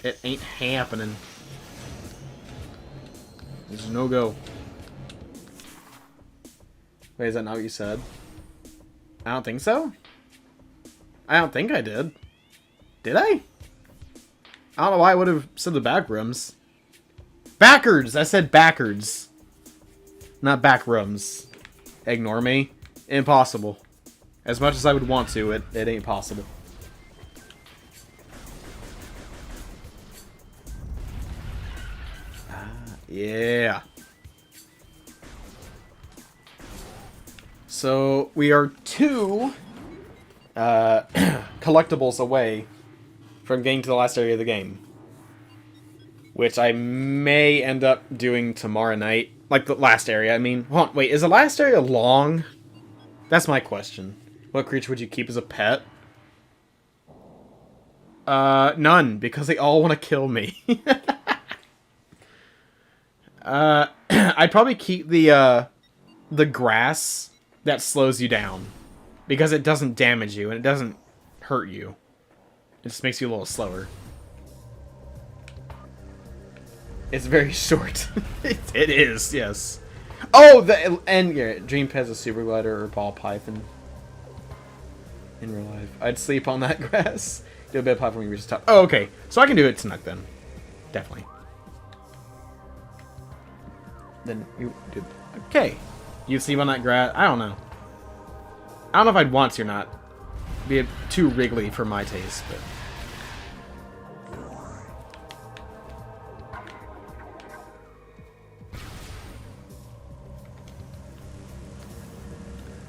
It ain't happening. There's no go. Wait, is that not what you said? I don't think so. I don't think I did. Did I? I don't know why I would have said the back rooms. Backwards! I said backwards. Not back rooms. Ignore me. Impossible. As much as I would want to, it ain't possible. Yeah. So, we are 2 collectibles away from getting to the last area of the game. Which I may end up doing tomorrow night. Like the last area, I mean. Hold on, wait, is the last area long? That's my question. What creature would you keep as a pet? None, because they all want to kill me. I'd probably keep the grass that slows you down. Because it doesn't damage you, and it doesn't hurt you. It just makes you a little slower. It's very short. It is, yes. Oh, yeah, Dream Pet's a super glider or ball python. In real life. I'd sleep on that grass. Do a bit of platforming when you reach the top. Oh, okay. So I can do it tonight then. Definitely. Then you do. Okay. You sleep on that grass. I don't know. I don't know if I'd want to or not. It'd be too wriggly for my taste, but.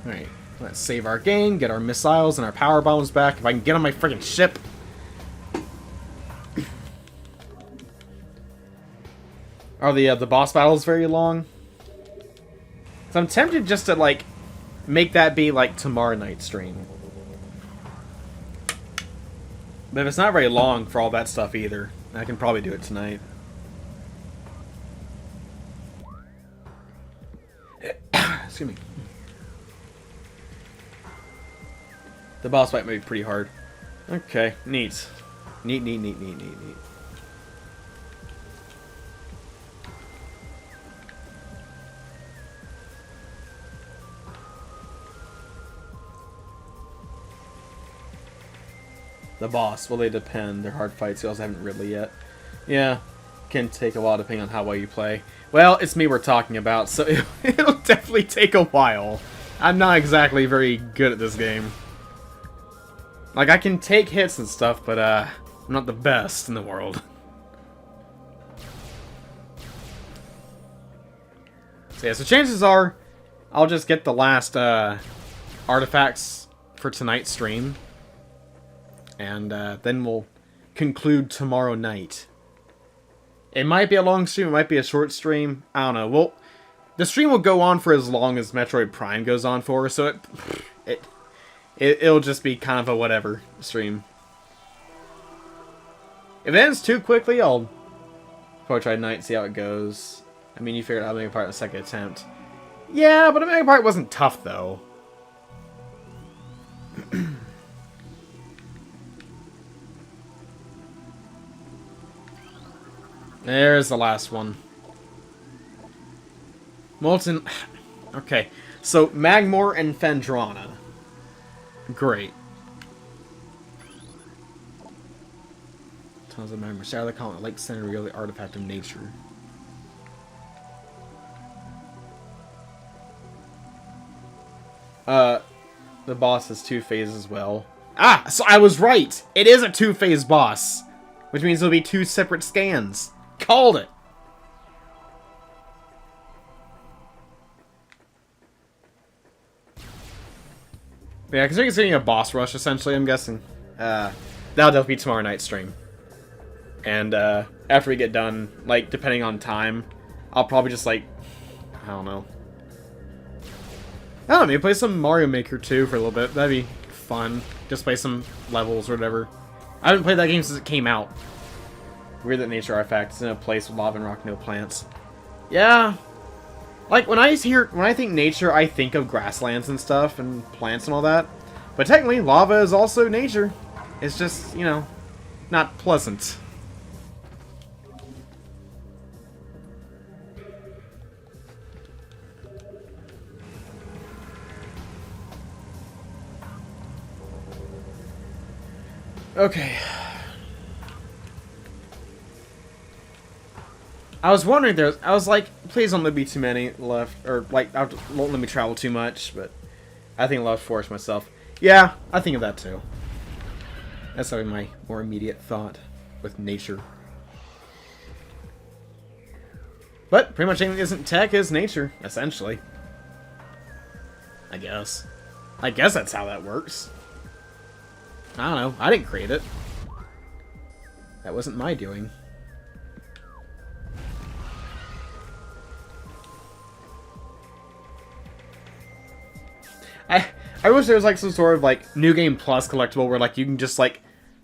Alright, let's save our game, get our missiles and our power bombs back. If I can get on my freaking ship. Are the boss battles very long? So I'm tempted just to, like, make that be, like, tomorrow night stream. But if it's not very long for all that stuff either, I can probably do it tonight. Excuse me. The boss fight may be pretty hard. Okay, neat. Neat. The boss, will they depend? They're hard fights. You also haven't Ridley yet. Yeah, can take a while depending on how well you play. Well, it's me we're talking about, so it'll definitely take a while. I'm not exactly very good at this game. Like, I can take hits and stuff, but I'm not the best in the world. So yeah, so chances are I'll just get the last artifacts for tonight's stream. And then we'll conclude tomorrow night. It might be a long stream, it might be a short stream. I don't know. Well, the stream will go on for as long as Metroid Prime goes on for, so it'll just be kind of a whatever stream. If it ends too quickly, I'll probably try tonight and see how it goes. I mean, you figured out how to make a part in the second attempt. Yeah, but the mega part wasn't tough, though. There's the last one. Molten... Okay, so Magmor and Phendrana. Great. Tons of Magmor. Sarah the Column, Lake Center, really artifact of nature. The boss is two-phase as well. Ah, so I was right! It is a two-phase boss! Which means there'll be two separate scans. Called it! But yeah, because you're considering a boss rush, essentially, I'm guessing. That'll definitely be tomorrow night's stream. And, after we get done, like, depending on time, I'll probably just, like, I don't know. I don't know, maybe play some Mario Maker 2 for a little bit. That'd be fun. Just play some levels or whatever. I haven't played that game since it came out. Weird that nature artifact is in a place with lava and rock, no plants. Yeah. Like, when I think nature, I think of grasslands and stuff, and plants and all that. But technically, lava is also nature. It's just, you know, not pleasant. Okay. I was wondering, I was like, please don't let me too many left, or like, won't let me travel too much, but I think I'll have to force myself. Yeah, I think of that too. That's probably my more immediate thought with nature. But pretty much anything that isn't tech is nature, essentially. I guess. I guess that's how that works. I don't know. I didn't create it. That wasn't my doing. I wish there was like some sort of like New Game Plus collectible where like you can just like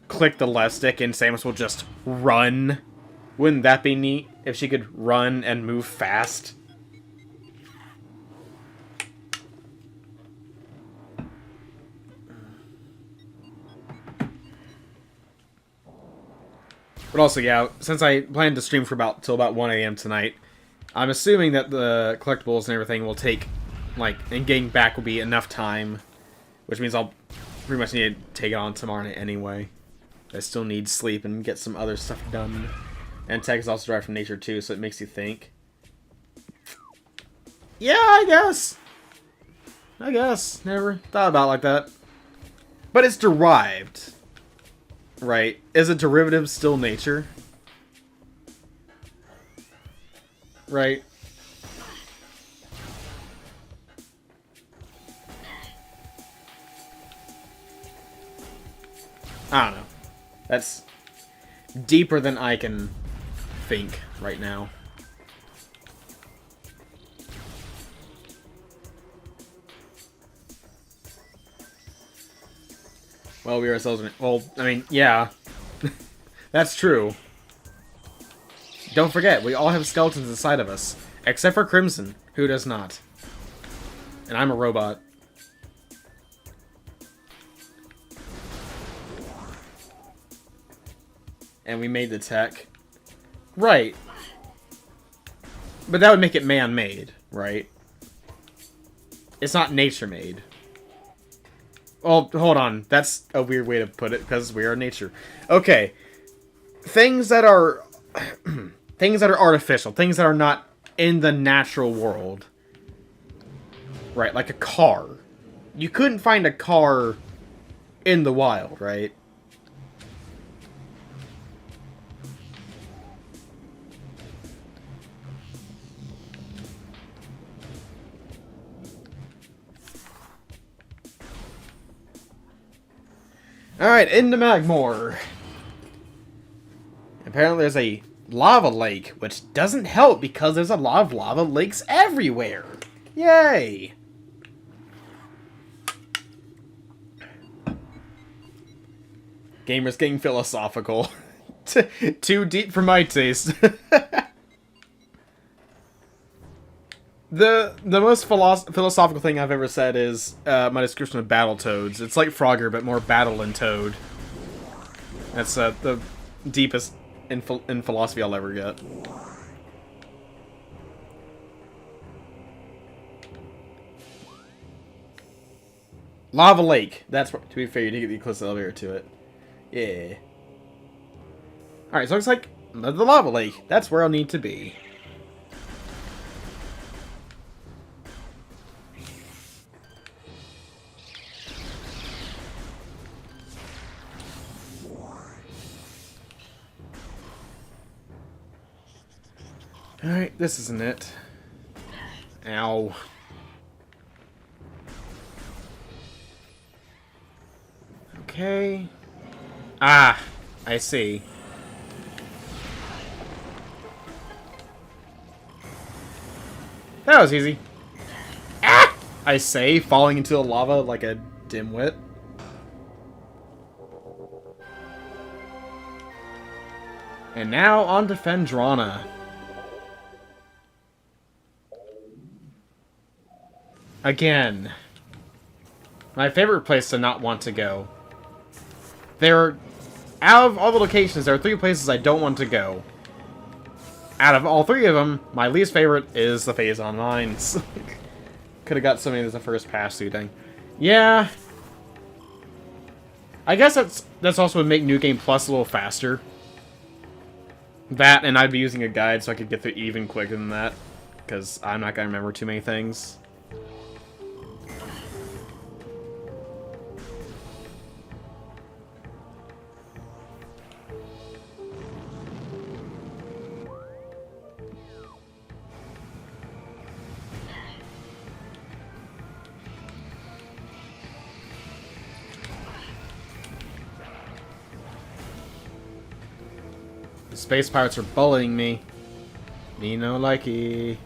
click the left stick and Samus will just run. Wouldn't that be neat if she could run and move fast? But also, yeah, since I planned to stream for till about 1 AM tonight, I'm assuming that the collectibles and everything will take, like, and getting back will be enough time, which means I'll pretty much need to take it on tomorrow night anyway. I still need sleep and get some other stuff done. And tech is also derived from nature too, so it makes you think. Yeah, I guess. Never thought about it like that. But it's derived. Right. Is a derivative still nature? Right. I don't know. That's deeper than I can think right now. Well, we ourselves... Well, I mean, yeah. That's true. Don't forget, we all have skeletons inside of us. Except for Crimson, who does not. And I'm a robot. And we made the tech. Right. But that would make it man-made, right? It's not nature-made. Well, hold on. That's a weird way to put it because we are nature. Okay, things that are things that are artificial, things that are not in the natural world. Right, like a car. You couldn't find a car in the wild, right? Alright, into Magmore. Apparently there's a lava lake, which doesn't help because there's a lot of lava lakes everywhere. Yay! Gamers getting philosophical. Too deep for my taste. The most philosophical thing I've ever said is my description of Battletoads. It's like Frogger, but more battle and Toad. That's the deepest in philosophy I'll ever get. Lava Lake. That's what, to be fair, you did get the closest elevator to it. Yeah. Alright, so it looks like the lava lake. That's where I'll need to be. Alright, this isn't it. Ow. Okay. Ah, I see. That was easy. Ah! I say, falling into the lava like a dimwit. And now on to Phendrana. Again. My favorite place to not want to go. Out of all the locations, there are 3 places I don't want to go. Out of all 3 of them, my least favorite is the Phazon Mines. Could have got something as a first pass through thing. Yeah. I guess that's also would make New Game Plus a little faster. That, and I'd be using a guide so I could get through even quicker than that. Because I'm not going to remember too many things. The space pirates are bullying me. Me no likey.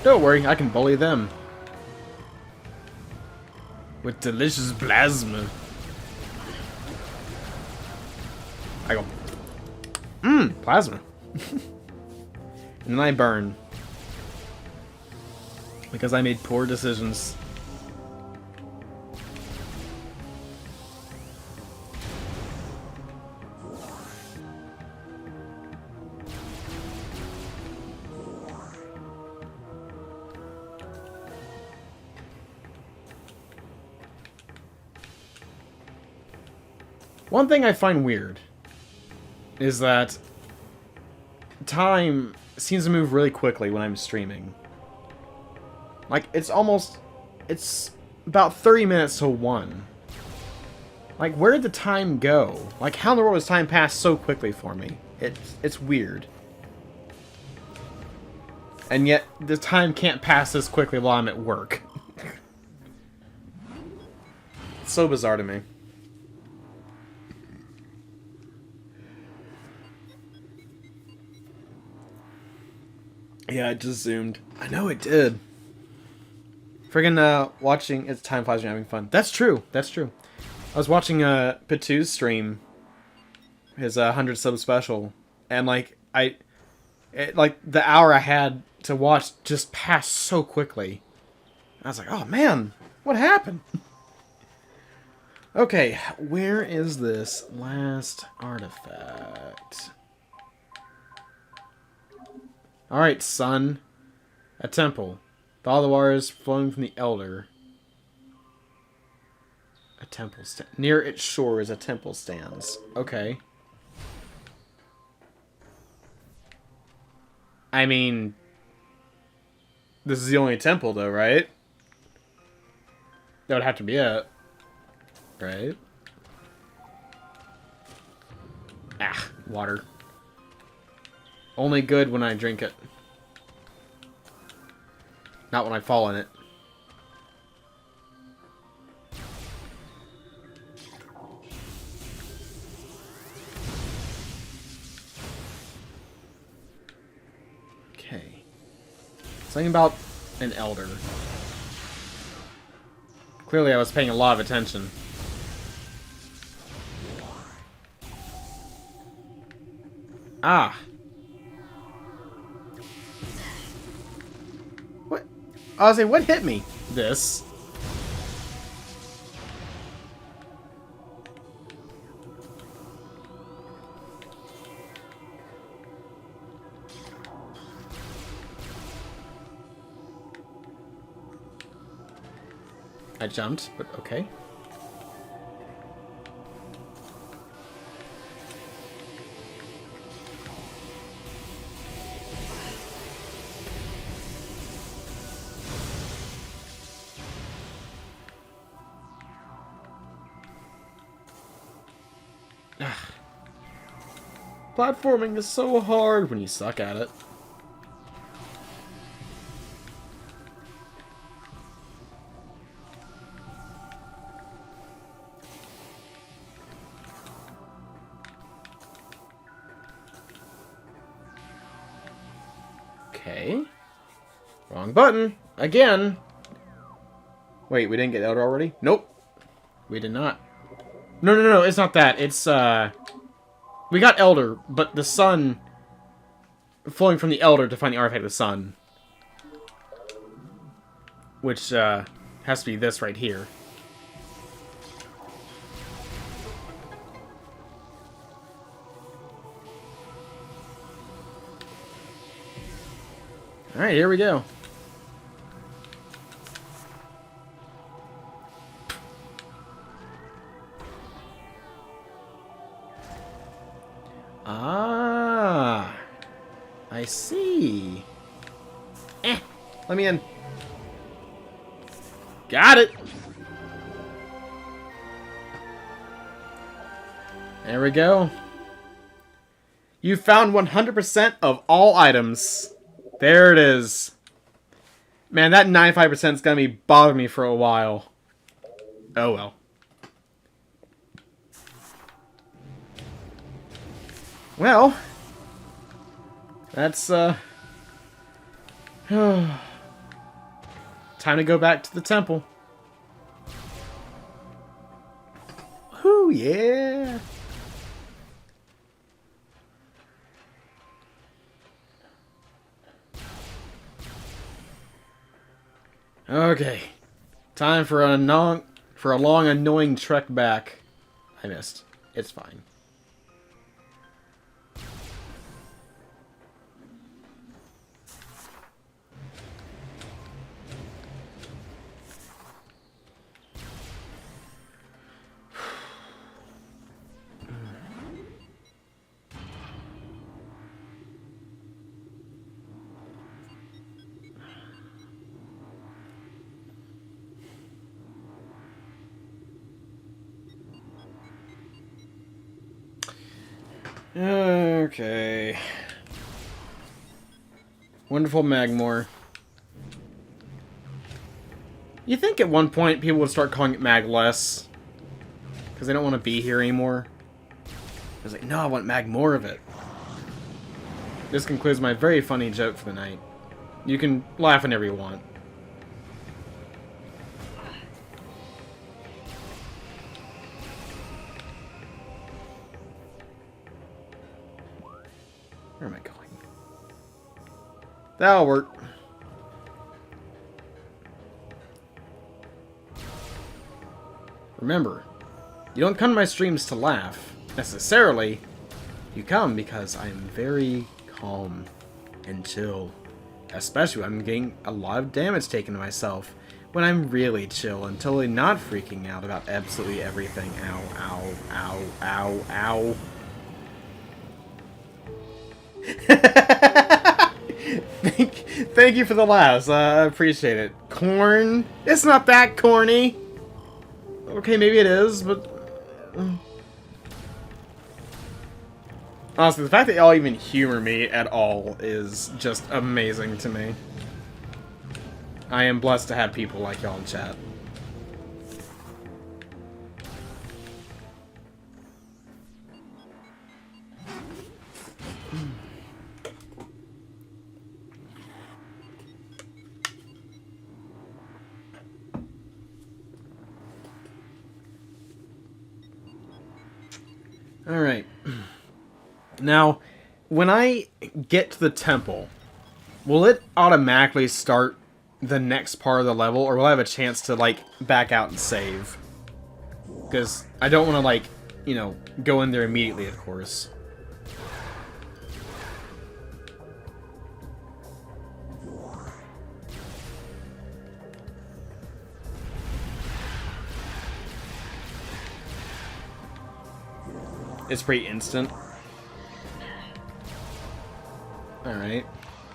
Don't worry, I can bully them. With delicious plasma. I go, plasma. And then I burn. Because I made poor decisions. One thing I find weird is that time seems to move really quickly when I'm streaming. Like, it's about 30 minutes to 1. Like, where did the time go? Like, how in the world does time pass so quickly for me? It's weird. And yet, the time can't pass this quickly while I'm at work. It's so bizarre to me. Yeah, it just zoomed. I know it did. Friggin' watching It's Time Flies when you're having fun. That's true. That's true. I was watching Pitu's stream, his 100 sub special, and like the hour I had to watch just passed so quickly. I was like, oh man, what happened? Okay, where is this last artifact? Alright, sun. A temple. With all the waters flowing from the Elder. A temple near its shores, a temple stands. Okay. I mean, this is the only temple, though, right? That would have to be it. Right? Ah, water. Only good when I drink it. Not when I fall in it. Okay. Something about an elder. Clearly I was paying a lot of attention. Ah. What? I was saying, what hit me? This. I jumped, but okay. Platforming is so hard when you suck at it. Okay. Wrong button. Again. Wait, we didn't get Elder already? Nope. We did not. No, it's not that. It's, we got Elder, but the sun flowing from the Elder to find the artifact of the sun. Which, has to be this right here. Alright, here we go. Ah, I see. Let me in. Got it. There we go. You found 100% of all items. There it is. Man, that 95% is going to be bothering me for a while. Oh well. Well, that's, time to go back to the temple. Whoo, yeah! Okay. Time for a long, annoying trek back. I missed. It's fine. Okay. Wonderful Magmore. You think at one point people would start calling it Magless? Because they don't want to be here anymore? I was like, no, I want Mag more of it. This concludes my very funny joke for the night. You can laugh whenever you want. Where am I going? That'll work. Remember, You don't come to my streams to laugh, necessarily. You come because I'm very calm and chill. Especially when I'm getting a lot of damage taken to myself. When I'm really chill and totally not freaking out about absolutely everything. Ow, ow, ow, ow, ow. Thank you for the laughs. I appreciate it. Corn? It's not that corny. Okay, maybe it is, but... Honestly, the fact that y'all even humor me at all is just amazing to me. I am blessed to have people like y'all in chat. Alright. Now, when I get to the temple, will it automatically start the next part of the level, or will I have a chance to, like, back out and save? Because I don't want to, like, you know, go in there immediately, of course. It's pretty instant. Alright.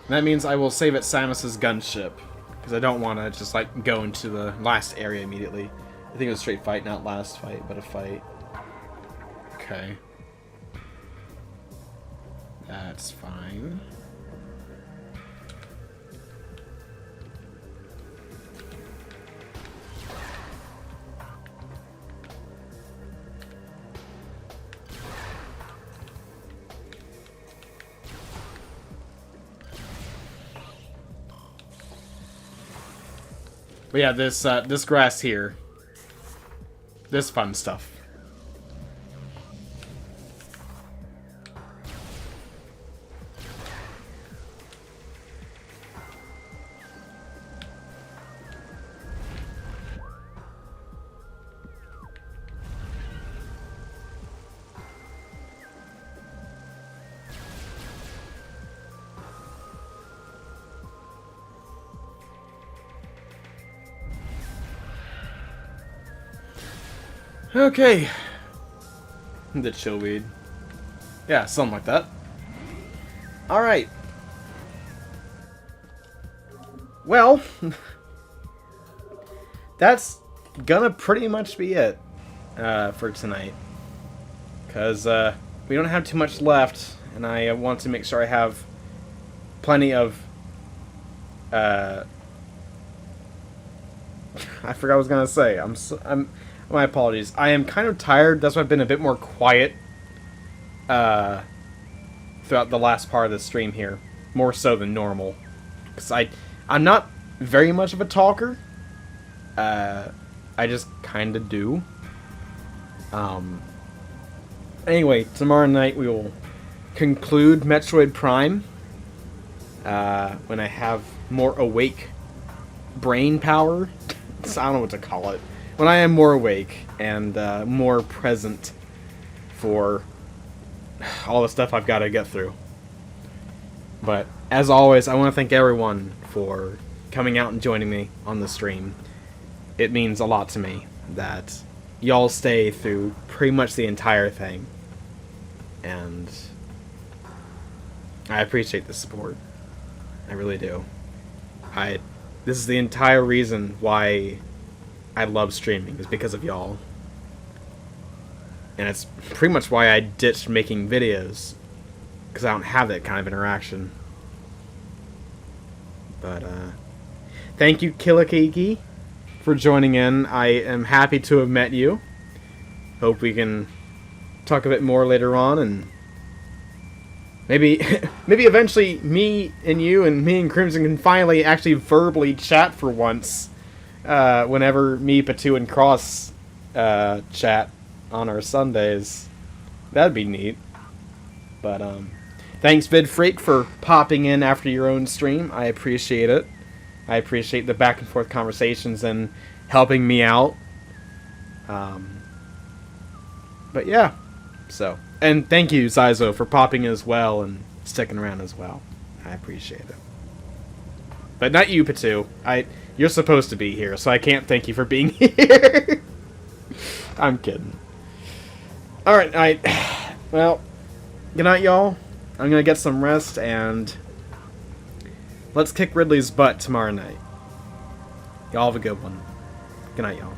That means I will save at Samus's gunship. Because I don't want to just, like, go into the last area immediately. I think it was straight fight, not last fight, but a fight. Okay. That's fine. But yeah, this grass here. This fun stuff. Okay. The chillweed. Yeah, something like that. Alright. Well, that's gonna pretty much be it for tonight. Because we don't have too much left, and I want to make sure I have plenty of... I forgot what I was gonna say. My apologies. I am kind of tired. That's why I've been a bit more quiet throughout the last part of the stream here. More so than normal. Because I'm not very much of a talker. I just kind of do. Anyway, tomorrow night we will conclude Metroid Prime. When I have more awake brain power. I don't know what to call it. When I am more awake and more present for all the stuff I've got to get through. But, as always, I want to thank everyone for coming out and joining me on the stream. It means a lot to me that y'all stay through pretty much the entire thing. And I appreciate the support. I really do. This is the entire reason why I love streaming, is because of y'all. And it's pretty much why I ditched making videos, because I don't have that kind of interaction. But, thank you, Killikiki, for joining in. I am happy to have met you. Hope we can talk a bit more later on, and maybe eventually me and you and me and Crimson can finally actually verbally chat for once. Whenever me, Patu, and Cross chat on our Sundays. That'd be neat. But, thanks, VidFreak, for popping in after your own stream. I appreciate it. I appreciate the back and forth conversations and helping me out. But yeah, so. And thank you, Saizo, for popping in as well and sticking around as well. I appreciate it. But not you, Patu. You're supposed to be here, so I can't thank you for being here. I'm kidding. Alright, well, good night, y'all. I'm gonna get some rest, and let's kick Ridley's butt tomorrow night. Y'all have a good one. Good night, y'all.